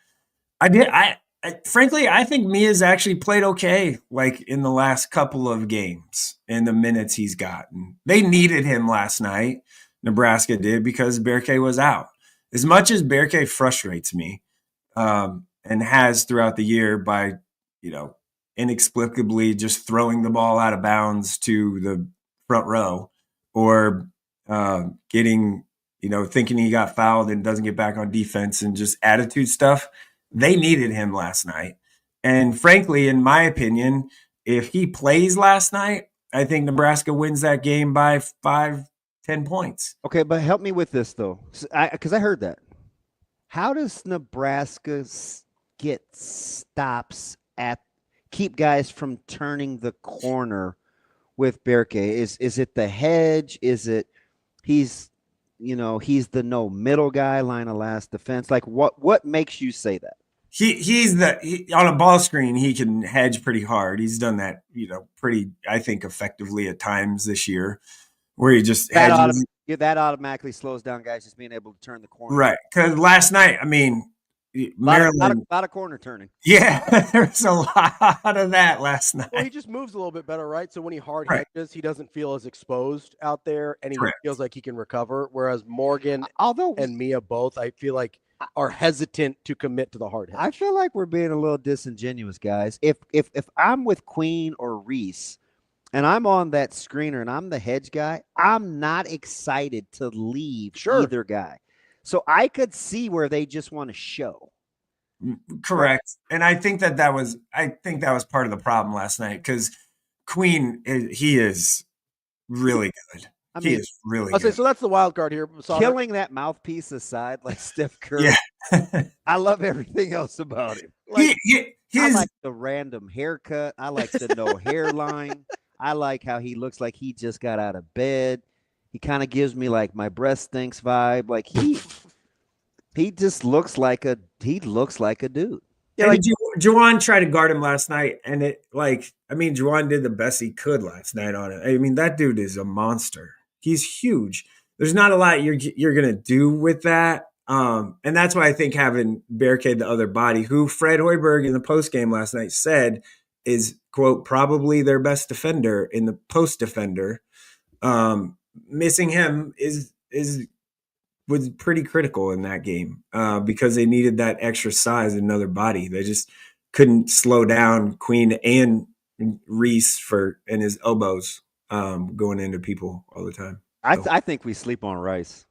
I think Mia's actually played okay, like in the last couple of games in the minutes he's gotten. They needed him last night. Nebraska did, because Verghese was out. As much as Verghese frustrates me, and has throughout the year by, inexplicably just throwing the ball out of bounds to the front row or getting, thinking he got fouled and doesn't get back on defense and just attitude stuff. They needed him last night. And frankly, in my opinion, if he plays last night, I think Nebraska wins that game by 5-10 10 points. Okay, but help me with this, though, because I heard that. How does Nebraska get stops keep guys from turning the corner with Verghese? Is it the hedge? Is it he's the no middle guy, line of last defense? Like what makes you say that? He's on a ball screen, he can hedge pretty hard. He's done that, pretty, I think, effectively at times this year, where he just hedges. That automatically slows down guys just being able to turn the corner. Right. Because last night, Maryland. A lot of corner turning. Yeah, there's a lot of that last night. Well, he just moves a little bit better, right? So when he hard hedges, he doesn't feel as exposed out there, and he feels like he can recover. Whereas Morgan and Mia both, I feel like, are hesitant to commit to the hard hedge. I feel like we're being a little disingenuous, guys. If I'm with Queen or Reese and I'm on that screener and I'm the hedge guy, I'm not excited to leave either guy. So I could see where they just want to show. Correct. And I think that was part of the problem last night, because Queen, he is really good. He is really good. So that's the wild card here. Killing that mouthpiece aside, like Steph Curry. Yeah. I love everything else about him. Like, I like the random haircut. I like the no hairline. I like how he looks like he just got out of bed. He kind of gives me like my breath stinks vibe. Like he just looks like a dude. Yeah, like Juwan tried to guard him last night, and Juwan did the best he could last night on it. I mean, that dude is a monster. He's huge. There's not a lot you're gonna do with that, and that's why I think having Verghese, the other body, who Fred Hoiberg in the post game last night said is, quote, probably their best defender in the post defender. Missing him was pretty critical in that game, because they needed that extra size, another body. They just couldn't slow down Queen and Reese and his elbows going into people all the time. So. I think we sleep on Rice.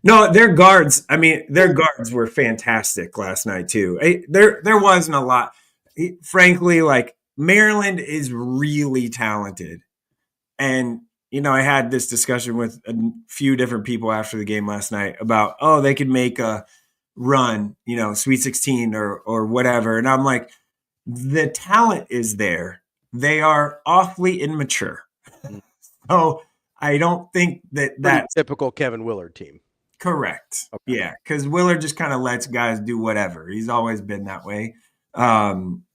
No, their guards. I mean, their guards were fantastic last night too. There wasn't a lot. Frankly, like, Maryland is really talented, and I had this discussion with a few different people after the game last night about, they could make a run, Sweet 16 or whatever. And I'm like, the talent is there. They are awfully immature. So I don't think that's typical Kevin Willard team. Correct. Okay. Yeah. Because Willard just kind of lets guys do whatever. He's always been that way.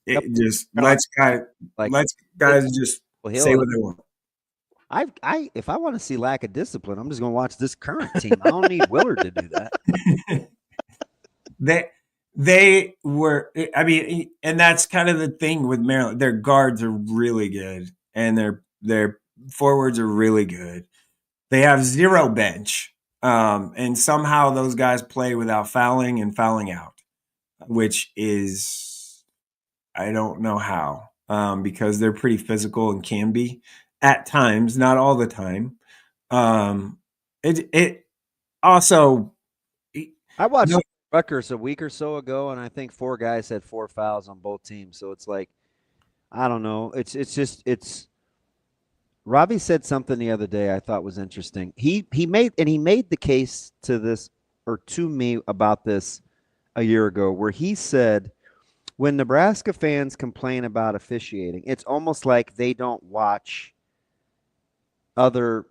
It just lets guys just say what they want. If I want to see lack of discipline, I'm just going to watch this current team. I don't need Willard to do that. They were, and that's kind of the thing with Maryland. Their guards are really good, and their forwards are really good. They have zero bench, and somehow those guys play without fouling and fouling out, which is, I don't know how, because they're pretty physical and can be. At times, not all the time. It also. I watched Rutgers a week or so ago, and I think 4 guys had 4 fouls on both teams. So it's like, I don't know. It's. Ravi said something the other day I thought was interesting. He made the case to me about this a year ago, where he said, when Nebraska fans complain about officiating, it's almost like they don't watch other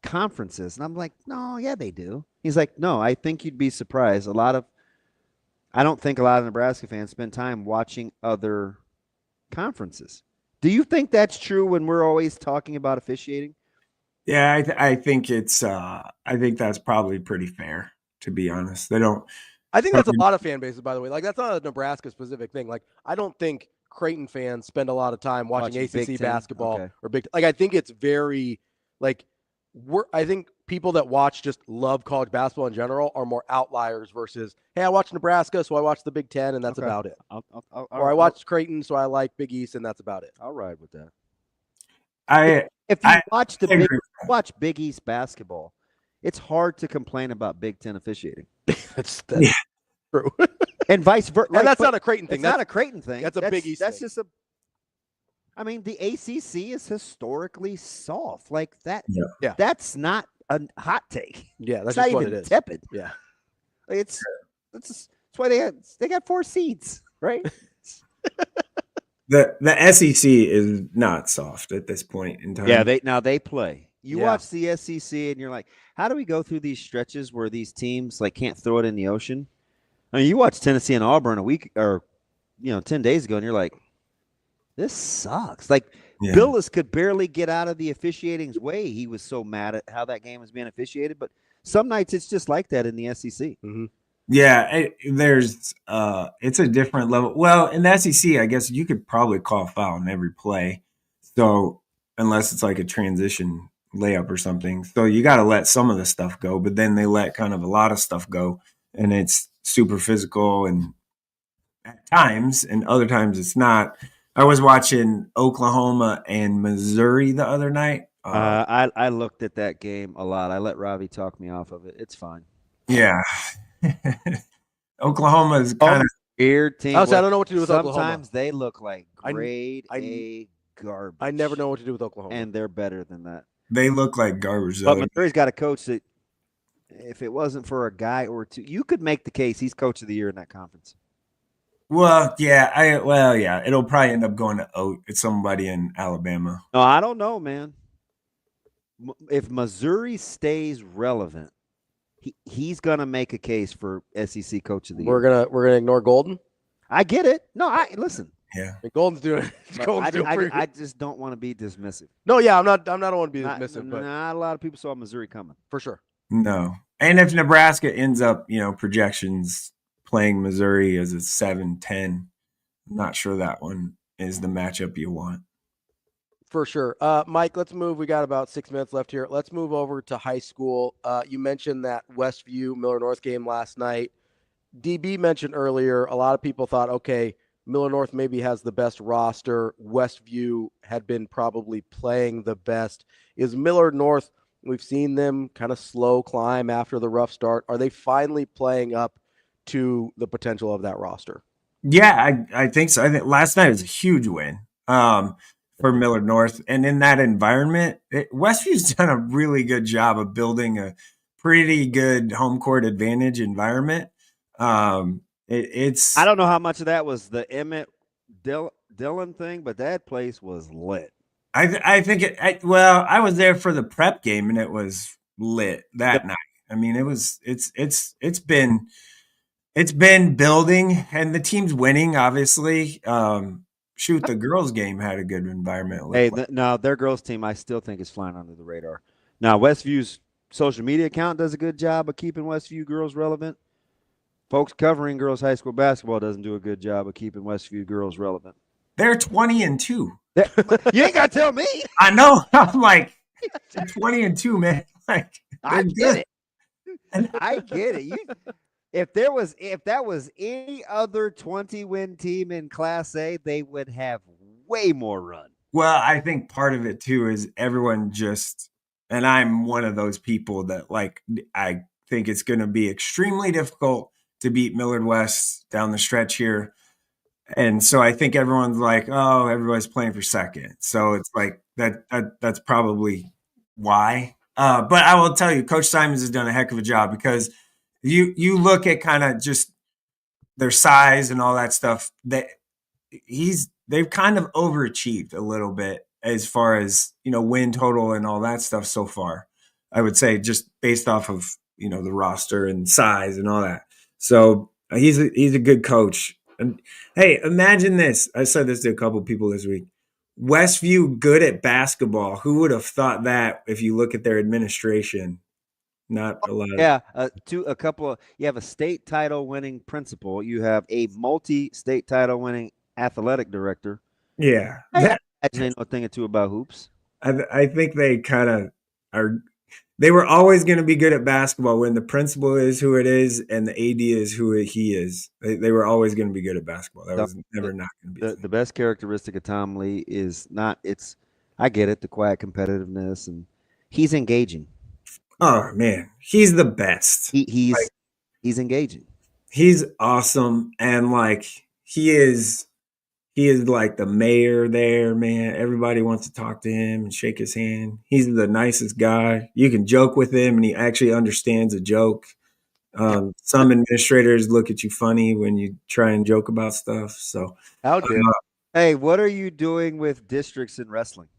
conferences. And I'm like, no, yeah, they do. He's like, no, I think you'd be surprised. I don't think a lot of Nebraska fans spend time watching other conferences. Do you think that's true when we're always talking about officiating? Yeah, I think I think that's probably pretty fair, to be honest. They don't. I think that's a lot of fan bases, by the way. Like, that's not a Nebraska specific thing. Like, I don't think Creighton fans spend a lot of time watching ACC basketball or Big. Like, I think it's very I think people that just love college basketball in general are more outliers versus, hey, I watch Nebraska, so I watch the Big Ten, and that's about it. Or I watch Creighton, so I like Big East, and that's about it. I'll ride with that. If you watch Big East basketball, it's hard to complain about Big Ten officiating. That's true. And vice versa. And that's not a Creighton thing. That's not a Creighton thing. That's a Big East That's thing. just the ACC is historically soft. Like that. Yeah. That's not a hot take. Yeah, that's it's just not what even it is. tepid. Yeah, That's why they got 4 seeds, right? The SEC is not soft at this point in time. Yeah, they play. You watch the SEC and you're like, how do we go through these stretches where these teams like can't throw it in the ocean? I mean, you watch Tennessee and Auburn a week or 10 days ago, and you're like, this sucks. Like Billis could barely get out of the officiating's way. He was so mad at how that game was being officiated. But some nights it's just like that in the SEC. Mm-hmm. Yeah, it's a different level. Well, in the SEC, I guess you could probably call a foul in every play. So unless it's like a transition layup or something. So you got to let some of the stuff go, but then they let kind of a lot of stuff go, and it's super physical and at times, and other times it's not. I was watching Oklahoma and Missouri the other night. I looked at that game a lot. I let Ravi talk me off of it. It's fine. Yeah. Oklahoma is kind of weird team. I don't know what to do with Sometimes Oklahoma. Sometimes they look like grade A garbage. I never know what to do with Oklahoma. And they're better than that. They look like garbage. But Missouri's got a coach that, if it wasn't for a guy or two, you could make the case he's coach of the year in that conference. Well, yeah. It'll probably end up going to somebody in Alabama. No, I don't know, man. If Missouri stays relevant, he's gonna make a case for SEC coach of the year. We're gonna ignore Golden. I get it. No, listen. Yeah, Golden's doing. I just don't want to be dismissive. No, yeah, I'm not. I don't want to be dismissive. But not a lot of people saw Missouri coming for sure. No, and if Nebraska ends up, projections playing Missouri as a 7-10, I'm not sure that one is the matchup you want. For sure. Mike, let's move. We got about 6 minutes left here. Let's move over to high school. You mentioned that Westview Miller North game last night. DB mentioned earlier, a lot of people thought, okay, Miller North maybe has the best roster. Westview had been probably playing the best. Is Miller North, we've seen them kind of slow climb after the rough start. Are they finally playing up to the potential of that roster? Yeah, I think so. I think last night was a huge win for Miller North. And in that environment, Westview's done a really good job of building a pretty good home court advantage environment. It's I don't know how much of that was the Emmett Dillon thing, but that place was lit. I think I was there for the prep game and it was lit that night. I mean, it's been building and the team's winning, obviously. The girls game had a good environment. Their girls team I still think is flying under the radar. Now, Westview's social media account does a good job of keeping Westview girls relevant. Folks covering girls high school basketball doesn't do a good job of keeping Westview girls relevant. They're 20-2. You ain't got to tell me. I know. I'm like 20-2, man. Like I get it. I get it. If that was any other 20-win team in Class A, they would have way more run. Well, I think part of it too is everyone and I'm one of those people that I think it's going to be extremely difficult to beat Millard West down the stretch here. And so I think everyone's like, oh, everybody's playing for second. So it's like that's probably why. But I will tell you, Coach Simons has done a heck of a job because you look at kind of just their size and all that stuff. They've kind of overachieved a little bit as far as win total and all that stuff so far. I would say just based off of the roster and size and all that. So he's a good coach. And hey, imagine this. I said this to a couple of people this week. Westview good at basketball. Who would have thought that if you look at their administration? Not a lot. Yeah, you have a state title winning principal. You have a multi-state title winning athletic director. Yeah. I imagine they know a thing or two about hoops. I think they kind of are. They were always going to be good at basketball when the principal is who it is and the AD is who he is. They were always going to be good at basketball. That was never not going to be. The best characteristic of Tom Lee is not I get it, the quiet competitiveness, and he's engaging. Oh man, he's the best. He's engaging. He's awesome, and he is He is like the mayor there, man. Everybody wants to talk to him and shake his hand. He's the nicest guy. You can joke with him, and he actually understands a joke. Some administrators look at you funny when you try and joke about stuff. So, how dare? Hey, what are you doing with districts in wrestling?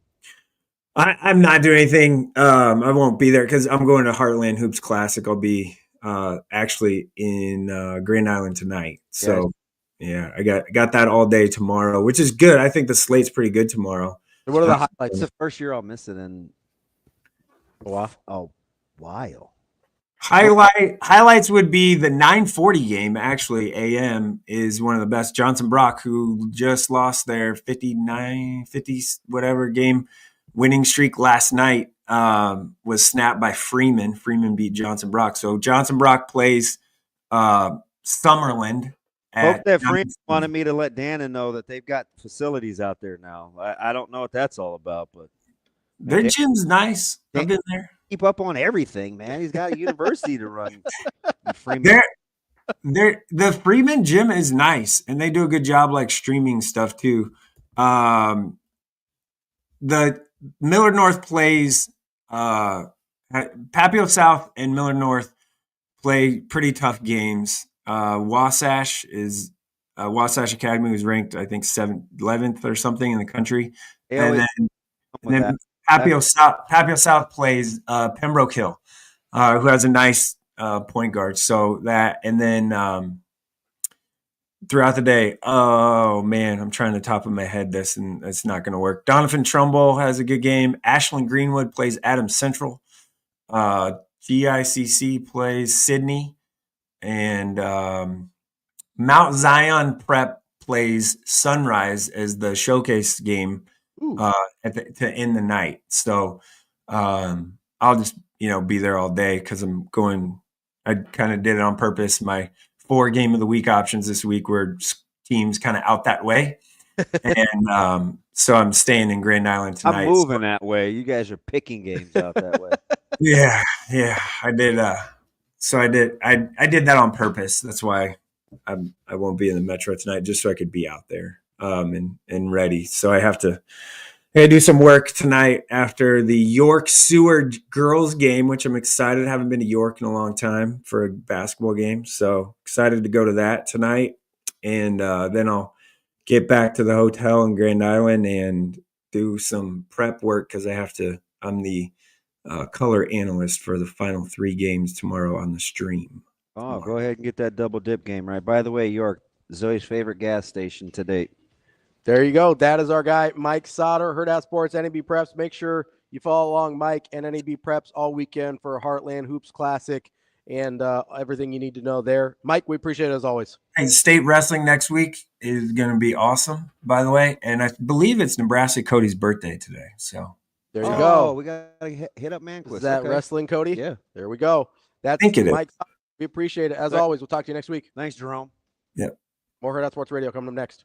I'm not doing anything. I won't be there because I'm going to Heartland Hoops Classic. I'll be actually in Grand Island tonight. So, yeah, I got that all day tomorrow, which is good. I think the slate's pretty good tomorrow. And what are the highlights? It's the first year I'll miss it in a while. Highlights would be the 9:40 game. Actually, AM is one of the best. Johnson Brock, who just lost their 50 whatever game winning streak last night, was snapped by Freeman. Freeman beat Johnson Brock. So Johnson Brock plays Summerland. Hope that Freeman wanted me to let Dana know that they've got facilities out there now. I don't know what that's all about, but their gym's nice. I've been there. Keep up on everything, man. He's got a university to run. Freeman. The Freeman gym is nice, and they do a good job like streaming stuff too. The Millard North plays Papio South and Millard North play pretty tough games. Wasatch Academy was ranked, I think, 11th or something in the country, and then Papio South plays Pembroke Hill, who has a nice point guard. So that, and then throughout the day, oh man, I'm trying to top of my head this, and it's not going to work. Donovan Trumbull has a good game. Ashland Greenwood plays Adams Central. GICC plays Sydney, and Mount Zion Prep plays Sunrise as the showcase game to end the night. So I'll just be there all day because I'm going. I kind of did it on purpose. My 4 game of the week options this week were teams kind of out that way, and so I'm staying in Grand Island tonight. I'm moving that way. You guys are picking games out that way. Yeah, I did. So I did that on purpose. That's why I won't be in the Metro tonight, just so I could be out there and ready. So I gotta do some work tonight after the York Seward girls game, which I'm excited. I haven't been to York in a long time for a basketball game. So excited to go to that tonight. And then I'll get back to the hotel in Grand Island and do some prep work because I'm the color analyst for the final 3 games tomorrow on the stream. Oh, go ahead and get that double dip game right. By the way, York, Zoe's favorite gas station to date. There you go. That is our guy, Mike Sautter, Hurrdat Sports, NAB Preps. Make sure you follow along Mike and NAB Preps all weekend for Heartland Hoops Classic and everything you need to know there. Mike, we appreciate it as always. And state wrestling next week is going to be awesome, by the way. And I believe it's Nebraska Cody's birthday today. So there you go. We got to hit up Manquist. Is that wrestling, Cody? Yeah. There we go. That's Mike. We appreciate it. As always, we'll talk to you next week. Thanks, Jerome. Yep. More Hurrdat Sports Radio coming up next.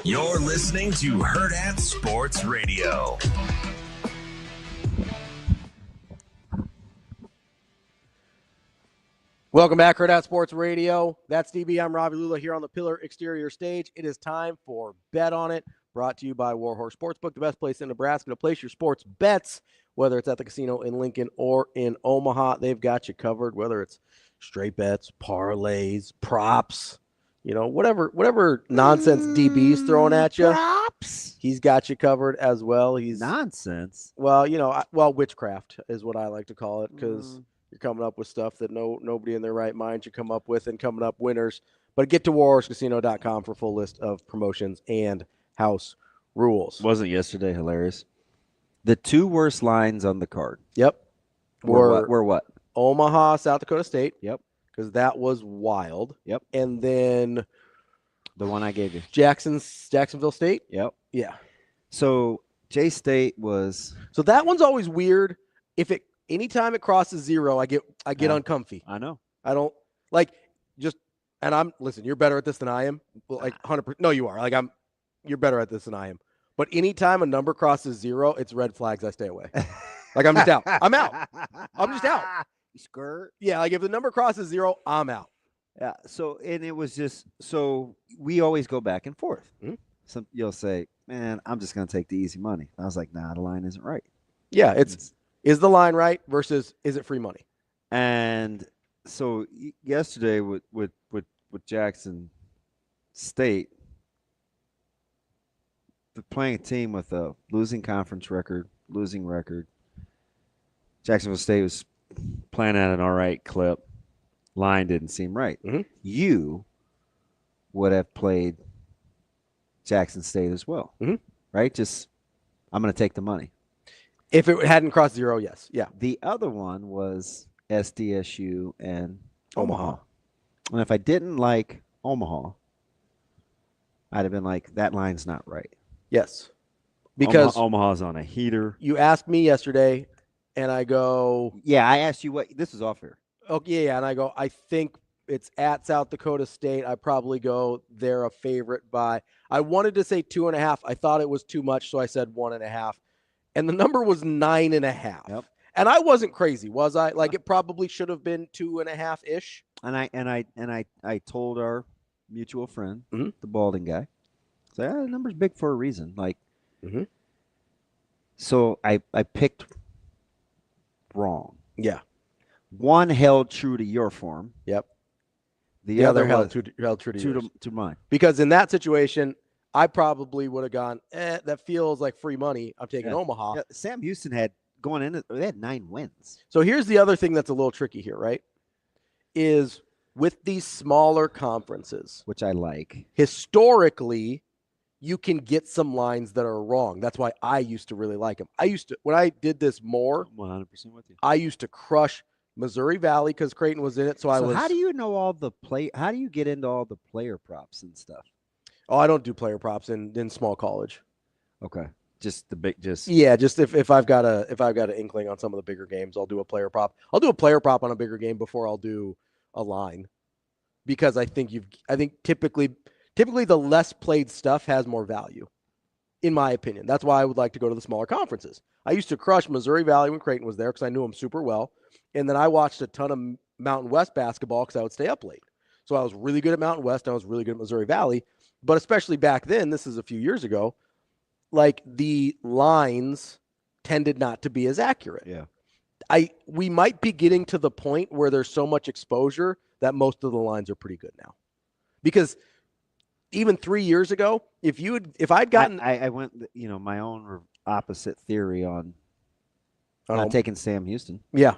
You're listening to Hurrdat Sports Radio. Welcome back, Hurrdat Sports Radio. That's DB. I'm Ravi Lulla here on the Pillar Exterior stage. It is time for Bet On It, brought to you by Warhorse Sportsbook, the best place in Nebraska to place your sports bets, whether it's at the casino in Lincoln or in Omaha. They've got you covered, whether it's straight bets, parlays, props, whatever nonsense DB's throwing at you. Props. He's got you covered as well. He's nonsense. Well, witchcraft is what I like to call it, because you're coming up with stuff that nobody in their right mind should come up with, and coming up winners. But get to warhorse.casino.com for a full list of promotions and house rules. Wasn't yesterday hilarious? The two worst lines on the card. Yep. Were what? Omaha, South Dakota State. Yep. Because that was wild. Yep. And then the one I gave you. Jacksonville State. Yep. Yeah. So J-State was. So that one's always weird. Anytime it crosses 0, I get uncomfy. I know. I don't listen, you're better at this than I am. Like 100%. No, you are. You're better at this than I am. But anytime a number crosses 0, it's red flags. I stay away. I'm just out. I'm out. I'm just out. You skirt. Yeah. If the number crosses 0, I'm out. Yeah. So, and it was just, we always go back and forth. Mm-hmm. So you'll say, man, I'm just going to take the easy money. I was like, nah, the line isn't right. Yeah. Is the line right versus is it free money? And so yesterday with Jackson State, playing a team with a losing conference record, losing record. Jacksonville State was playing at an all right clip. Line didn't seem right. Mm-hmm. You would have played Jackson State as well, right? Just, I'm going to take the money. If it hadn't crossed 0, yes. Yeah. The other one was SDSU and Omaha. And if I didn't like Omaha, I'd have been like, that line's not right. Yes. Because Omaha's on a heater. You asked me yesterday, and I go. Yeah, I asked you this is off here. Okay, yeah. And I go, I think it's at South Dakota State. I probably go, they're a favorite by. I wanted to say 2.5. I thought it was too much, so I said 1.5. And the number was 9.5. Yep. And I wasn't crazy, was I? It probably should have been 2.5-ish. And I told our mutual friend, the balding guy, the number's big for a reason. So I picked wrong. Yeah. One held true to your form. Yep. The other held true to mine. Because in that situation, I probably would have gone, that feels like free money. I'm taking Omaha. Yeah, Sam Houston had they had 9 wins. So here's the other thing that's a little tricky here, right? Is with these smaller conferences, which I like, historically, you can get some lines that are wrong. That's why I used to really like them. When I did this more, 100% with you. I used to crush Missouri Valley because Creighton was in it. So how do you know how do you get into all the player props and stuff? Oh, I don't do player props in small college. Okay. Just if I've got an inkling on some of the bigger games, I'll do a player prop. I'll do a player prop on a bigger game before I'll do a line, because I think typically the less played stuff has more value, in my opinion. That's why I would like to go to the smaller conferences. I used to crush Missouri Valley when Creighton was there because I knew them super well, and then I watched a ton of Mountain West basketball because I would stay up late. So I was really good at Mountain West. And I was really good at Missouri Valley, but especially back then, this is a few years ago. The lines tended not to be as accurate. Yeah. We might be getting to the point where there's so much exposure that most of the lines are pretty good now. Because even 3 years ago, if I'd gotten I went, my own opposite theory on not taking Sam Houston. Yeah.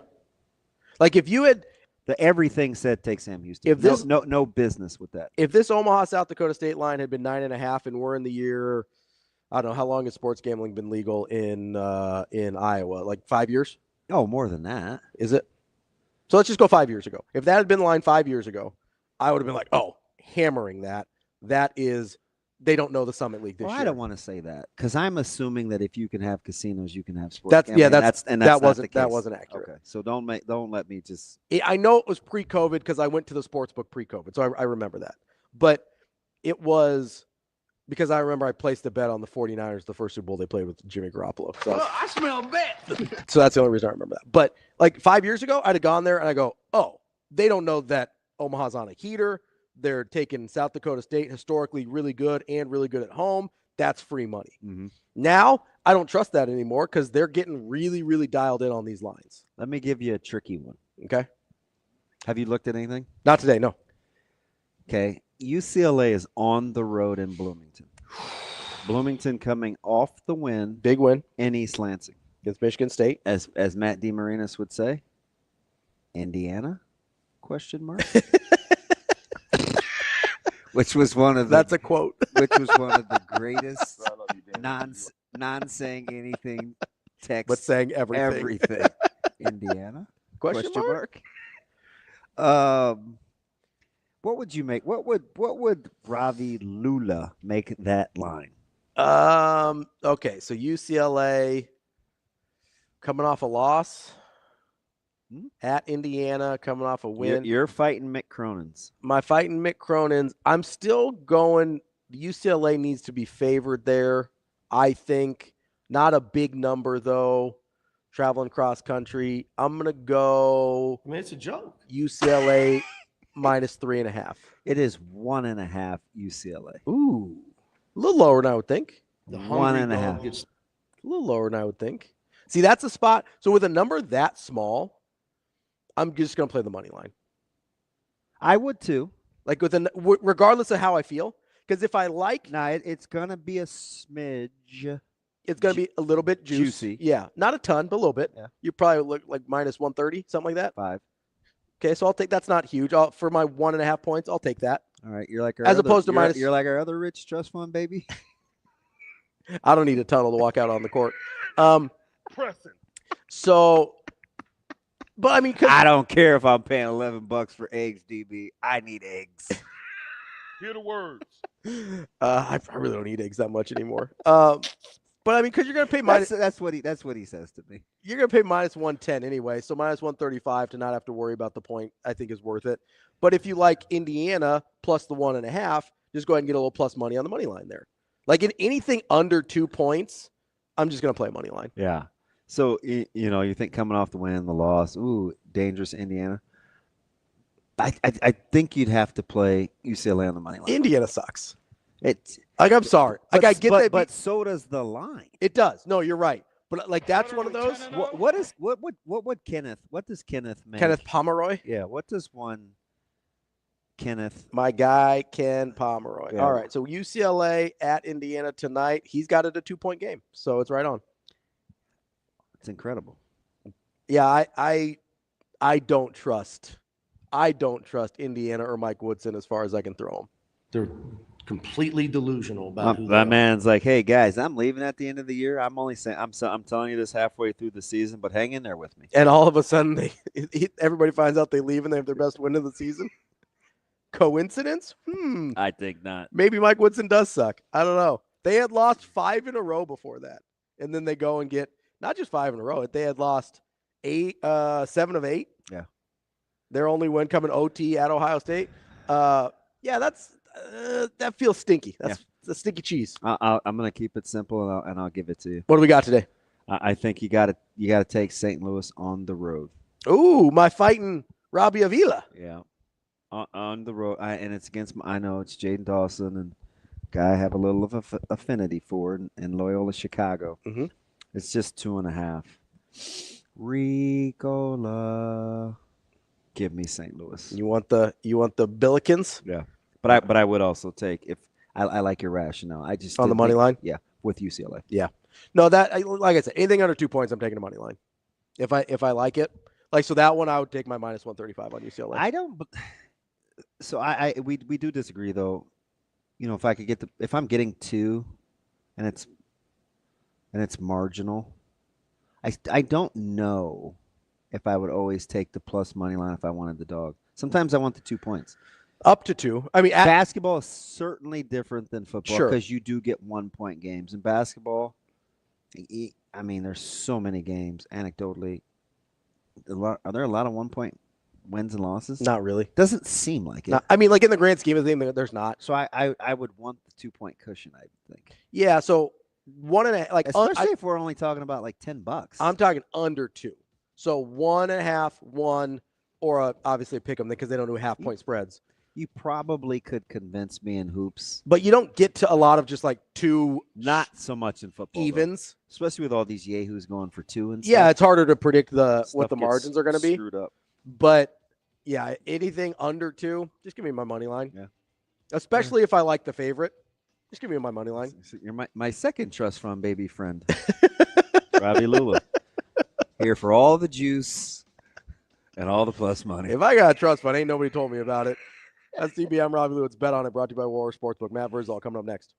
If you had everything said take Sam Houston. If this no business with that. If this Omaha South Dakota State line had been 9.5 and we're in the year, I don't know, how long has sports gambling been legal in Iowa? 5 years? Oh, more than that. Is it? So let's just go 5 years ago. If that had been the line 5 years ago, I would have been like, oh, hammering that. That is, they don't know the Summit League this year. I don't want to say that because I'm assuming that if you can have casinos, you can have sports gambling. That wasn't accurate. Okay, so don't let me just. I know it was pre-COVID because I went to the sports book pre-COVID, so I remember that. But it was because I remember I placed a bet on the 49ers the first Super Bowl they played with Jimmy Garoppolo. So, I smell a bet. so that's the only reason I remember that. But like 5 years ago, I'd have gone there and I go, oh, they don't know that Omaha's on a heater. They're taking South Dakota State, historically really good and really good at home. That's free money. Mm-hmm. Now, I don't trust that anymore because they're getting really, really dialed in on these lines. Let me give you a tricky one. Okay. Have you looked at anything? Not today, no. Okay. UCLA is on the road in Bloomington. Bloomington coming off the win. Big win. In East Lansing. Against Michigan State. As Matt DeMarinis would say, Indiana? Question mark. Which was one of the, that's a quote. Which was one of the greatest non-saying anything text, but saying everything. Everything. Indiana? Question mark. What would you make? What would Ravi Lulla make that line? Okay, so UCLA coming off a loss. At Indiana, coming off a win. You're fighting Mick Cronin's. My fighting Mick Cronin's. I'm still going. UCLA needs to be favored there. I think not a big number though. Traveling cross country. I'm gonna go. I mean, it's a joke. UCLA minus 3.5. It is 1.5 UCLA. Ooh, a little lower than I would think. The 1.5. Gets... A little lower than I would think. See, that's a spot. So with a number that small, I'm just going to play the money line. I would too. Like regardless of how I feel. Because if I like. Nah, it's going to be a smidge. It's going to be a little bit juicy. Yeah. Not a ton, but a little bit. Yeah. You probably look like minus 130, something like that. 5. Okay, so I'll take that's not huge. For my 1.5 points, I'll take that. All right. You're like minus. You're like our other rich trust fund, baby. I don't need a tunnel to walk out on the court. Pressing. So. But I mean, I don't care if I'm paying $11 for eggs, DB. I need eggs. Hear the words. I really don't eat eggs that much anymore. But I mean, because you're gonna pay minus. That's what he says to me. You're gonna pay minus 110 anyway, so minus 135 to not have to worry about the point, I think is worth it. But if you like Indiana plus the 1.5, just go ahead and get a little plus money on the money line there. Like in anything under 2 points, I'm just gonna play money line. Yeah. So, you think coming off the win, the loss, dangerous Indiana. I think you'd have to play UCLA on the money line. Indiana sucks. It's like, I'm sorry. Like, I get that. But so does the line. It does. No, you're right. But like, that's one of those. What would Kenneth? What does Kenneth make? Kenneth Pomeroy? Yeah. What does one Kenneth? My guy, Ken Pomeroy. Yeah. All right. So UCLA at Indiana tonight. He's got it a 2-point game. So it's right on. It's incredible. Yeah, I don't trust Indiana or Mike Woodson as far as I can throw them. They're completely delusional about who that man's like, hey guys, I'm leaving at the end of the year. I'm only saying I'm telling you this halfway through the season, but hang in there with me. And all of a sudden, everybody finds out they leave and they have their best win of the season. Coincidence? I think not. Maybe Mike Woodson does suck. I don't know. They had lost 5 in a row before that, and then they go and get. Not just 5 in a row. They had lost 7 of 8. Yeah. Their only win coming OT at Ohio State. Yeah, that feels stinky. That's the stinky cheese. I'm going to keep it simple and I'll give it to you. What do we got today? I think you got to take St. Louis on the road. Ooh, my fighting Robbie Avila. Yeah. On the road, and it's against. I know it's Jaden Dawson and guy I have a little of a affinity for in Loyola, Chicago. Mm-hmm. It's just 2.5. Ricola. Give me St. Louis. You want the Billikens? Yeah. But I would also take if I like your rationale. I just on the money line? Yeah, with UCLA. Yeah. No, like I said, anything under 2 points, I'm taking a money line. If I like it. Like, so that one I would take my minus 135 on UCLA. I don't so we do disagree though. If I'm getting 2 and it's marginal. I don't know if I would always take the plus money line if I wanted the dog. Sometimes I want the 2 points. Up to 2. I mean, basketball is certainly different than football because you do get 1-point games. In basketball, I mean, there's so many games. Anecdotally, are there a lot of 1-point wins and losses? Not really. Doesn't seem like it. I mean, like in the grand scheme of things, there's not. So I would want the 2-point cushion, I think. Yeah, so 1.5, like especially if we're only talking about like $10. I'm talking under 2. So 1.5, 1, or obviously pick them because they don't do half-point spreads. You probably could convince me in hoops, but you don't get to a lot of just like 2. Not so much in football evens, though. Especially with all these yahoos going for 2 and stuff. Yeah, it's harder to predict what the margins are going to be. Screwed up. But yeah, anything under 2, just give me my money line. Yeah, especially if I like the favorite, just give me my money line. You're my second trust fund baby friend, Ravi Lulla, here for all the juice and all the plus money. If I got a trust fund, ain't nobody told me about it. That's CB. I'm Ravi Lou. It's Bet On It, brought to you by War Sportsbook. Matt Vrzal coming up next.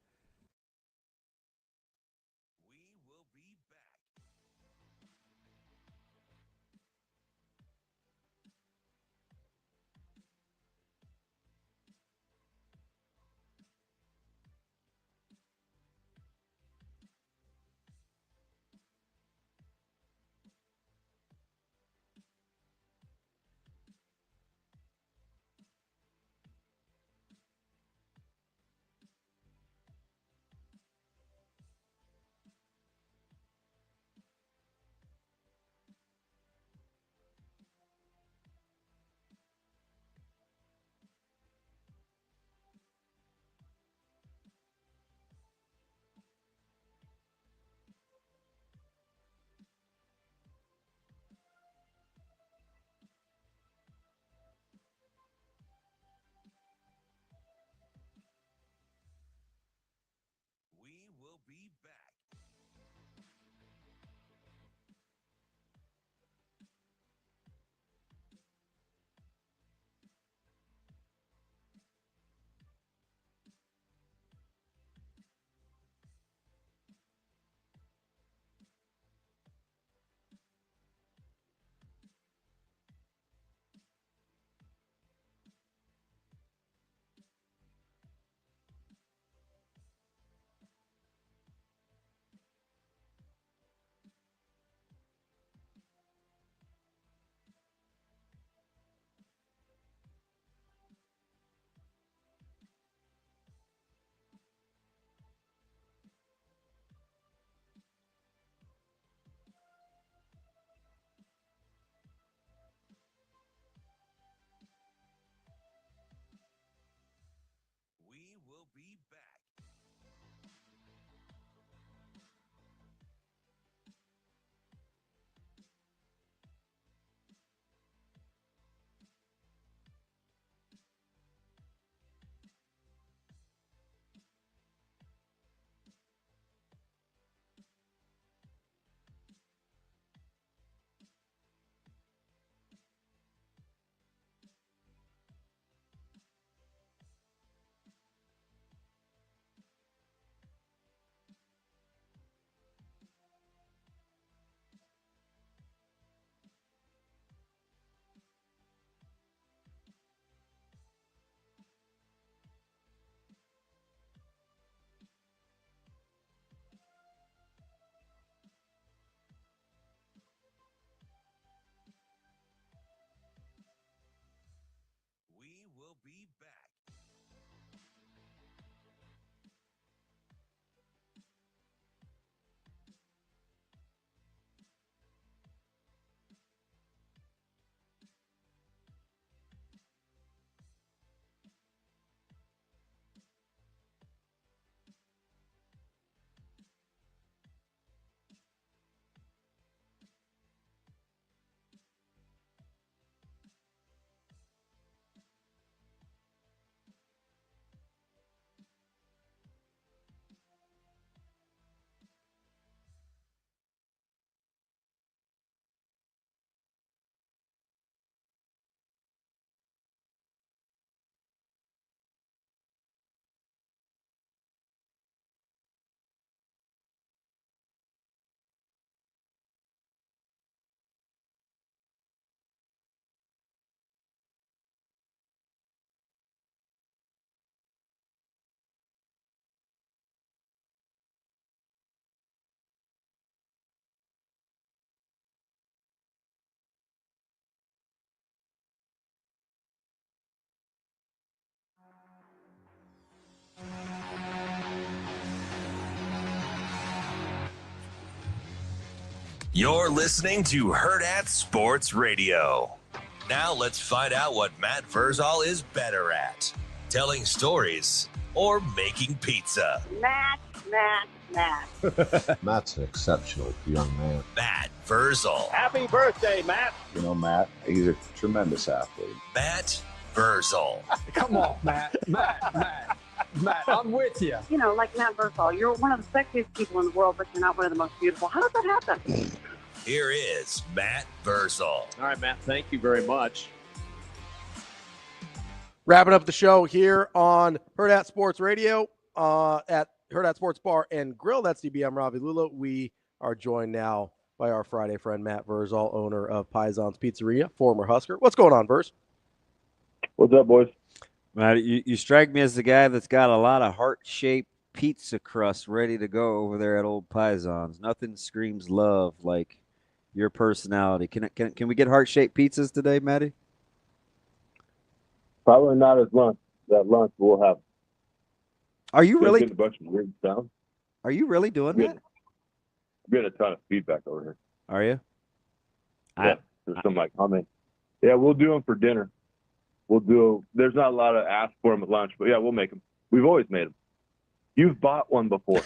You're listening to Hurrdat Sports Radio. Now let's find out what Matt Vrzal is better at, telling stories or making pizza. Matt. Matt's an exceptional young man. Matt Vrzal. Happy birthday, Matt. You know, Matt, he's a tremendous athlete. Matt Vrzal. Come on, Matt, I'm with you. You know, like Matt Vrzal, you're one of the sexiest people in the world, but you're not one of the most beautiful. How does that happen? Here is Matt Vrzal. All right, Matt, thank you very much. Wrapping up the show here on Hurrdat Sports Radio at Hurrdat Sports Bar and Grill. That's DB. I'm Ravi Lulla. We are joined now by our Friday friend, Matt Vrzal, owner of Paisans Pizzeria, former Husker. What's going on, Verz? What's up, boys? Matt, you strike me as the guy that's got a lot of heart-shaped pizza crust ready to go over there at Old Paisans. Nothing screams love like your personality. Can we get heart-shaped pizzas today, Matty? Probably not as lunch. That lunch we'll have. Are you really? A bunch of weird sounds. Are you really doing that? I'm getting a ton of feedback over here. Are you? Yeah, there's some like humming. Yeah, we'll do them for dinner. There's not a lot of ask for them at lunch, but yeah, we'll make them. We've always made them. You've bought one before.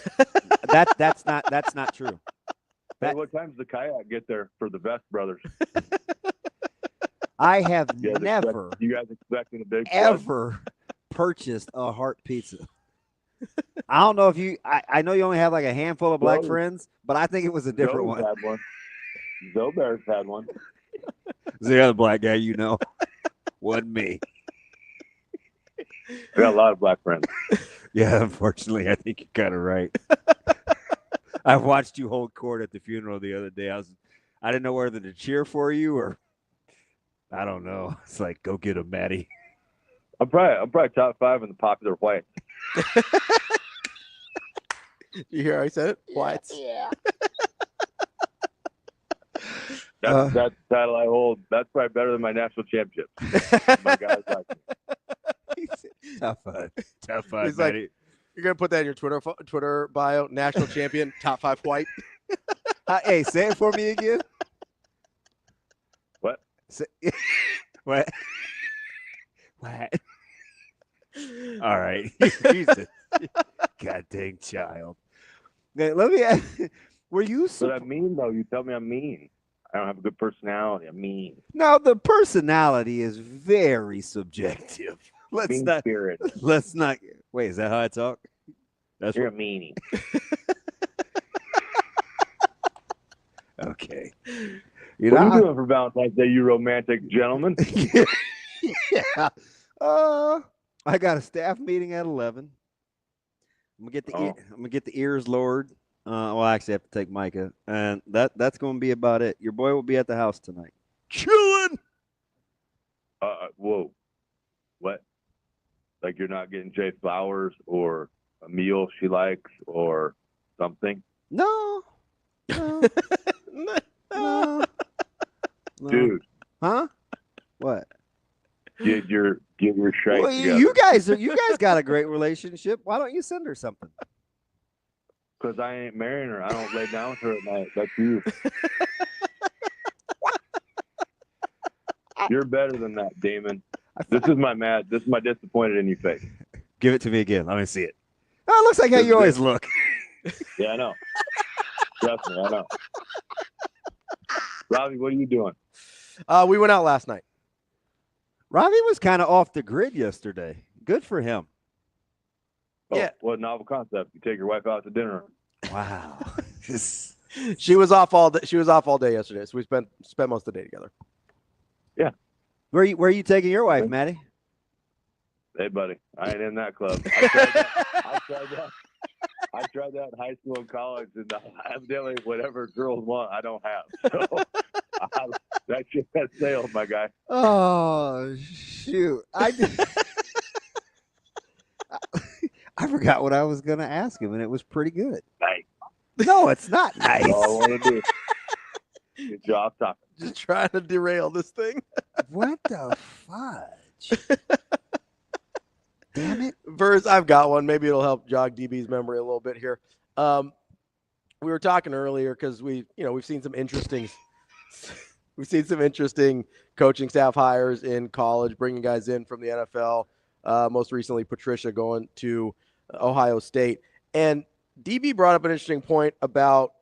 That's not true. Hey, what time does the kayak get there for the Vest brothers? I have never. You guys expecting a big ever purchased a heart pizza. I don't know if you. I know you only have like a handful of black friends, but I think it was a different one. Had one. Zobear's had one. The other black guy, you know, wasn't me. I got a lot of black friends. Yeah, unfortunately, I think you're kind of right. I watched you hold court at the funeral the other day. I didn't know whether to cheer for you or I don't know. It's like, go get him, Matty. I'm probably top 5 in the popular white. You hear I said it? Whites. Yeah. That's the title I hold. That's probably better than my national championship. My guys like me. Tough five. He's like, you're gonna put that in your Twitter bio. National champion, top 5 white. Hey, say it for me again. What? What? What? All right. God dang child. Now, let me ask, were you But I'm mean though. You tell me I'm mean. I don't have a good personality. I'm mean. No, the personality is very subjective. Let's not. Wait, is that how I talk? You're a meanie. Okay. What are you doing for Valentine's Day, you romantic gentleman? Yeah. I got a staff meeting at 11. I'm gonna get the ears lowered. Well, I actually have to take Micah, and that's going to be about it. Your boy will be at the house tonight, chilling. Whoa, what? Like you're not getting Jay flowers or a meal she likes or something? No. Dude. Huh? What? Get your shite Well, together. you guys got a great relationship. Why don't you send her something? Because I ain't marrying her. I don't lay down with her at night. That's you. You're better than that, Damon. This is my disappointed in you face. Give it to me again. Let me see it. Oh, it looks like how you always look. Yeah, I know. Trust me, I know. Ravi, what are you doing? We went out last night. Ravi was kind of off the grid yesterday. Good for him. Oh, yeah. What a novel concept. You take your wife out to dinner. Wow. She was off all day. She was off all day yesterday, so we spent most of the day together. Yeah. Where are you taking your wife, Maddie? Hey, buddy, I ain't in that club. I tried that in high school and college, and evidently whatever girls want, I don't have. So that shit has sailed, my guy. Oh, shoot. I forgot what I was going to ask him, and it was pretty good. Nice. No, it's not nice. That's all I want to do. Good job talking. Just trying to derail this thing. What the fudge? Damn it. Verz, I've got one. Maybe it'll help jog DB's memory a little bit here. we were talking earlier because we've seen some interesting coaching staff hires in college, bringing guys in from the NFL. Most recently, Patricia going to Ohio State. And DB brought up an interesting point about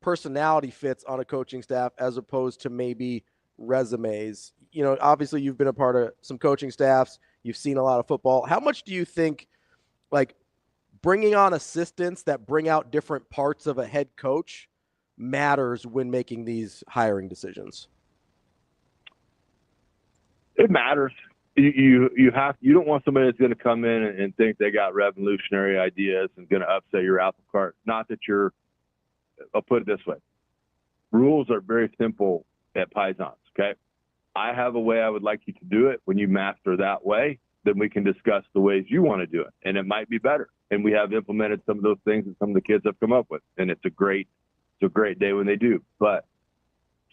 personality fits on a coaching staff as opposed to maybe resumes. Obviously you've been a part of some coaching staffs. You've seen a lot of football. How much do you think, like, bringing on assistants that bring out different parts of a head coach matters when making these hiring decisions? It matters. You don't want somebody that's going to come in and think they got revolutionary ideas and going to upset your apple cart. Not that I'll put it this way. Rules are very simple at Pisons, okay? I have a way I would like you to do it. When you master that way, then we can discuss the ways you want to do it. And it might be better. And we have implemented some of those things that some of the kids have come up with. And it's a great day when they do. But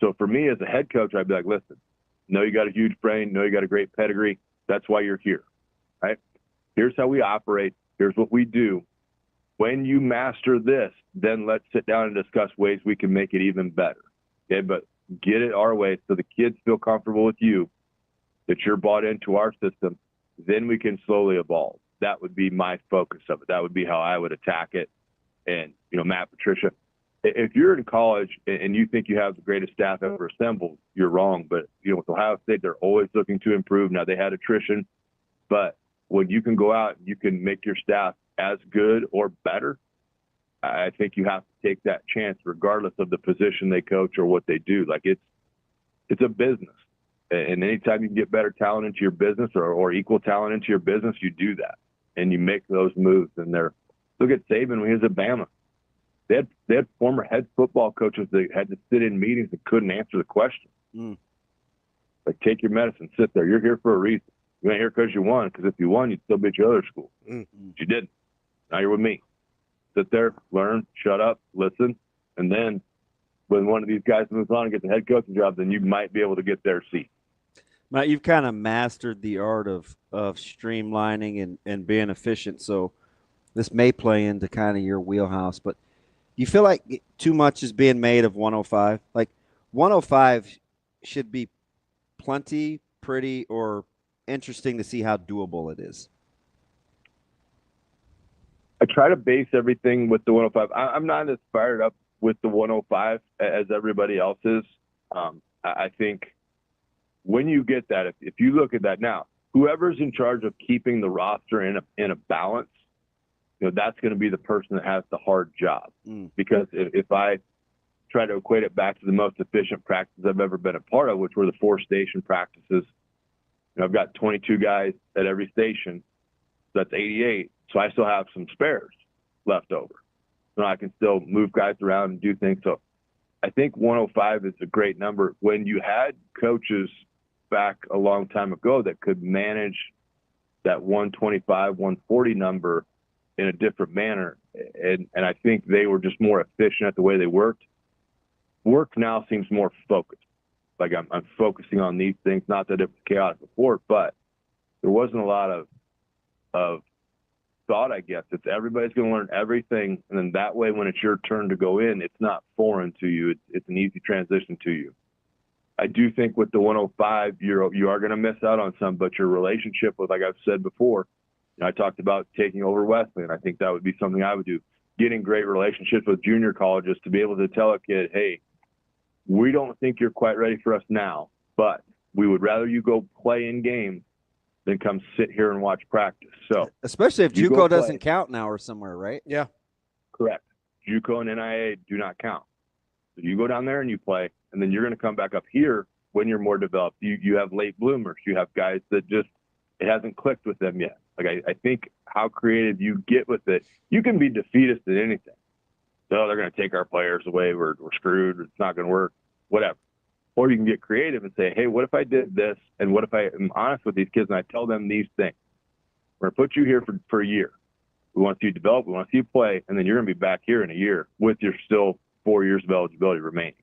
so for me as a head coach, I'd be like, listen, know you got a huge brain, know you got a great pedigree. That's why you're here, right? Here's how we operate. Here's what we do. When you master this, then let's sit down and discuss ways we can make it even better. Okay, but get it our way so the kids feel comfortable with you, that you're bought into our system. Then we can slowly evolve. That would be my focus of it. That would be how I would attack it. And, Matt, Patricia, if you're in college and you think you have the greatest staff ever assembled, you're wrong. But, with Ohio State, they're always looking to improve. Now, they had attrition, but when you can go out and you can make your staff as good or better, I think you have to take that chance regardless of the position they coach or what they do. Like, it's a business. And anytime you can get better talent into your business or equal talent into your business, you do that. And you make those moves. And look at Saban when he was at Bama. They had former head football coaches that had to sit in meetings and couldn't answer the question. Like, take your medicine, sit there. You're here for a reason. You ain't here because you won, because if you won, you'd still be at your other school. But you didn't. Now you're with me. Sit there, learn, shut up, listen, and then when one of these guys moves on and gets a head coaching job, then you might be able to get their seat. Matt, you've kind of mastered the art of streamlining and being efficient, so this may play into kind of your wheelhouse, but you feel like too much is being made of 105? Like, 105 should be plenty, pretty, or interesting to see how doable it is. I try to base everything with the 105. I'm not as fired up with the 105 as everybody else is. I think when you get that, if you look at that now, whoever's in charge of keeping the roster in a balance, that's going to be the person that has the hard job. Because if I try to equate it back to the most efficient practices I've ever been a part of, which were the 4-station practices, I've got 22 guys at every station. So that's 88. So I still have some spares left over. So I can still move guys around and do things. So I think 105 is a great number. When you had coaches back a long time ago that could manage that 125, 140 number in a different manner, and I think they were just more efficient at the way they worked. Work now seems more focused. Like I'm focusing on these things. Not that it was chaotic before, but there wasn't a lot of thought, I guess. It's everybody's going to learn everything, and then that way when it's your turn to go in, it's not foreign to you. It's an easy transition to you. I do think with the 105, you are going to miss out on some, but your relationship with, like I've said before, I talked about taking over Wesley, and I think that would be something I would do. Getting great relationships with junior colleges to be able to tell a kid, hey, we don't think you're quite ready for us now, but we would rather you go play in games than come sit here and watch practice. So, especially if JUCO doesn't count now or somewhere, right? Yeah. Correct. JUCO and NIA do not count. So you go down there and you play, and then you're going to come back up here when you're more developed. You have late bloomers. You have guys that just, it hasn't clicked with them yet. Like I think how creative you get with it, you can be defeatist at anything. So they're going to take our players away. We're screwed. It's not going to work. Whatever. Or you can get creative and say, hey, what if I did this? And what if I am honest with these kids and I tell them these things? We're going to put you here for a year. We want you to develop. We want to see you play. And then you're going to be back here in a year with your still 4 years of eligibility remaining.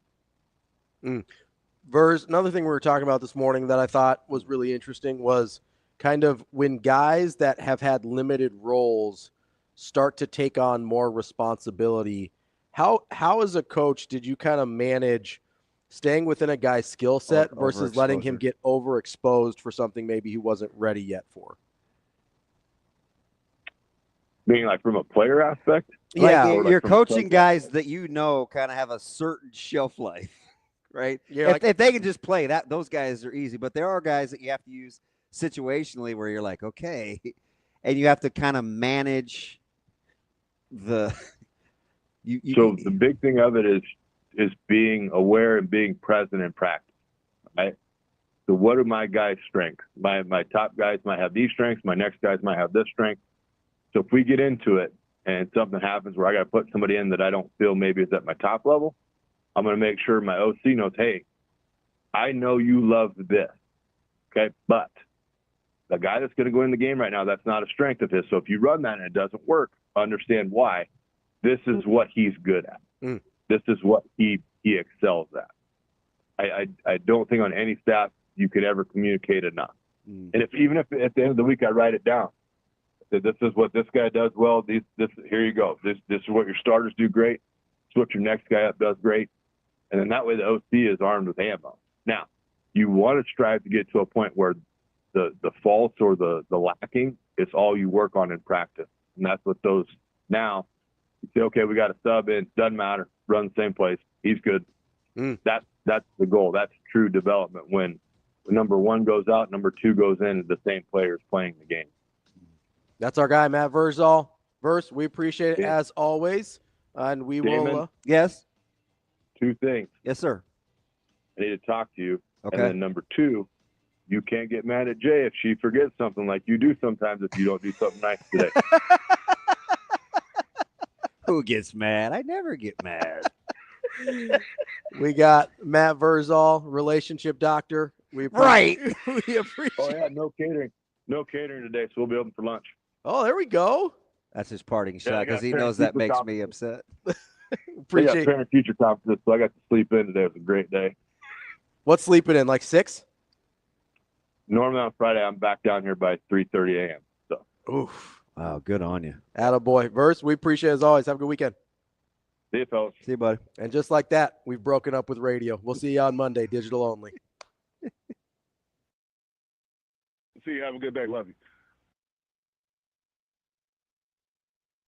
Verz, another thing we were talking about this morning that I thought was really interesting was kind of when guys that have had limited roles start to take on more responsibility, How as a coach did you kind of manage staying within a guy's skill set versus letting him get overexposed for something maybe he wasn't ready yet for? Being like from a player aspect? Yeah, like you're from coaching guys that kind of have a certain shelf life, right? If they can just play, those guys are easy. But there are guys that you have to use situationally where you're like, okay, and you have to kind of manage the. So the big thing of it is being aware and being present in practice, right? So what are my guys' strengths? My top guys might have these strengths. My next guys might have this strength. So if we get into it and something happens where I got to put somebody in that I don't feel maybe is at my top level, I'm going to make sure my OC knows, hey, I know you love this, okay? But the guy that's going to go in the game right now, that's not a strength of his. So if you run that and it doesn't work, understand why. This is what he's good at. This is what he excels at. I don't think on any staff you could ever communicate enough. And even if at the end of the week I write it down, that this is what this guy does well. Here you go. This is what your starters do great. This is what your next guy up does great. And then that way the OC is armed with ammo. Now, you want to strive to get to a point where the faults or the lacking is all you work on in practice. And that's what those now. You say, okay, we got a sub in. Doesn't matter. Run the same place. He's good. That's the goal. That's true development. When number one goes out, number two goes in, the same player is playing the game. That's our guy, Matt Vrzal. Verse, we appreciate it as always. And we Damon, will. Yes. Two things. Yes, sir. I need to talk to you. Okay. And then number two, you can't get mad at Jay if she forgets something like you do sometimes if you don't do something nice today. Who gets mad? I never get mad. We got Matt Vrzal, relationship doctor. We appreciate Oh, yeah, no catering. No catering today, so we'll be open for lunch. Oh, there we go. That's his parting shot because he knows that makes me upset. Appreciate it. Parent-teacher conference, so I got to sleep in today. It was a great day. What's sleeping in, like 6? Normally on Friday, I'm back down here by 3:30 a.m. So. Oof. Wow, good on you. Attaboy. Verse, we appreciate it as always. Have a good weekend. See you, fellas. See you, buddy. And just like that, we've broken up with radio. We'll see you on Monday, digital only. See you. Have a good day. Love you.